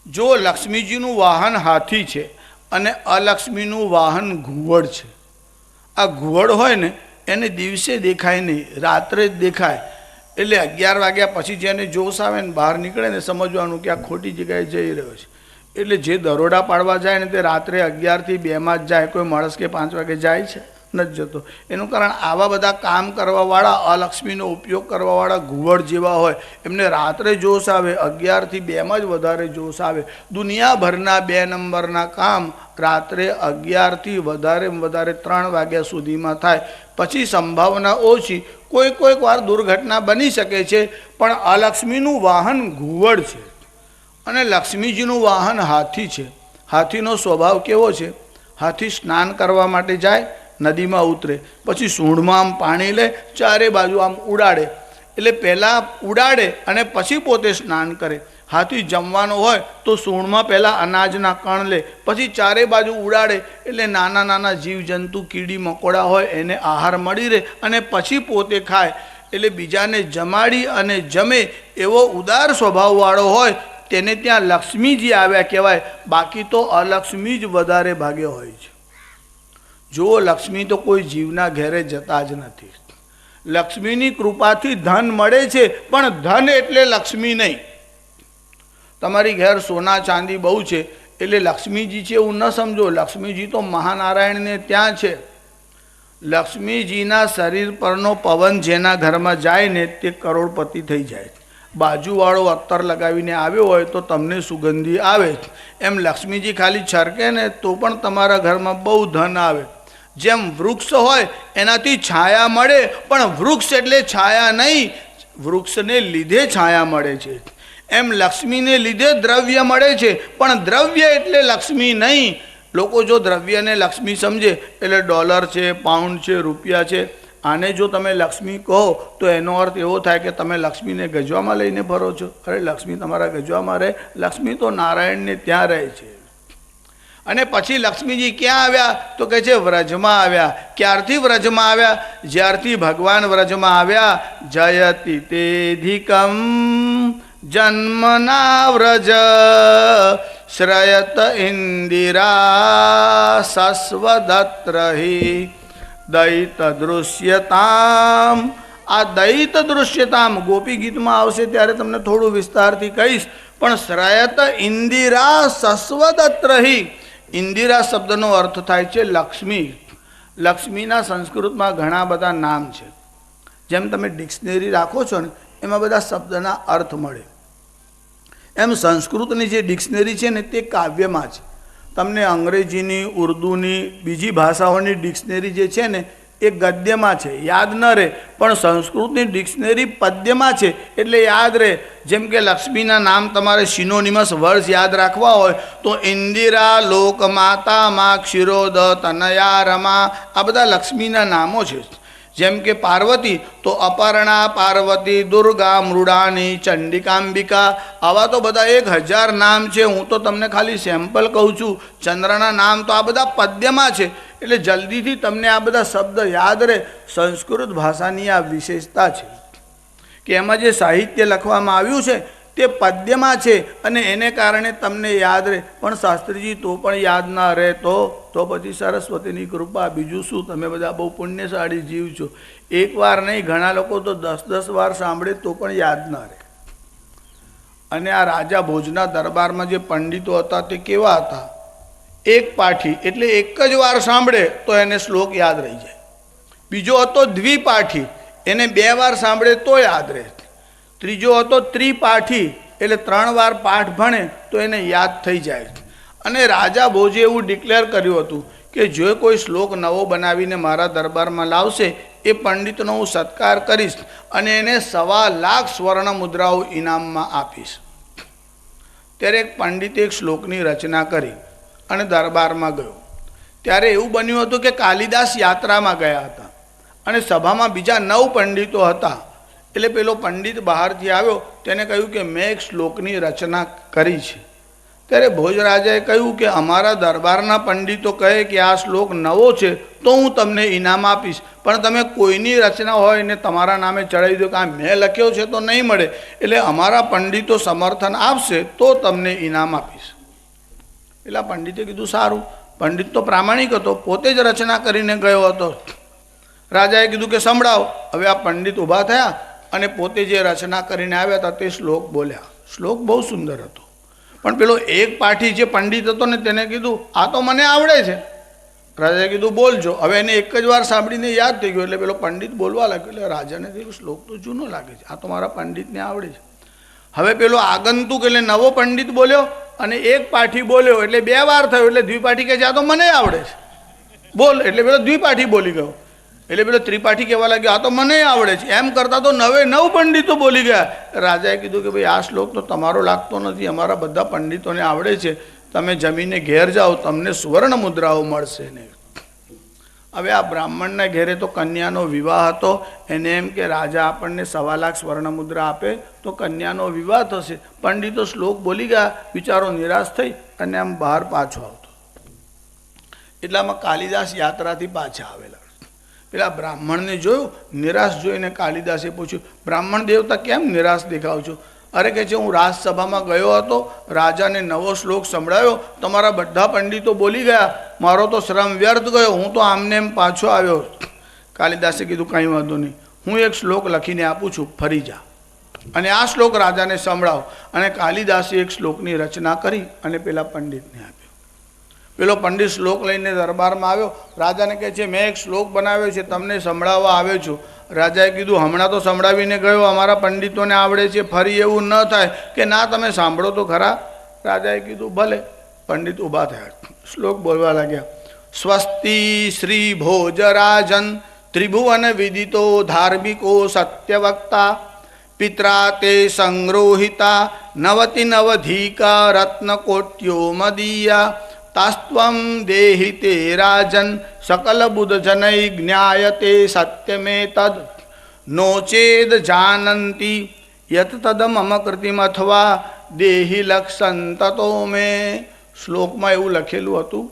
જો લક્ષ્મીજીનું વાહન હાથી છે અને અલક્ષ્મીનું વાહન ઘુવડ છે. આ ઘુવડ હોય ને એને દિવસે દેખાય નહીં, રાત્રે જ દેખાય. એટલે 11 વાગ્યા પછી જેને જોશ આવે ને બહાર નીકળે ને સમજવાનું કે આ ખોટી જગ્યાએ જઈ રહ્યો છે. એટલે જે દરોડા પાડવા જાય ને તે રાત્રે 11 થી 2 જ જાય. કોઈ માણસ કે 5 વાગે જાય છે? નથી જતો. એનું કારણ આવા બધા કામ કરવાવાળા, અલક્ષ્મીનો ઉપયોગ કરવાવાળા ઘુવડ જેવા હોય, એમને રાત્રે જોશ આવે, 11 થી 2 જ વધારે જોશ આવે. દુનિયાભરના 2 નંબરના કામ રાત્રે 11 થી વધારે 3 વાગ્યા સુધીમાં થાય. પછી સંભાવના ઓછી, કોઈક વાર દુર્ઘટના બની શકે છે. પણ અલક્ષ્મીનું વાહન ઘુવડ છે અને લક્ષ્મીજીનું વાહન હાથી છે. હાથીનો સ્વભાવ કેવો છે? હાથી સ્નાન કરવા માટે જાય, નદીમાં ઉતરે, પછી સૂંઢમાં આમ પાણી લે, ચારે બાજુ આમ ઉડાડે. એટલે પહેલાં ઉડાડે અને પછી પોતે સ્નાન કરે. હાથી જમવાનો હોય તો સૂંઢમાં પહેલાં અનાજના કણ લે, પછી ચારે બાજુ ઉડાડે. એટલે નાના જીવજંતુ, કીડી મકોડા હોય એને આહાર મળી રહે અને પછી પોતે ખાય. એટલે બીજાને જમાડી અને જમે એવો ઉદાર સ્વભાવવાળો હોય તેને ત્યાં લક્ષ્મીજી આવ્યા કહેવાય. બાકી તો અલક્ષ્મી જ વધારે ભાગે હોય છે. જો લક્ષ્મી તો કોઈ જીવના ઘેરે જતા જ નથી. લક્ષ્મીની કૃપાથી ધન મળે છે, પણ ધન એટલે લક્ષ્મી નહીં. તમારી ઘેર સોના ચાંદી બહુ છે એટલે લક્ષ્મીજી છે એવું ન સમજો. લક્ષ્મીજી તો મહાનારાયણને ત્યાં છે. લક્ષ્મીજીના શરીર પરનો પવન જેના ઘરમાં જાય ને તે કરોડપતિ થઈ જાય. બાજુવાળો અત્તર લગાવીને આવ્યો હોય તો તમને સુગંધી આવે. એમ લક્ષ્મીજી ખાલી છરકે ને તો પણ તમારા ઘરમાં બહુ ધન આવે. જેમ વૃક્ષ હોય એનાથી છાયા મળે, પણ વૃક્ષ એટલે છાયા નહીં, વૃક્ષને લીધે છાયા મળે છે. એમ લક્ષ્મીને લીધે દ્રવ્ય મળે છે, પણ દ્રવ્ય એટલે લક્ષ્મી નહીં. લોકો જો દ્રવ્યને લક્ષ્મી સમજે એટલે ડોલર છે, પાઉન્ડ છે, રૂપિયા છે. આને જો તમે લક્ષ્મી કહો તો એનો અર્થ એવો થાય કે તમે લક્ષ્મીને ગજવામાં લઈને ફરો છો. અરે લક્ષ્મી તમારા ગજવામાં રહે? લક્ષ્મી તો નારાયણને ત્યાં રહે છે. અને પછી લક્ષ્મીજી ક્યાં આવ્યા તો કહે છે વ્રજમાં આવ્યા. ક્યારથી વ્રજમાં આવ્યા? જ્યારથી ભગવાન વ્રજમાં આવ્યા. જયતિ તેધિકમ જન્મના વ્રજ શ્રયત ઇન્દિરા સસ્વદત્રહિ દૈત દૃશ્યતામ. આ દૈત દૃશ્યતામ ગોપી ગીતમાં આવશે ત્યારે તમને થોડું વિસ્તારથી કહીશ. પણ શ્રયત ઇન્દિરા સસ્વદત્રહિ. ઇન્દિરા શબ્દનો અર્થ થાય છે લક્ષ્મી. લક્ષ્મીના સંસ્કૃતમાં ઘણા બધા નામ છે. જેમ તમે ડિક્શનરી રાખો છો ને એમાં બધા શબ્દના અર્થ મળે. એમ સંસ્કૃતની જે ડિક્શનરી છે ને તે કાવ્યમાં છે. તમને અંગ્રેજીની, ઉર્દુની, બીજી ભાષાઓની ડિક્શનરી જે છે ને એ ગદ્યમાં છે, યાદ ન રહે. પણ સંસ્કૃતની ડિક્શનરી પદ્યમાં છે એટલે યાદ રહે. જેમ કે લક્ષ્મીના નામ તમારે સિનોનિમસ વર્ડ્સ યાદ રાખવા હોય તો ઇન્દિરા, લોકમાતા, મા, ક્ષીરોદ, તનયા, રમા, આ બધા લક્ષ્મીના નામો છે. જેમ કે પાર્વતી તો અપર્ણા, પાર્વતી, દુર્ગા, મૃડાની, ચંડિકાંબિકા, આવા તો બધા 1000 નામ છે. હું તો તમને ખાલી સેમ્પલ કહું છું. ચંદ્રના નામ તો આ બધા પદ્યમાં છે એટલે જલ્દીથી તમને આ બધા શબ્દ યાદ રહે. સંસ્કૃત ભાષાની આ વિશેષતા છે કે એમાં જે સાહિત્ય લખવામાં આવ્યું છે તે પદ્યમાં છે અને એને કારણે તમને યાદ રહે. પણ શાસ્ત્રીજી તો પણ યાદ ના રહે તો પછી સરસ્વતીની કૃપા, બીજું શું? તમે બધા બહુ પુણ્યશાળી જીવ છો. એકવાર નહીં, ઘણા લોકો તો 10-10 વાર સાંભળે તો પણ યાદ ના રહે. અને આ રાજા ભોજના દરબારમાં જે પંડિતો હતા તે કેવા હતા? એક પાઠી, એટલે એક જ વાર સાંભળે તો એને શ્લોક યાદ રહી જાય. બીજો હતો દ્વિપાઠી, એને 2 વાર સાંભળે તો યાદ રહે. ત્રીજો હતો ત્રિપાઠી, એટલે 3 વાર પાઠ ભણે તો એને યાદ થઈ જાય. અને રાજા ભોજે એવું ડિક્લેર કર્યું હતું કે જો કોઈ શ્લોક નવો બનાવીને મારા દરબારમાં લાવશે એ પંડિતનો હું સત્કાર કરીશ અને એને 1.25 લાખ સ્વર્ણ મુદ્રાઓ ઇનામમાં આપીશ. ત્યારે એક પંડિતે એક શ્લોકની રચના કરી અને દરબારમાં ગયો. ત્યારે એવું બન્યું હતું કે કાલિદાસ યાત્રામાં ગયા હતા અને સભામાં બીજા 9 પંડિતો હતા. એટલે પેલો પંડિત બહારથી આવ્યો, તેને કહ્યું કે મેં એક શ્લોકની રચના કરી છે. ત્યારે ભોજરાજાએ કહ્યું કે અમારા દરબારના પંડિતો કહે કે આ શ્લોક નવો છે તો હું તમને ઇનામ આપીશ, પણ તમે કોઈની રચના હોય ને તમારા નામે ચડાવી દો કે આ મેં લખ્યો છે તો નહીં મળે. એટલે અમારા પંડિતો સમર્થન આપશે તો તમને ઇનામ આપીશ. એટલે પંડિતે કીધું સારું. પંડિત તો પ્રામાણિક હતો, પોતે જ રચના કરીને ગયો હતો. રાજાએ કીધું કે સંભળાવો. હવે આ પંડિત ઊભા થયા અને પોતે જે રચના કરીને આવ્યા હતા તે શ્લોક બોલ્યા. શ્લોક બહુ સુંદર હતો, પણ પેલો એક પાઠી જે પંડિત હતો ને તેને કીધું આ તો મને આવડે છે. રાજાએ કીધું બોલજો. હવે એને એક જ વાર સાંભળીને યાદ થઈ ગયું. એટલે પેલો પંડિત બોલવા લાગ્યો. એટલે રાજાને થયું શ્લોક તો જૂનો લાગે છે, આ તો મારા પંડિતને આવડે છે. હવે પેલો આગંતુક એટલે નવો પંડિત બોલ્યો અને એક પાઠી બોલ્યો, એટલે 2 વાર થયો. એટલે દ્વિપાઠી કહે છે આ તો મને આવડે છે, બોલ. એટલે પેલો દ્વિપાઠી બોલી ગયો. એટલે પેલો ત્રિપાઠી કહેવા લાગ્યો આ તો મને આવડે છે. એમ કરતા તો 9 પંડિતો બોલી ગયા. રાજાએ કીધું કે ભાઈ આ શ્લોક તો તમારો લાગતો નથી, અમારા બધા પંડિતોને આવડે છે. તમે જમીને ઘેર જાઓ, તમને સુવર્ણ મુદ્રાઓ મળશે ને. હવે આ બ્રાહ્મણના ઘેરે તો કન્યાનો વિવાહ હતો. એને એમ કે રાજા આપણને 1.25 લાખ સ્વર્ણ મુદ્રા આપે તો કન્યાનો વિવાહ થશે. પંડિતો શ્લોક બોલી ગયા, બિચારો નિરાશ થઈ અને આમ બહાર પાછો આવતો. એટલામાં કાલિદાસ યાત્રાથી પાછા આવેલા. પેલા બ્રાહ્મણને જોયું, નિરાશ જોઈને કાલિદાસે પૂછ્યું બ્રાહ્મણ દેવતા કેમ નિરાશ દેખાવ છો? અરે કે છે હું રાજસભામાં ગયો હતો, રાજાને નવો શ્લોક સંભળાયો, તમારા બધા પંડિતો બોલી ગયા, મારો તો શ્રમ વ્યર્થ ગયો, હું તો આમને એમ પાછો આવ્યો. કાલિદાસે કીધું કંઈ વાંધો નહીં, હું એક શ્લોક લખીને આપું છું, ફરી જા અને આ શ્લોક રાજાને સંભળાવો. અને કાલિદાસે એક શ્લોકની રચના કરી અને પેલા પંડિતને આપ્યો. પેલો પંડિત શ્લોક લઈને દરબારમાં આવ્યો. રાજાને કહે છે મેં એક શ્લોક બનાવ્યો છે, તમને સંભળાવવા આવ્યો છું. રાજાએ કીધું હમણાં તો સંભળાવીને ગયો, અમારા પંડિતોને આવડે છે, ફરી એવું ન થાય કે ના તમે સાંભળો તો ખરા. રાજાએ કીધું ભલે. પંડિત ઊભા થયા, શ્લોક બોલવા લાગ્યા. સ્વસ્તિ શ્રી ભોજરાજન ત્રિભુવન વિદિતો ધાર્મિકો સત્યવક્તા પિત્રા તે સંગ્રોહિતા 99 રત્નકોટ્યો મદીયા તાસ્ત્વમ દેહિ તે રાજન સકલ બુદ્ધ જનૈ જ્ઞાયતે સત્યમેતદ નોચેદ જાનંતિ યત તદ મમ કૃતિમ અથવા દેહિ લક્ષન તતો મે. શ્લોકમાં એવું લખેલું હતું.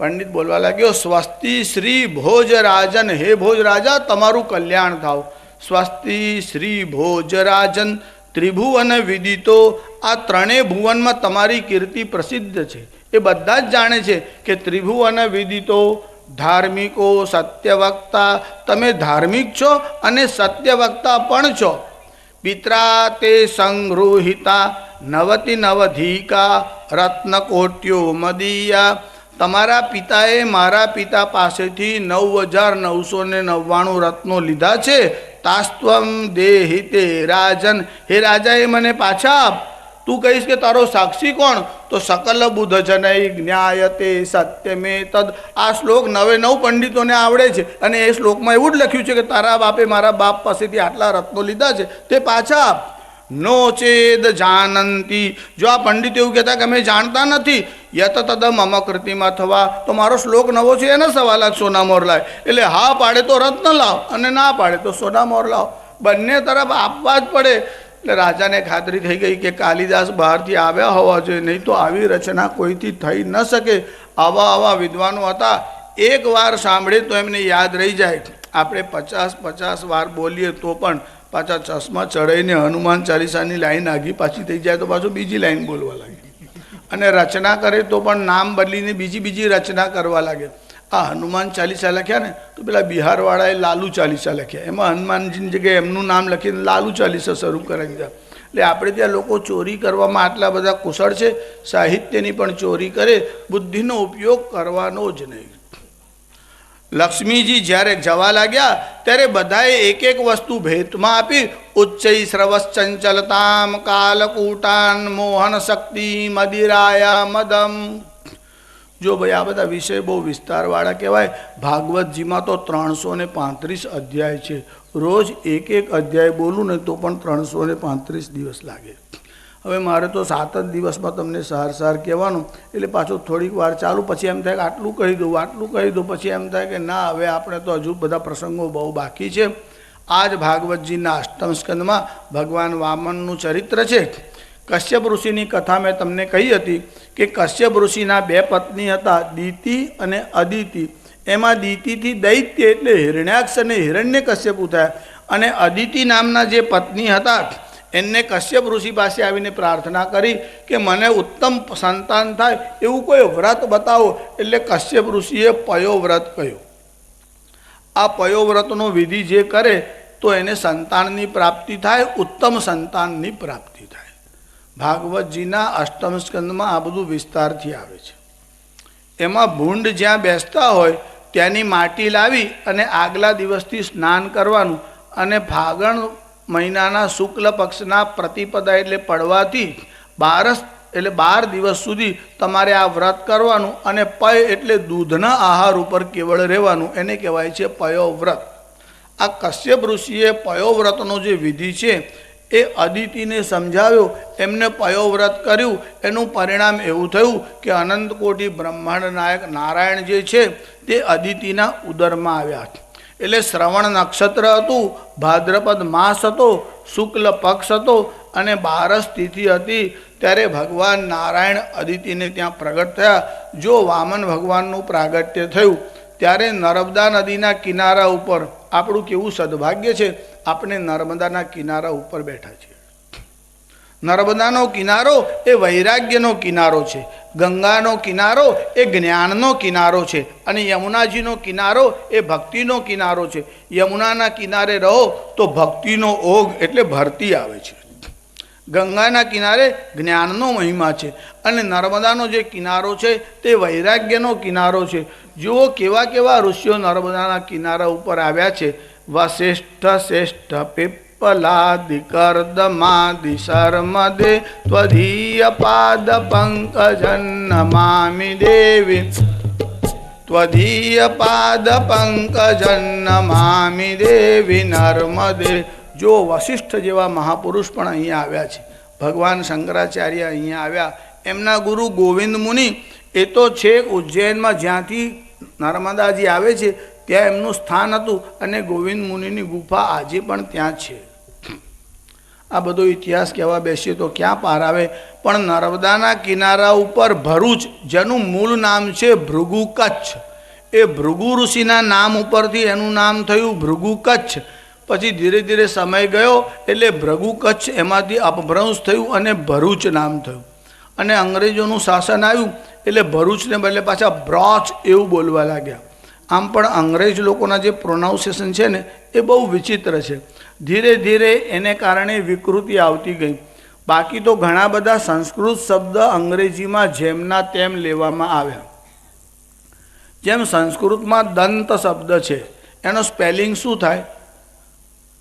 પંડિત બોલવા લાગ્યો સ્વસ્તિ શ્રી ભોજરાજન, હે ભોજરાજા તમારું કલ્યાણ થાવ. સ્વસ્તિ શ્રી ભોજરાજન ત્રિભુવન વિદિતો, આ 3 ભુવનમાં તમારી કીર્તિ પ્રસિદ્ધ છે. એ બધા જ જાણે છે કે ત્રિભુવન વિદિતો ધાર્મિકો સત્યવક્તા, તમે ધાર્મિક છો અને સત્યવક્તા પણ છો. પિત્રા તે સંગૃહિતા 99 રત્નકોટ્યો મદીયા, તમારા પિતાએ મારા પિતા પાસેથી 9999 રત્નો લીધા છે. તાસ્ત્વમ દેહિ તે રાજન, હે રાજા એ મને પાછા આપ. તું કહીશ કે તારો સાક્ષી કોણ? તો સકલ બુદ્ધ જનૈ જ્ઞાયતે સત્યમેતદ. આ શ્લોક 9 પંડિતોને આવડે છે અને એ શ્લોકમાં એવું જ લખ્યું છે કે તારા બાપે મારા બાપ પાસેથી આટલા રત્નો લીધા છે, તે પાછા આપ. નો ચેદ જાનંતી, જો આ પંડિત એવું કહેતા કે અમે જાણતા નથી, યત તદ મમ કૃતિમ અથવા, તો મારો શ્લોક નવો છે એને 1.25 લાખ સોના મોર લાવ. એટલે હા પાડે તો રત્ન લાવ અને ના પાડે તો સોના મોર લાવ, બંને તરફ આપવા જ પડે. એટલે રાજાને ખાતરી થઈ ગઈ કે કાલિદાસ બહારથી આવ્યા હોવા જોઈએ, નહીં તો આવી રચના કોઈથી થઈ ન શકે. આવા વિદ્વાનો હતા, એક વાર સાંભળે તો એમને યાદ રહી જાય. આપણે 50 વાર બોલીએ તો પણ પાછા ચશ્મા ચડાવીને હનુમાન ચાલીસાની લાઈન આગી પાછી થઈ જાય તો પાછું બીજી લાઈન બોલવા લાગે, અને રચના કરે તો પણ નામ બદલીને બીજી રચના કરવા લાગે. આ હનુમાન ચાલીસા લખ્યા ને તો પેલા બિહારવાળાએ લાલુ ચાલીસા લખ્યા, એમાં હનુમાનજીની જગ્યાએ એમનું નામ લખીને લાલુ ચાલીસા શરૂ કરાવી દીધા. એટલે આપણે ત્યાં લોકો ચોરી કરવામાં આટલા બધા કુશળ છે, સાહિત્યની પણ ચોરી કરે, બુદ્ધિનો ઉપયોગ કરવાનો જ નહીં. લક્ષ્મીજી જ્યારે જવા લાગ્યા ત્યારે બધાએ એક એક વસ્તુ ભેટમાં આપી. ઉચ્ચૈ સ્રવશ્ચંચલતામ કાલકૂટાન મોહન શક્તિ મદિરાયા મદમ. જો ભાઈ આ બધા વિષય બહુ વિસ્તારવાળા કહેવાય. ભાગવતજીમાં તો 335 અધ્યાય છે. રોજ એક અધ્યાય બોલું ને તો પણ 335 દિવસ લાગે. હવે મારે તો 7 જ દિવસમાં તમને સાર કહેવાનું, એટલે પાછું થોડીક વાર ચાલુ, પછી એમ થાય કે આટલું કહી દઉં, પછી એમ થાય કે ના, હવે આપણે તો હજુ બધા પ્રસંગો બહુ બાકી છે. આ જ ભાગવતજીના અષ્ટમ સ્કંદમાં ભગવાન વામનનું ચરિત્ર છે. કશ્યપ ઋષિની કથા મેં તમને કહી હતી કે કશ્યપ ઋષિના 2 પત્ની હતા, દિતિ અને અદિતિ. એમાં દિતિથી દૈત્ય એટલે હિરણ્યાક્ષ અને હિરણ્યકશ્યપ થયા, અને અદિતિ નામના જે પત્ની હતા એમને કશ્યપ ઋષિ પાસે આવીને પ્રાર્થના કરી કે મને ઉત્તમ સંતાન થાય એવું કોઈ વ્રત બતાવો. એટલે કશ્યપ ઋષિએ પયોવ્રત કહ્યું. આ પયોવ્રતનો વિધિ જે કરે તો એને સંતાનની પ્રાપ્તિ થાય, ઉત્તમ સંતાનની પ્રાપ્તિ થાય. ભાગવતજીના અષ્ટમ સ્કંદમાં આ બધું વિસ્તારથી આવે છે. એમાં ભૂંડ જ્યાં બેસતા હોય ત્યાંની માટી લાવી અને આગલા દિવસથી સ્નાન કરવાનું, અને ફાગણ મહિનાના શુક્લ પક્ષના પ્રતિપદા એટલે પડવાથી 12 દિવસ સુધી તમારે આ વ્રત કરવાનું. અને પય એટલે દૂધના આહાર ઉપર કેવળ રહેવાનું, એને કહેવાય છે પયોવ્રત. આ કશ્યપ ઋષિએ પયોવ્રતનો જે વિધિ છે એ અદિતિને સમજાવ્યો, એમને પયોવ્રત કર્યું. એનું પરિણામ એવું થયું કે અનંત કોટી બ્રહ્માંડ નાયક નારાયણ જે છે તે અદિતિના ઉદરમાં આવ્યા. એટલે શ્રવણ નક્ષત્ર હતું, ભાદ્રપદ માસ હતો, શુક્લ પક્ષ હતો, અને 12 તિથિ હતી. ત્યારે ભગવાન નારાયણ અદિતિને ત્યાં પ્રગટ થયા. જો વામન ભગવાનનું પ્રાગટ્ય થયું ત્યારે નર્મદા નદીના કિનારા ઉપર, આપણું કેવું સદભાગ્ય છે, આપણે નર્મદાના કિનારા ઉપર બેઠા છીએ. નર્મદાનો કિનારો એ વૈરાગ્યનો કિનારો છે, ગંગાનો કિનારો એ જ્ઞાનનો કિનારો છે, અને યમુનાજીનો કિનારો એ ભક્તિનો કિનારો છે. યમુનાના કિનારે રહો તો ભક્તિનો ઓઘ એટલે ભરતી આવે છે. ગંગાના કિનારે જ્ઞાનનો મહિમા છે, અને નર્મદાનો જે કિનારો છે તે વૈરાગ્યનો કિનારો છે. જુઓ કેવા કેવા ઋષિઓ નર્મદાના કિનારા ઉપર આવ્યા છે. વસિષ્ઠ શ્રેષ્ઠ पिप्पलादिकर्दमादि शर्मदे त्वदीय पाद पंकजं नमामि देवी त्वदीय पाद पंकजं नमामि देवी नर्मदे. जो वशिष्ठ जेवा महापुरुष पण अहींया आव्या छे, भगवान शंकराचार्य अहींया आव्या, एमना गुरु गोविंद मुनि ए तो छेक उज्जैन में ज्यांथी नर्मदाजी आवे छे ત્યાં એમનું સ્થાન હતું, અને ગોવિંદ મુનિની ગુફા આજે પણ ત્યાં છે. આ બધો ઇતિહાસ કહેવા બેસીએ તો ક્યાં પાર આવે. પણ નર્મદાના કિનારા ઉપર ભરૂચ, જેનું મૂળ નામ છે ભૃગુ કચ્છ, એ ભૃગુ ઋષિના નામ ઉપરથી એનું નામ થયું ભૃગુ કચ્છ. પછી ધીરે ધીરે સમય ગયો એટલે ભૃગુ કચ્છ એમાંથી અપભ્રંશ થયું અને ભરૂચ નામ થયું. અને અંગ્રેજોનું શાસન આવ્યું એટલે ભરૂચને બદલે પાછા બ્રોચ એવું બોલવા લાગ્યા. આમ પણ અંગ્રેજ લોકોના જે પ્રોનાઉન્સિએશન છે ને એ બહુ વિચિત્ર છે. ધીરે ધીરે એને કારણે વિકૃતિ આવતી ગઈ. બાકી તો ઘણા બધા સંસ્કૃત શબ્દ અંગ્રેજીમાં જેમના તેમ લેવામાં આવ્યા. જેમ સંસ્કૃતમાં દંત શબ્દ છે, એનો સ્પેલિંગ શું થાય?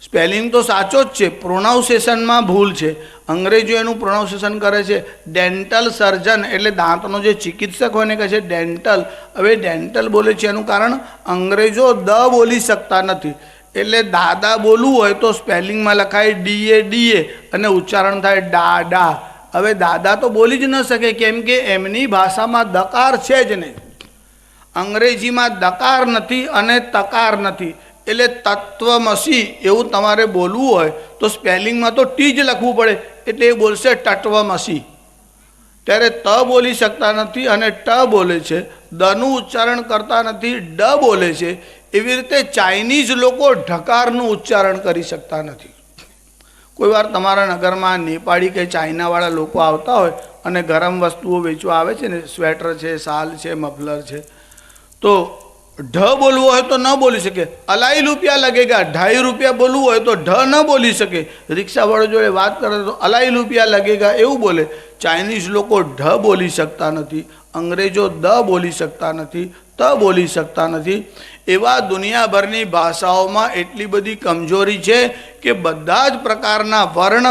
સ્પેલિંગ તો સાચો જ છે, પ્રોનાઉન્સિએશનમાં ભૂલ છે. અંગ્રેજો એનું પ્રોનાઉન્સિએશન કરે છે ડેન્ટલ સર્જન, એટલે દાંતનો જે ચિકિત્સક હોય ને કહે છે ડેન્ટલ. હવે ડેન્ટલ બોલે છે એનું કારણ અંગ્રેજો દ બોલી શકતા નથી, એટલે દાદા બોલવું હોય તો સ્પેલિંગમાં લખાય DA અને ઉચ્ચારણ થાય ડા. હવે દાદા તો બોલી જ ન શકે, કેમ કે એમની ભાષામાં દકાર છે જ નહીં. અંગ્રેજીમાં દકાર નથી અને તકાર નથી, એટલે તત્વમસી એવું તમારે બોલવું હોય તો સ્પેલિંગમાં તો ટી જ લખવું પડે, એટલે એ બોલશે તત્વમસી. ત્યારે ત બોલી શકતા નથી અને ટ બોલે છે, દનું ઉચ્ચારણ કરતા નથી, ડ બોલે છે. એવી રીતે ચાઇનીઝ લોકો ઢકારનું ઉચ્ચારણ કરી શકતા નથી. કોઈ વાર તમારા નગરમાં નેપાળી કે ચાઇનાવાળા લોકો આવતા હોય અને ગરમ વસ્તુઓ વેચવા આવે છે ને, સ્વેટર છે, શાલ છે, મફલર છે, તો ઢ બોલવું હોય તો ન બોલી શકે, અલાઈ રૂપિયા લગેગા, 2.5 રૂપિયા બોલવું હોય તો ઢ ન બોલી શકે. રિક્ષાવાળો જોડે વાત કરે તો અલાઈ રૂપિયા લગેગા એવું બોલે. ચાઇનીઝ લોકો ઢ બોલી શકતા નથી, અંગ્રેજો દ બોલી શકતા નથી, ત બોલી શકતા નથી. એવા દુનિયાભરની ભાષાઓમાં એટલી બધી કમજોરી છે કે બધા જ પ્રકારના વર્ણ,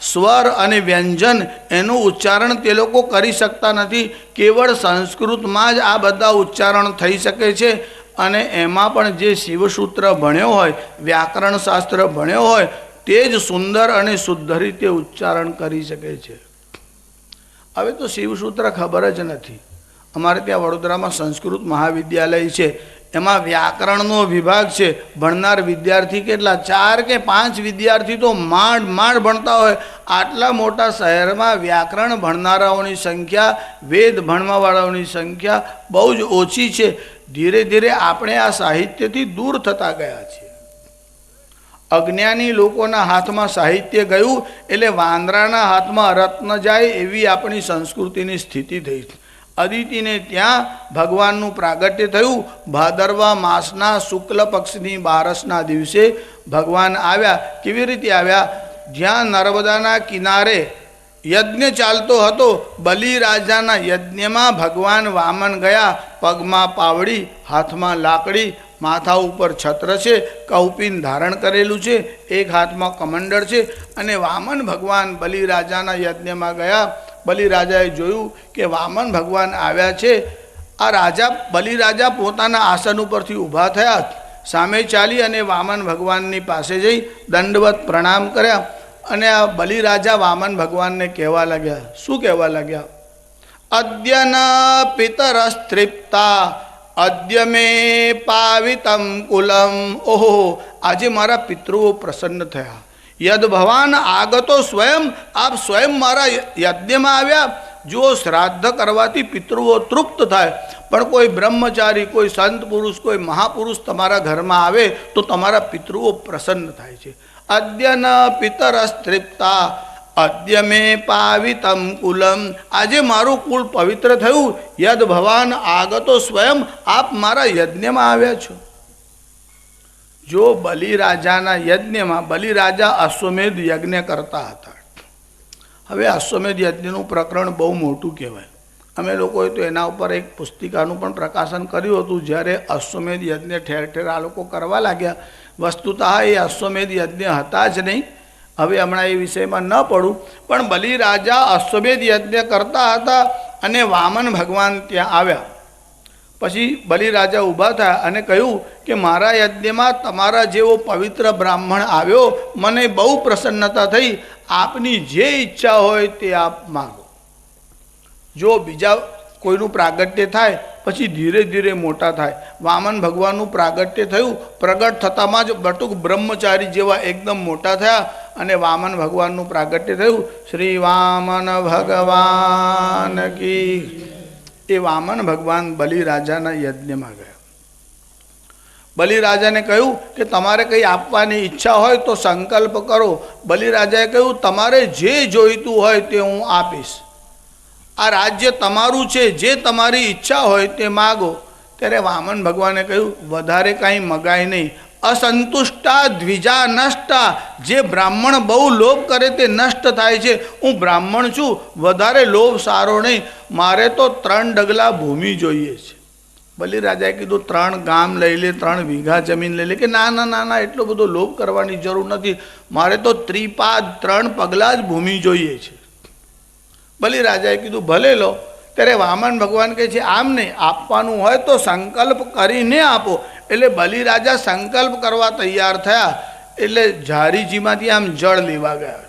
સ્વર અને વ્યંજન એનું ઉચ્ચારણ તે લોકો કરી શકતા નથી. કેવળ સંસ્કૃતમાં જ આ બધા ઉચ્ચારણ થઈ શકે છે. અને એમાં પણ જે શિવસૂત્ર ભણ્યો હોય, વ્યાકરણ શાસ્ત્ર ભણ્યો હોય, તે જ સુંદર અને શુદ્ધ રીતે ઉચ્ચારણ કરી શકે છે. હવે તો શિવસૂત્ર ખબર જ નથી. અમારે ત્યાં વડોદરામાં સંસ્કૃત મહાવિદ્યાલય છે, એમાં વ્યાકરણનો વિભાગ છે. ભણનાર વિદ્યાર્થી કેટલા? 4 કે 5 વિદ્યાર્થી તો માંડ ભણતા હોય. આટલા મોટા શહેરમાં વ્યાકરણ ભણનારાઓની સંખ્યા, વેદ ભણવાવાળાઓની સંખ્યા બહુ જ ઓછી છે. ધીરે ધીરે આપણે આ સાહિત્યથી દૂર થતા ગયા છીએ. અજ્ઞાની લોકોના હાથમાં સાહિત્ય ગયું એટલે વાંદરાના હાથમાં રત્ન જાય એવી આપણી સંસ્કૃતિની સ્થિતિ થઈ. અદિતિને ત્યાં ભગવાનનું પ્રાગટ્ય થયું. ભાદરવા માસના શુક્લ પક્ષની 12ના દિવસે ભગવાન આવ્યા. કેવી રીતે આવ્યા? જ્યાં નર્મદાના કિનારે યજ્ઞ ચાલતો હતો, બલિરાજાના યજ્ઞમાં ભગવાન વામન ગયા. પગમાં પાવડી, હાથમાં લાકડી, માથા ઉપર છત્ર છે, કૌપિન ધારણ કરેલું છે, એક હાથમાં કમંડળ છે. અને વામન ભગવાન બલિરાજાના યજ્ઞમાં ગયા. બલિરાજાએ જોયું કે વામન ભગવાન આવ્યા છે. આ રાજા બલિરાજા પોતાના આસન ઉપરથી ઊભા થયા, સામે ચાલી અને વામન ભગવાનની પાસે જઈ દંડવત પ્રણામ કર્યા. અને આ બલિરાજા વામન ભગવાનને કહેવા લાગ્યા. શું કહેવા લાગ્યા? અદ્યના પિતરસ્તૃપ્તા અદ્ય મે પાવિતમ કુલમ. ઓહો, આજે મારા પિતૃઓ પ્રસન્ન થયા. યદ ભવાન આગતો સ્વયં, આપ સ્વયં મારા યજ્ઞમાં આવ્યા. જો શ્રાદ્ધ કરવાથી પિતૃઓ તૃપ્ત થાય, પણ કોઈ બ્રહ્મચારી, કોઈ સંત પુરુષ, કોઈ મહાપુરુષ તમારા ઘરમાં આવે તો તમારા પિતૃઓ પ્રસન્ન થાય છે. અદ્ય ન પિતરસ્તૃપ્તા અદ્ય મે પાવિતમ કુલમ. આજે મારું કુલ પવિત્ર થયું. યદ ભવાન આગતો સ્વયં, આપ મારા યજ્ઞમાં આવ્યા છો. જો બલિરાજાના યજ્ઞમાં, બલિરાજા અશ્વમેધ યજ્ઞ કરતા હતા. હવે અશ્વમેધ યજ્ઞનું પ્રકરણ બહુ મોટું કહેવાય. અમે લોકોએ તો એના ઉપર એક પુસ્તિકાનું પણ પ્રકાશન કર્યું હતું. જ્યારે અશ્વમેધ યજ્ઞ ઠેર ઠેર આ લોકો કરવા લાગ્યા. વસ્તુતઃ એ અશ્વમેધ યજ્ઞ હતા જ નહીં. હવે હમણાં એ વિષયમાં ન પડું, પણ બલિરાજા અશ્વમેધ યજ્ઞ કરતા હતા અને વામન ભગવાન ત્યાં આવ્યા. પછી બલિરાજા ઊભા થયા અને કહ્યું કે મારા યજ્ઞમાં તમારા જેવો પવિત્ર બ્રાહ્મણ આવ્યો, મને બહુ પ્રસન્નતા થઈ. આપની જે ઈચ્છા હોય તે આપ માગો. જો બીજા કોઈનું પ્રાગટ્ય થાય પછી ધીરે ધીરે મોટા થાય. વામન ભગવાનનું પ્રાગટ્ય થયું. પ્રગટ થતાંમાં જ બટુક બ્રહ્મચારી જેવા એકદમ મોટા થયા અને વામન ભગવાનનું પ્રાગટ્ય થયું. શ્રી વામન ભગવાન કી. એ વામન ભગવાન બલિરાજાના યજ્ઞમાં ગયા. બલિરાજાને કહ્યું કે તમારે કંઈ આપવાની ઈચ્છા હોય તો સંકલ્પ કરો. બલિરાજાએ કહ્યું તમારે જે જોઈતું હોય તે હું આપીશ. આ રાજ્ય તમારું છે, જે તમારી ઈચ્છા હોય તે માગો. ત્યારે વામન ભગવાને કહ્યું વધારે કાંઈ મગાય નહીં. અસંતુષ્ટા દ્વિજા નષ્ટા. જે બ્રાહ્મણ બહુ લોભ કરે તે નષ્ટ થાય છે. હું બ્રાહ્મણ છું, વધારે લોભ સારો નહીં. મારે તો 3 ડગલા ભૂમિ જોઈએ છે. બલિરાજાએ કીધું 3 ગામ લઈ લે, 3 વીઘા જમીન લઈ લે. કે ના ના ના ના, એટલો બધો લોભ કરવાની જરૂર નથી. મારે તો ત્રિપાદ 3 પગલાં જ ભૂમિ જોઈએ છે. બલિરાજાએ કીધું ભલે લો. ત્યારે વામન ભગવાન કહે છે આમ નહીં, આપવાનું હોય તો સંકલ્પ કરીને આપો. એટલે બલિરાજા સંકલ્પ કરવા તૈયાર થયા. એટલે ઝારીજીમાંથી આમ જળ લેવા ગયા.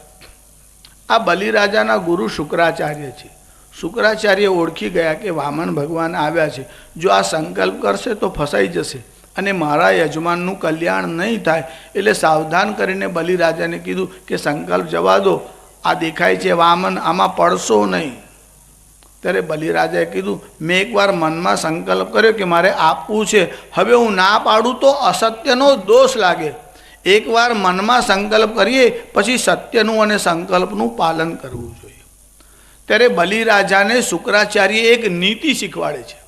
આ બલિરાજાના ગુરુ શુક્રાચાર્ય છે. શુક્રાચાર્ય ઓળખી ગયા કે વામન ભગવાન આવ્યા છે. જો આ સંકલ્પ કરશે તો ફસાઈ જશે અને મારા યજમાનનું કલ્યાણ નહીં થાય. એટલે સાવધાન કરીને બલિરાજાને કીધું કે સંકલ્પ જવા દો, આ દેખાય છે વામન, આમાં પડશો નહીં. ત્યારે બલિરાજાએ કીધું મેં એકવાર મનમાં સંકલ્પ કર્યો કે મારે આપવું છે, હવે હું ના પાડું તો અસત્યનો દોષ લાગે. એકવાર મનમાં સંકલ્પ કરીએ પછી સત્યનું અને સંકલ્પનું પાલન કરવું જોઈએ. ત્યારે બલિરાજાને શુક્રાચાર્ય એક નીતિ શીખવાડે છે.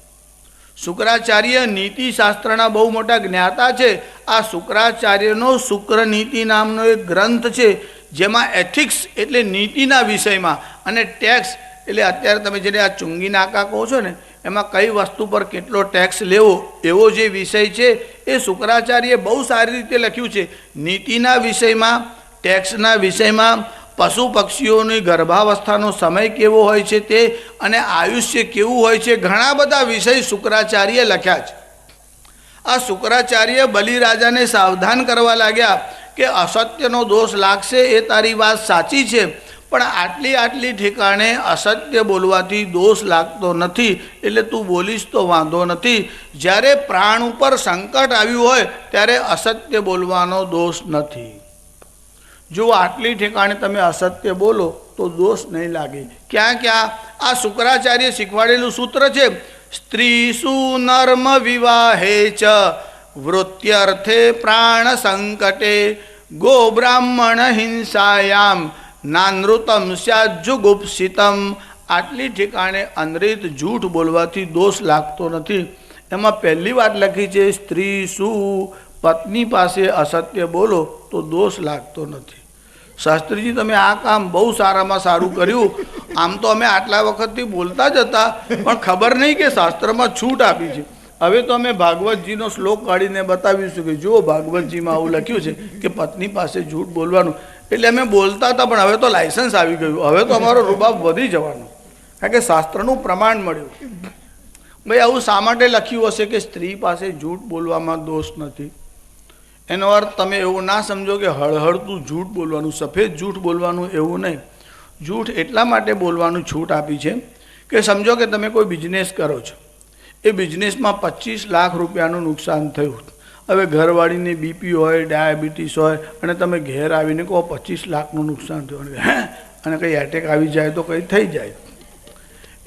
શુક્રાચાર્ય નીતિશાસ્ત્રના બહુ મોટા જ્ઞાતા છે. આ શુક્રાચાર્યનો શુક્ર નીતિ નામનો એક ગ્રંથ છે, જેમાં એથિક્સ એટલે નીતિના વિષયમાં અને ટેક્સ એટલે અત્યારે તમે જેને આ ચુંગી નાકા કહો છો ને, એમાં કઈ વસ્તુ પર કેટલો ટેક્સ લેવો એવો જે વિષય છે એ શુક્રાચાર્યે બહુ સારી રીતે લખ્યું છે. નીતિના વિષયમાં, ટેક્સના વિષયમાં, પશુ પક્ષીઓની ગર્ભાવસ્થાનો સમય કેવો હોય છે તે અને આયુષ્ય કેવું હોય છે, ઘણા બધા વિષય શુક્રાચાર્યે લખ્યા છે. આ શુક્રાચાર્ય બલિરાજાને સાવધાન કરવા લાગ્યા કે અસત્યનો દોષ લાગશે એ તારી વાત સાચી છે, પણ આટલી ઠેકાણે અસત્ય બોલવાથી દોષ લાગતો નથી, એટલે તું બોલીશ તો વાંધો નથી. જ્યારે પ્રાણ ઉપર સંકટ આવ્યું હોય ત્યારે અસત્ય બોલવાનો દોષ નથી. જો આટલી ઠેકાણે તમે અસત્ય બોલો તો દોષ નહીં લાગે. ક્યાં ક્યાં આ શુક્રાચાર્ય શીખવાડેલું સૂત્ર છે. સ્ત્રીસુ નર્મ વિવાહે ચ વૃત્યર્થે પ્રાણ સંકટે ગો બ્રાહ્મણ હિંસાયામ નાનૃતમ સ્યાજ્જુગુપ્સિતમ. આટલી ઠેકાણે અનૃત જૂઠ બોલવાથી દોષ લાગતો નથી. એમાં પહેલી વાત લખી છે સ્ત્રી શું, પત્ની પાસે અસત્ય બોલો તો દોષ લાગતો નથી. શાસ્ત્રીજી તમે આ કામ બહુ સારામાં સારું કર્યું. આમ તો અમે આટલા વખતથી બોલતા જ હતા, પણ ખબર નહીં કે શાસ્ત્રમાં છૂટ આપી છે. હવે તો અમે ભાગવતજીનો શ્લોક કાઢીને બતાવીશું કે જુઓ ભાગવતજીમાં આવું લખ્યું છે કે પત્ની પાસે જૂઠ બોલવાનું. એટલે અમે બોલતા હતા, પણ હવે તો લાયસન્સ આવી ગયું. હવે તો અમારો રૂબાબ વધી જવાનો, કારણ કે શાસ્ત્રનું પ્રમાણ મળ્યું. ભાઈ આવું શા માટે લખ્યું હશે કે સ્ત્રી પાસે જૂઠ બોલવામાં દોષ નથી? એનો અર્થ તમે એવું ના સમજો કે હળહળતું જૂઠ બોલવાનું, સફેદ જૂઠ બોલવાનું, એવું નહીં. જૂઠ એટલા માટે બોલવાનું છૂટ આપી છે કે સમજો કે તમે કોઈ બિઝનેસ કરો છો, એ બિઝનેસમાં 25 લાખ રૂપિયાનું નુકસાન થયું. હવે ઘરવાળીને બીપી હોય, ડાયાબિટીસ હોય, અને તમે ઘેર આવીને કહો 25 લાખનું નુકસાન થયું, હે અને કંઈ એટેક આવી જાય તો કંઈ થઈ જાય.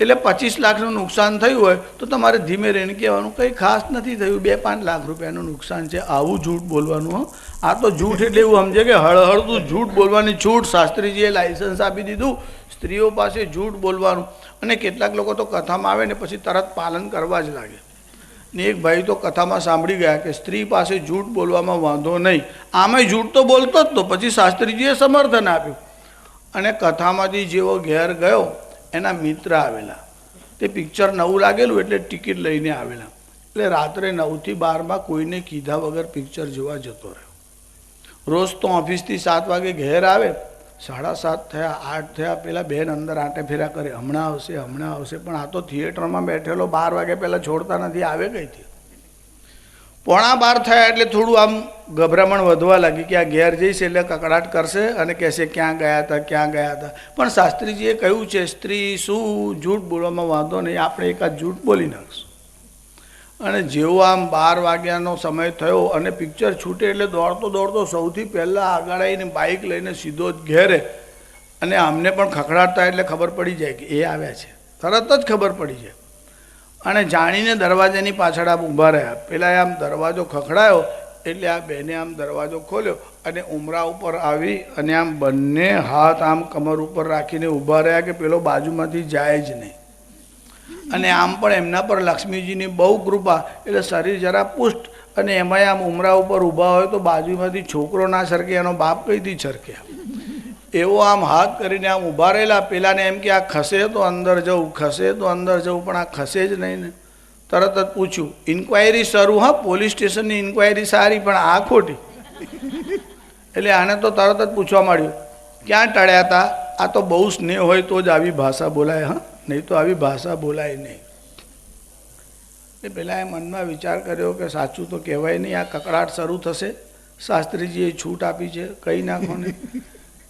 એટલે 25 લાખનું નુકસાન થયું હોય તો તમારે ધીમે રહીને કહેવાનું કંઈ ખાસ નથી થયું, 2-5 લાખ રૂપિયાનું નુકસાન છે. આવું જૂઠ બોલવાનું. આ તો જૂઠ એટલે એવું સમજે કે હળહળતું જૂઠ બોલવાની છૂટ શાસ્ત્રીજીએ લાયસન્સ આપી દીધું સ્ત્રીઓ પાસે જૂઠ બોલવાનું. અને કેટલાક લોકો તો કથામાં આવે ને પછી તરત પાલન કરવા જ લાગે. ને એક ભાઈ તો કથામાં સાંભળી ગયા કે સ્ત્રી પાસે જૂઠ બોલવામાં વાંધો નહીં, આમાંય જૂઠ તો બોલતો જ. તો પછી શાસ્ત્રીજીએ સમર્થન આપ્યું. અને કથામાંથી જેવો ઘેર ગયો એના મિત્ર આવેલા, તે પિક્ચર નવું લાગેલું એટલે ટિકિટ લઈને આવેલા. એટલે રાત્રે 9 થી 12 કોઈને કીધા વગર પિક્ચર જોવા જતો રહ્યો. રોજ તો ઓફિસથી 7 વાગે ઘેર આવે, 7:30 થયા, 8 થયા, પેલા બેન અંદર આંટે ફેરા કરે, હમણાં આવશે હમણાં આવશે. પણ આ તો થિયેટરમાં બેઠેલો 12 વાગ્યા પહેલાં છોડતા નથી, આવે કઈથી? 11:15 થયા એટલે થોડું આમ ગભરામણ વધવા લાગી કે આ ઘેર જઈશ એટલે કકડાટ કરશે અને કહેશે ક્યાં ગયા હતા ક્યાં ગયા હતા. પણ શાસ્ત્રીજીએ કહ્યું છે સ્ત્રી શું, જૂઠ બોલવામાં વાંધો નહીં, આપણે એકાદ જૂઠ બોલી નાખશું. અને જેવો આમ 12 વાગ્યાનો સમય થયો અને પિક્ચર છૂટે એટલે દોડતો સૌથી પહેલાં આગળ આવીને બાઇક લઈને સીધો જ ઘેરે. અને અમને પણ ખખડાટતા એટલે ખબર પડી જાય કે એ આવ્યા છે, તરત જ ખબર પડી જાય. અને જાણીને દરવાજાની પાછળ આમ ઊભા રહ્યા. પેલા આમ દરવાજો ખખડાયો એટલે આ બેને આમ દરવાજો ખોલ્યો અને ઉમરા ઉપર આવી અને આમ બંને હાથ આમ કમર ઉપર રાખીને ઊભા રહ્યા કે પેલો બાજુમાંથી જાય જ નહીં. અને આમ પણ એમના પર લક્ષ્મીજીની બહુ કૃપા, એટલે શરીર જરા પુષ્ટ. અને એમાંય આમ ઉમરા ઉપર ઊભા હોય તો બાજુમાંથી છોકરો ના છરકે, એનો બાપ કઈથી છરકે? એવો આમ હાથ કરીને આમ ઊભા રહેલા. પેલાને એમ કે આ ખસે તો અંદર જવું, ખસે તો અંદર જવું, પણ આ ખસે જ નહીં ને. તરત જ પૂછ્યું, ઇન્ક્વાયરી શરૂ? હા, પોલીસ સ્ટેશનની ઇન્ક્વાયરી સારી, પણ આ ખોટી. એટલે આને તો તરત જ પૂછવા માંડ્યું, ક્યાં ટળ્યા હતા? આ તો બહુ સ્નેહ હોય તો જ આવી ભાષા બોલાય, હા, નહીં તો આવી ભાષા બોલાય નહીં. એટલે પેલા એ મનમાં વિચાર કર્યો કે સાચું તો કહેવાય નહીં, આ કકડાટ શરૂ થશે. શાસ્ત્રીજીએ છૂટ આપી છે, કહી નાખો ને.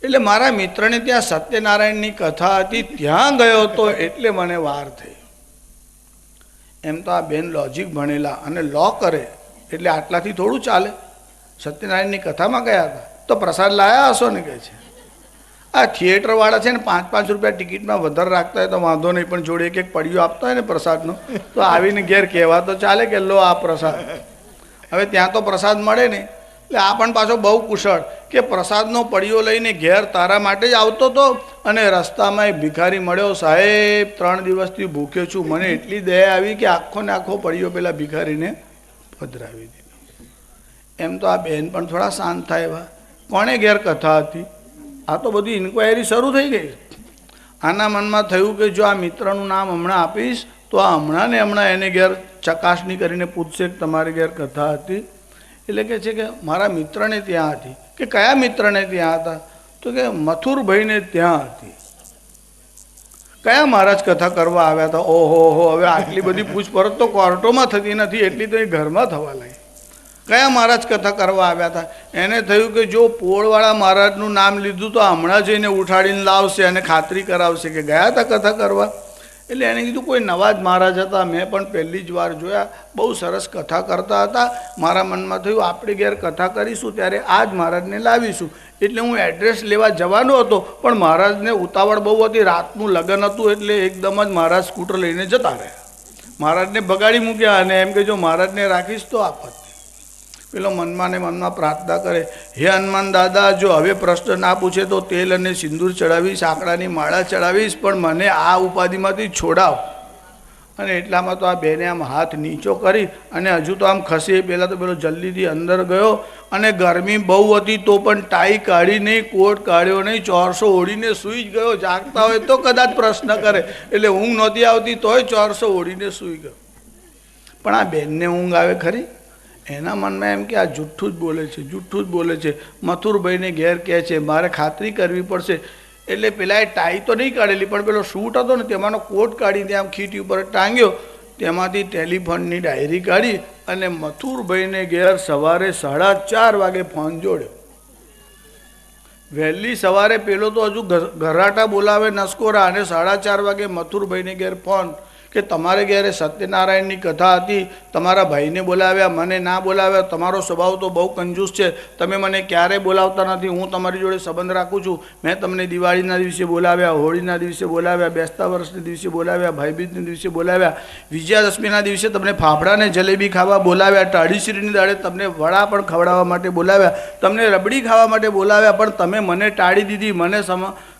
એટલે મારા મિત્રને ત્યાં સત્યનારાયણની કથા હતી, ત્યાં ગયો હતો એટલે મને વાર થઈ. એમ તો આ બેન લોજિક ભણેલા અને લો કરે એટલે આટલાથી થોડું ચાલે. સત્યનારાયણની કથામાં ગયા હતા તો પ્રસાદ લાયા હશો ને, કહે છે. આ થિયેટરવાળા છે ને 5-5 રૂપિયા ટિકિટમાં વધારે રાખતા હોય તો વાંધો નહીં, પણ જોડે એક પડ્યો આપતા હોય ને પ્રસાદનો, તો આવીને ઘેર કહેવા તો ચાલે કે લો આ પ્રસાદ. હવે ત્યાં તો પ્રસાદ મળે ને એટલે આ પણ પાછો બહુ કુશળ કે પ્રસાદનો પડીઓ લઈને ઘેર તારા માટે જ આવતો હતો અને રસ્તામાં એક ભિખારી મળ્યો, સાહેબ 3 દિવસથી ભૂખ્યો છું, મને એટલી દયા આવી કે આખો ને આખો પડીઓ પેલા ભિખારીને પધરાવી દીધો. એમ તો આ બહેન પણ થોડા શાંત થાય એવા. કોણે ઘેર કથા હતી? આ તો બધી ઇન્ક્વાયરી શરૂ થઈ ગઈ. આના મનમાં થયું કે જો આ મિત્રનું નામ હમણાં આપીશ તો આ હમણાં ને હમણાં એને ઘેર ચકાસણી કરીને પૂછશે કે તમારી ઘેર કથા હતી. એટલે કે છે કે મારા મિત્રને ત્યાં હતી. કે કયા મિત્રને ત્યાં હતા? તો કે મથુરભાઈને ત્યાં હતી. કયા મહારાજ કથા કરવા આવ્યા હતા? ઓહો હો, હવે આટલી બધી પૂછપરછ તો કોર્ટોમાં થતી નથી, એટલી તો એ ઘરમાં થવા લાગી. કયા મહારાજ કથા કરવા આવ્યા હતા? એને થયું કે જો પોળવાળા મહારાજનું નામ લીધું તો હમણાં જઈને ઉઠાડીને લાવશે અને ખાતરી કરાવશે કે ગયા હતા કથા કરવા. એટલે એને કીધું કોઈ નવા જ મહારાજ હતા, મેં પણ પહેલી જ વાર જોયા, બહુ સરસ કથા કરતા હતા. મારા મનમાં થયું આપણે ઘેર કથા કરીશું ત્યારે આ જ મહારાજને લાવીશું. એટલે હું એડ્રેસ લેવા જવાનો હતો, પણ મહારાજને ઉતાવળ બહુ હતી, રાતનું લગ્ન હતું, એટલે એકદમ જ મહારાજ સ્કૂટર લઈને જતા રહ્યા. મહારાજને ભગાડી મૂક્યા અને એમ કે જો મહારાજને રાખીશ તો આપત. પેલો મનમાં ને મનમાં પ્રાર્થના કરે, હે હનુમાન દાદા, જો હવે પ્રશ્ન ના પૂછે તો તેલ અને સિંદૂર ચડાવીશ, આંકડાની માળા ચડાવીશ, પણ મને આ ઉપાધિમાંથી છોડાવ. અને એટલામાં તો આ બેને આમ હાથ નીચો કરી અને હજુ તો આમ ખસે પહેલાં તો પેલો જલ્દીથી અંદર ગયો. અને ગરમી બહુ હતી તો પણ ટાઈ કાઢી નહીં, કોટ કાઢ્યો નહીં, 400 ઓઢીને સૂઈ જ ગયો. જાગતા હોય તો કદાચ પ્રશ્ન કરે, એટલે ઊંઘ નહોતી આવતી તોય 400 ઓઢીને સૂઈ ગયો. પણ આ બેનને ઊંઘ આવે ખરી? એના મનમાં એમ કે આ જુઠ્ઠું જ બોલે છે, જુઠ્ઠું જ બોલે છે. મથુરભાઈને ઘેર કહે છે, મારે ખાતરી કરવી પડશે. એટલે પેલા એ ટાઈ તો નહીં કાઢેલી, પણ પેલો શૂટ હતો ને તેમાંનો કોટ કાઢીને આમ ખીટી ઉપર ટાંગ્યો. તેમાંથી ટેલિફોનની ડાયરી કાઢી અને મથુરભાઈને ઘેર સવારે 4:30 વાગે ફોન જોડ્યો. વહેલી સવારે પેલો તો હજુ ઘરાટા બોલાવે નસકોરા, અને 4:30 વાગે મથુરભાઈને ઘેર ફોન કે તમારે ઘેરે સત્યનારાયણની કથા હતી, તમારા ભાઈને બોલાવ્યા, મને ના બોલાવ્યા, તમારો સ્વભાવ તો બહુ કંજૂસ છે, તમે મને ક્યારેય બોલાવતા નથી, હું તમારી જોડે સંબંધ રાખું છું, મેં તમને દિવાળીના દિવસે બોલાવ્યા, હોળીના દિવસે બોલાવ્યા, બેસતા વર્ષના દિવસે બોલાવ્યા, ભાઈબીજના દિવસે બોલાવ્યા, વિજયાદશમીના દિવસે તમને ફાફડા ને જલેબી ખાવા બોલાવ્યા, ટાળીશ્રીની દાડે તમને વડા પણ ખવડાવવા માટે બોલાવ્યા, તમને રબડી ખાવા માટે બોલાવ્યા, પણ તમે મને ટાળી દીધી, મને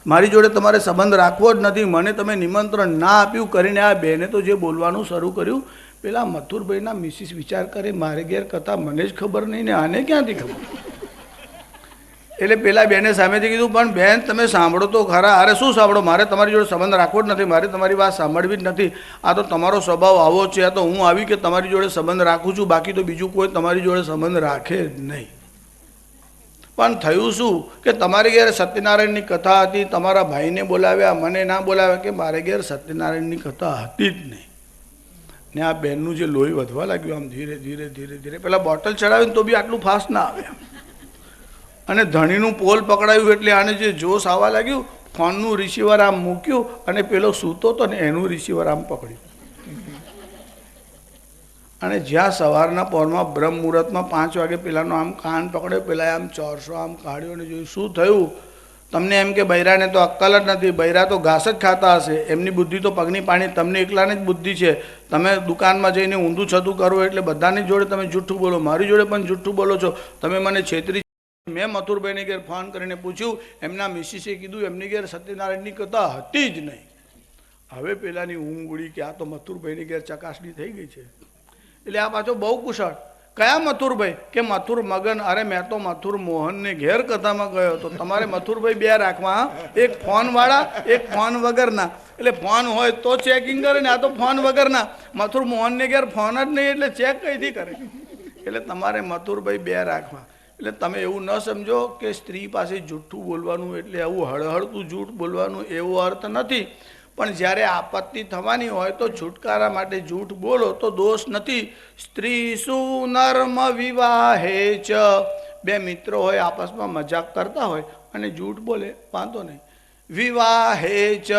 મારી જોડે તમારે સંબંધ રાખવો જ નથી, મને તમે નિમંત્રણ ના આપ્યું કરીને આ બેને તો જે બોલવાનું શરૂ કર્યું. પેલા મથુરભાઈના મિસિસ વિચાર કરે, મારે ઘેર કથા મને જ ખબર નહીં ને આને ક્યાંથી ખબર? એટલે પેલા બેને સામેથી કીધું, પણ બેન તમે સાંભળો તો ખરા. અરે શું સાંભળો, મારે તમારી જોડે સંબંધ રાખવો જ નથી, મારે તમારી વાત સાંભળવી જ નથી, આ તો તમારો સ્વભાવ આવો છે, આ તો હું આવી કે તમારી જોડે સંબંધ રાખું છું, બાકી તો બીજું કોઈ તમારી જોડે સંબંધ રાખે જ નહીં. પણ થયું શું કે તમારી ઘેર સત્યનારાયણની કથા હતી, તમારા ભાઈને બોલાવ્યા, મને ના બોલાવ્યા, કે મારે ઘેર સત્યનારાયણની કથા હતી જ નહીં. ને આ બેનનું જે લોહી વધવા લાગ્યું આમ ધીરે ધીરે ધીરે ધીરે, પેલા બોટલ ચડાવીને તો બી આટલું ફાસ્ટ ના આવે. અને ધણીનું પોલ પકડાયું એટલે આને જે જોશ આવવા લાગ્યું, ફોનનું રિસીવર આમ મૂક્યું અને પેલો સૂતો હતો ને એનું રિસીવર આમ પકડ્યું. અને જ્યાં સવારના પહોરમાં બ્રહ્મ મુહૂર્તમાં 5 વાગે પેલાનો આમ કાન પકડ્યો, પેલા આમ 400 આમ કાઢ્યો અને જોયું. શું થયું? તમને એમ કે બૈરાને તો અક્કલ જ નથી, બૈરા તો ઘાસ જ ખાતા હશે, એમની બુદ્ધિ તો પગની પાણી, તમને એકલાને જ બુદ્ધિ છે. તમે દુકાનમાં જઈને ઊંધું છતું કરો એટલે બધાની જોડે તમે જૂઠું બોલો, મારી જોડે પણ જૂઠું બોલો છો, તમે મને છેતરી. મેં મથુરભાઈને ઘેર ફોન કરીને પૂછ્યું, એમના મિસિસે કીધું એમની ઘેર સત્યનારાયણની કથા હતી જ નહીં. હવે પેલાની ઊંઘ ઉડી કે આ તો મથુરભાઈની ઘેર ચકાસણી થઈ ગઈ છે. એટલે આ પાછો બહુ કુશળ. કયા મથુરભાઈ? કે મથુર મગન. અરે મેં તો મથુર મોહનને ઘેર કથામાં ગયો હતો. તમારે મથુરભાઈ 2 રાખવા, એક ફોનવાળા, એક ફોન વગરના. એટલે ફોન હોય તો ચેકિંગ કરે ને આ તો ફોન વગરના. મથુર મોહનને ઘેર ફોન જ નહીં એટલે ચેક કઈથી કરે? એટલે તમારે મથુરભાઈ 2 રાખવા. એટલે તમે એવું ન સમજો કે સ્ત્રી પાસે જૂઠું બોલવાનું એટલે આવું હળહળતું જૂઠ બોલવાનું એવો અર્થ નથી. પણ જ્યારે આપત્તિ થવાની હોય તો છુટકારા માટે જૂઠ બોલો તો દોષ નથી. સ્ત્રી શું નર્મ વિવાહે ચ, 2 મિત્રો હોય આપસમાં મજાક કરતા હોય અને જૂઠ બોલે વાંધો નહીં. વિવાહે ચ,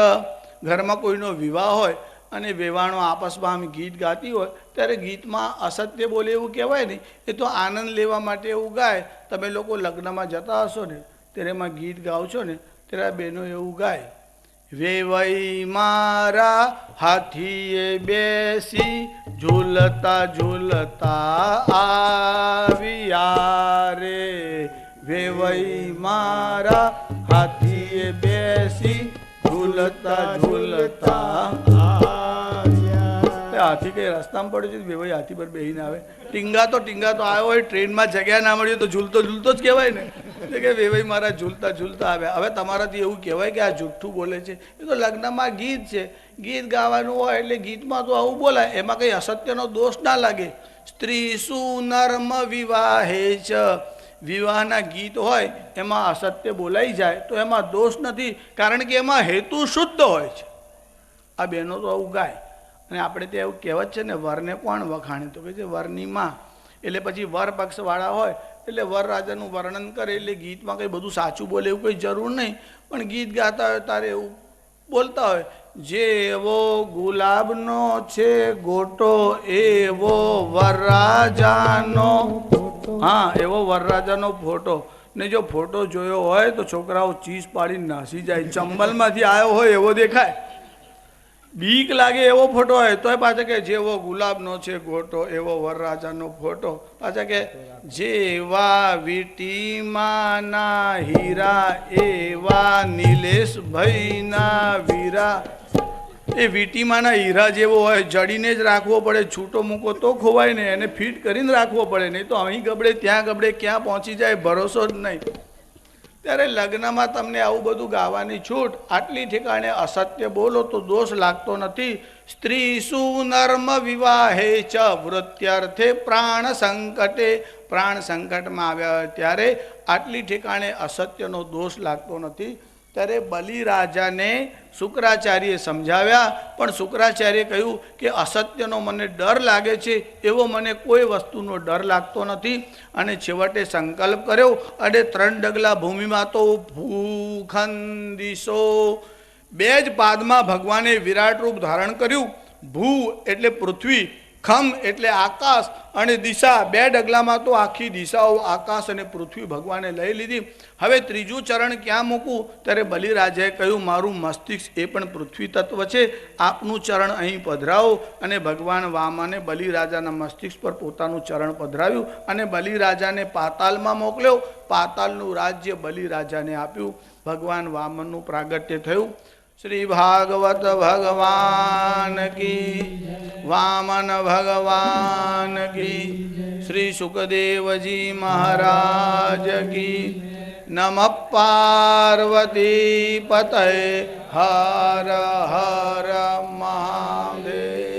ઘરમાં કોઈનો વિવાહ હોય અને વેવાણો આપસમાં આમ ગીત ગાતી હોય ત્યારે ગીતમાં અસત્ય બોલે એવું કહેવાય નહીં, એ તો આનંદ લેવા માટે એવું ગાય. તમે લોકો લગ્નમાં જતા હશો ને ત્યારે એમાં ગીત ગાઓ છો ને ત્યારે બહેનો એવું ગાય, વેવઈ મારા હાથીએ બેસી ઝૂલતા ઝૂલતા આવ્યા રે, વેવઈ મારા હાથીએ બેસી ઝૂલતા ઝૂલતા આવ્યા. હાથી કઈ રસ્તામાં પડ્યો છે, વેવઈ હાથી પર બેહીને આવે. ટીંગા તો આવ્યો હોય, ટ્રેનમાં જગ્યા ના મળ્યું તો ઝૂલતો ઝૂલતો જ કહેવાય ને, કે વેવઈ મારા ઝૂલતા ઝૂલતા આવ્યા. હવે તમારાથી એવું કહેવાય કે આ જુઠ્ઠું બોલે છે? એ તો લગ્નમાં ગીત છે, ગીત ગાવાનું હોય એટલે ગીતમાં તો આવું બોલાય, એમાં કંઈ અસત્યનો દોષ ના લાગે. સ્ત્રી સુનર્મ વિવાહે ચ, વિવાહના ગીત હોય એમાં અસત્ય બોલાઈ જાય તો એમાં દોષ નથી, કારણ કે એમાં હેતુ શુદ્ધ હોય છે. આ બહેનો તો આવું ગાય, અને આપણે ત્યાં એવું કહેવત છે ને, વરને કોણ વખાણે? તો કે છે વરની માં. એટલે પછી વર પક્ષવાળા હોય એટલે વરરાજાનું વર્ણન કરે, એટલે ગીતમાં કંઈ બધું સાચું બોલે એવું કંઈ જરૂર નહીં, પણ ગીત ગાતા હોય તારે એવું બોલતા હોય, જેવો ગુલાબનો છે ગોટો એવો વરરાજાનો, હા એવો વરરાજાનો ફોટો. ને જો ફોટો જોયો હોય તો છોકરાઓ ચીસ પાડીને નાસી જાય, ચંબલમાંથી આવ્યો હોય એવો દેખાય, બીક લાગે એવો ફોટો હોય તોય પાછા કે જેવો ગુલાબનો છે ગોટો એવો વરરાજાનો ફોટો. પાછા કે જેવા વીટીમાંના હીરા એવા નિલેશભાઈના વીરા. એ વીટીમાંના હીરા જેવો હોય, જડીને જ રાખવો પડે, છૂટો મૂકો તો ખોવાય ને, એને ફિટ કરીને રાખવો પડે, નહીં તો અહીં ગબડે ત્યાં ગબડે, ક્યાં પહોંચી જાય ભરોસો જ નહીં. ત્યારે લગ્નમાં તમને આવું બધું ગાવાની છૂટ. આટલી ઠેકાણે અસત્ય બોલો તો દોષ લાગતો નથી. સ્ત્રી સુનર્મ વિવાહે ચ વૃત્યર્થે પ્રાણ સંકટે, પ્રાણ સંકટમાં આવ્યા હોય ત્યારે આટલી ઠેકાણે અસત્યનો દોષ લાગતો નથી. ત્યારે બલિરાજાને શુક્રાચાર્યએ સમજાવ્યા, પણ શુક્રાચાર્યએ કહ્યું કે અસત્યનો મને ડર લાગે છે, એવો મને કોઈ વસ્તુનો ડર લાગતો નથી. અને છેવટે સંકલ્પ કર્યો, અને 3 ડગલા ભૂમિમાં તો ભૂખંદિશો, 2 જ પાદમાં ભગવાને વિરાટ રૂપ ધારણ કર્યું. ભૂ એટલે પૃથ્વી, ખમ એટલે આકાશ, અને દિશા 2 ડગલામાં તો આખી દિશાઓ આકાશ અને પૃથ્વી ભગવાને લઈ લીધી. હવે 3જું ચરણ ક્યાં મૂકું? ત્યારે બલિરાજાએ કહ્યું મારું મસ્તિષ્ક એ પણ પૃથ્વી તત્વ છે, આપનું ચરણ અહીં પધરાવો. અને ભગવાન વામને બલિરાજાના મસ્તિષ્ક પર પોતાનું ચરણ પધરાવ્યું અને બલિરાજાને પાતાલમાં મોકલ્યો. પાતાલનું રાજ્ય બલિરાજાને આપ્યું. ભગવાન વામનનું પ્રાગટ્ય થયું. શ્રી ભાગવત ભગવાન કી, વામન ભગવાન કી, શ્રી સુખદેવજી મહારાજ કી. નમઃ પાર્વતી પતये, હર હર મહાદેવ.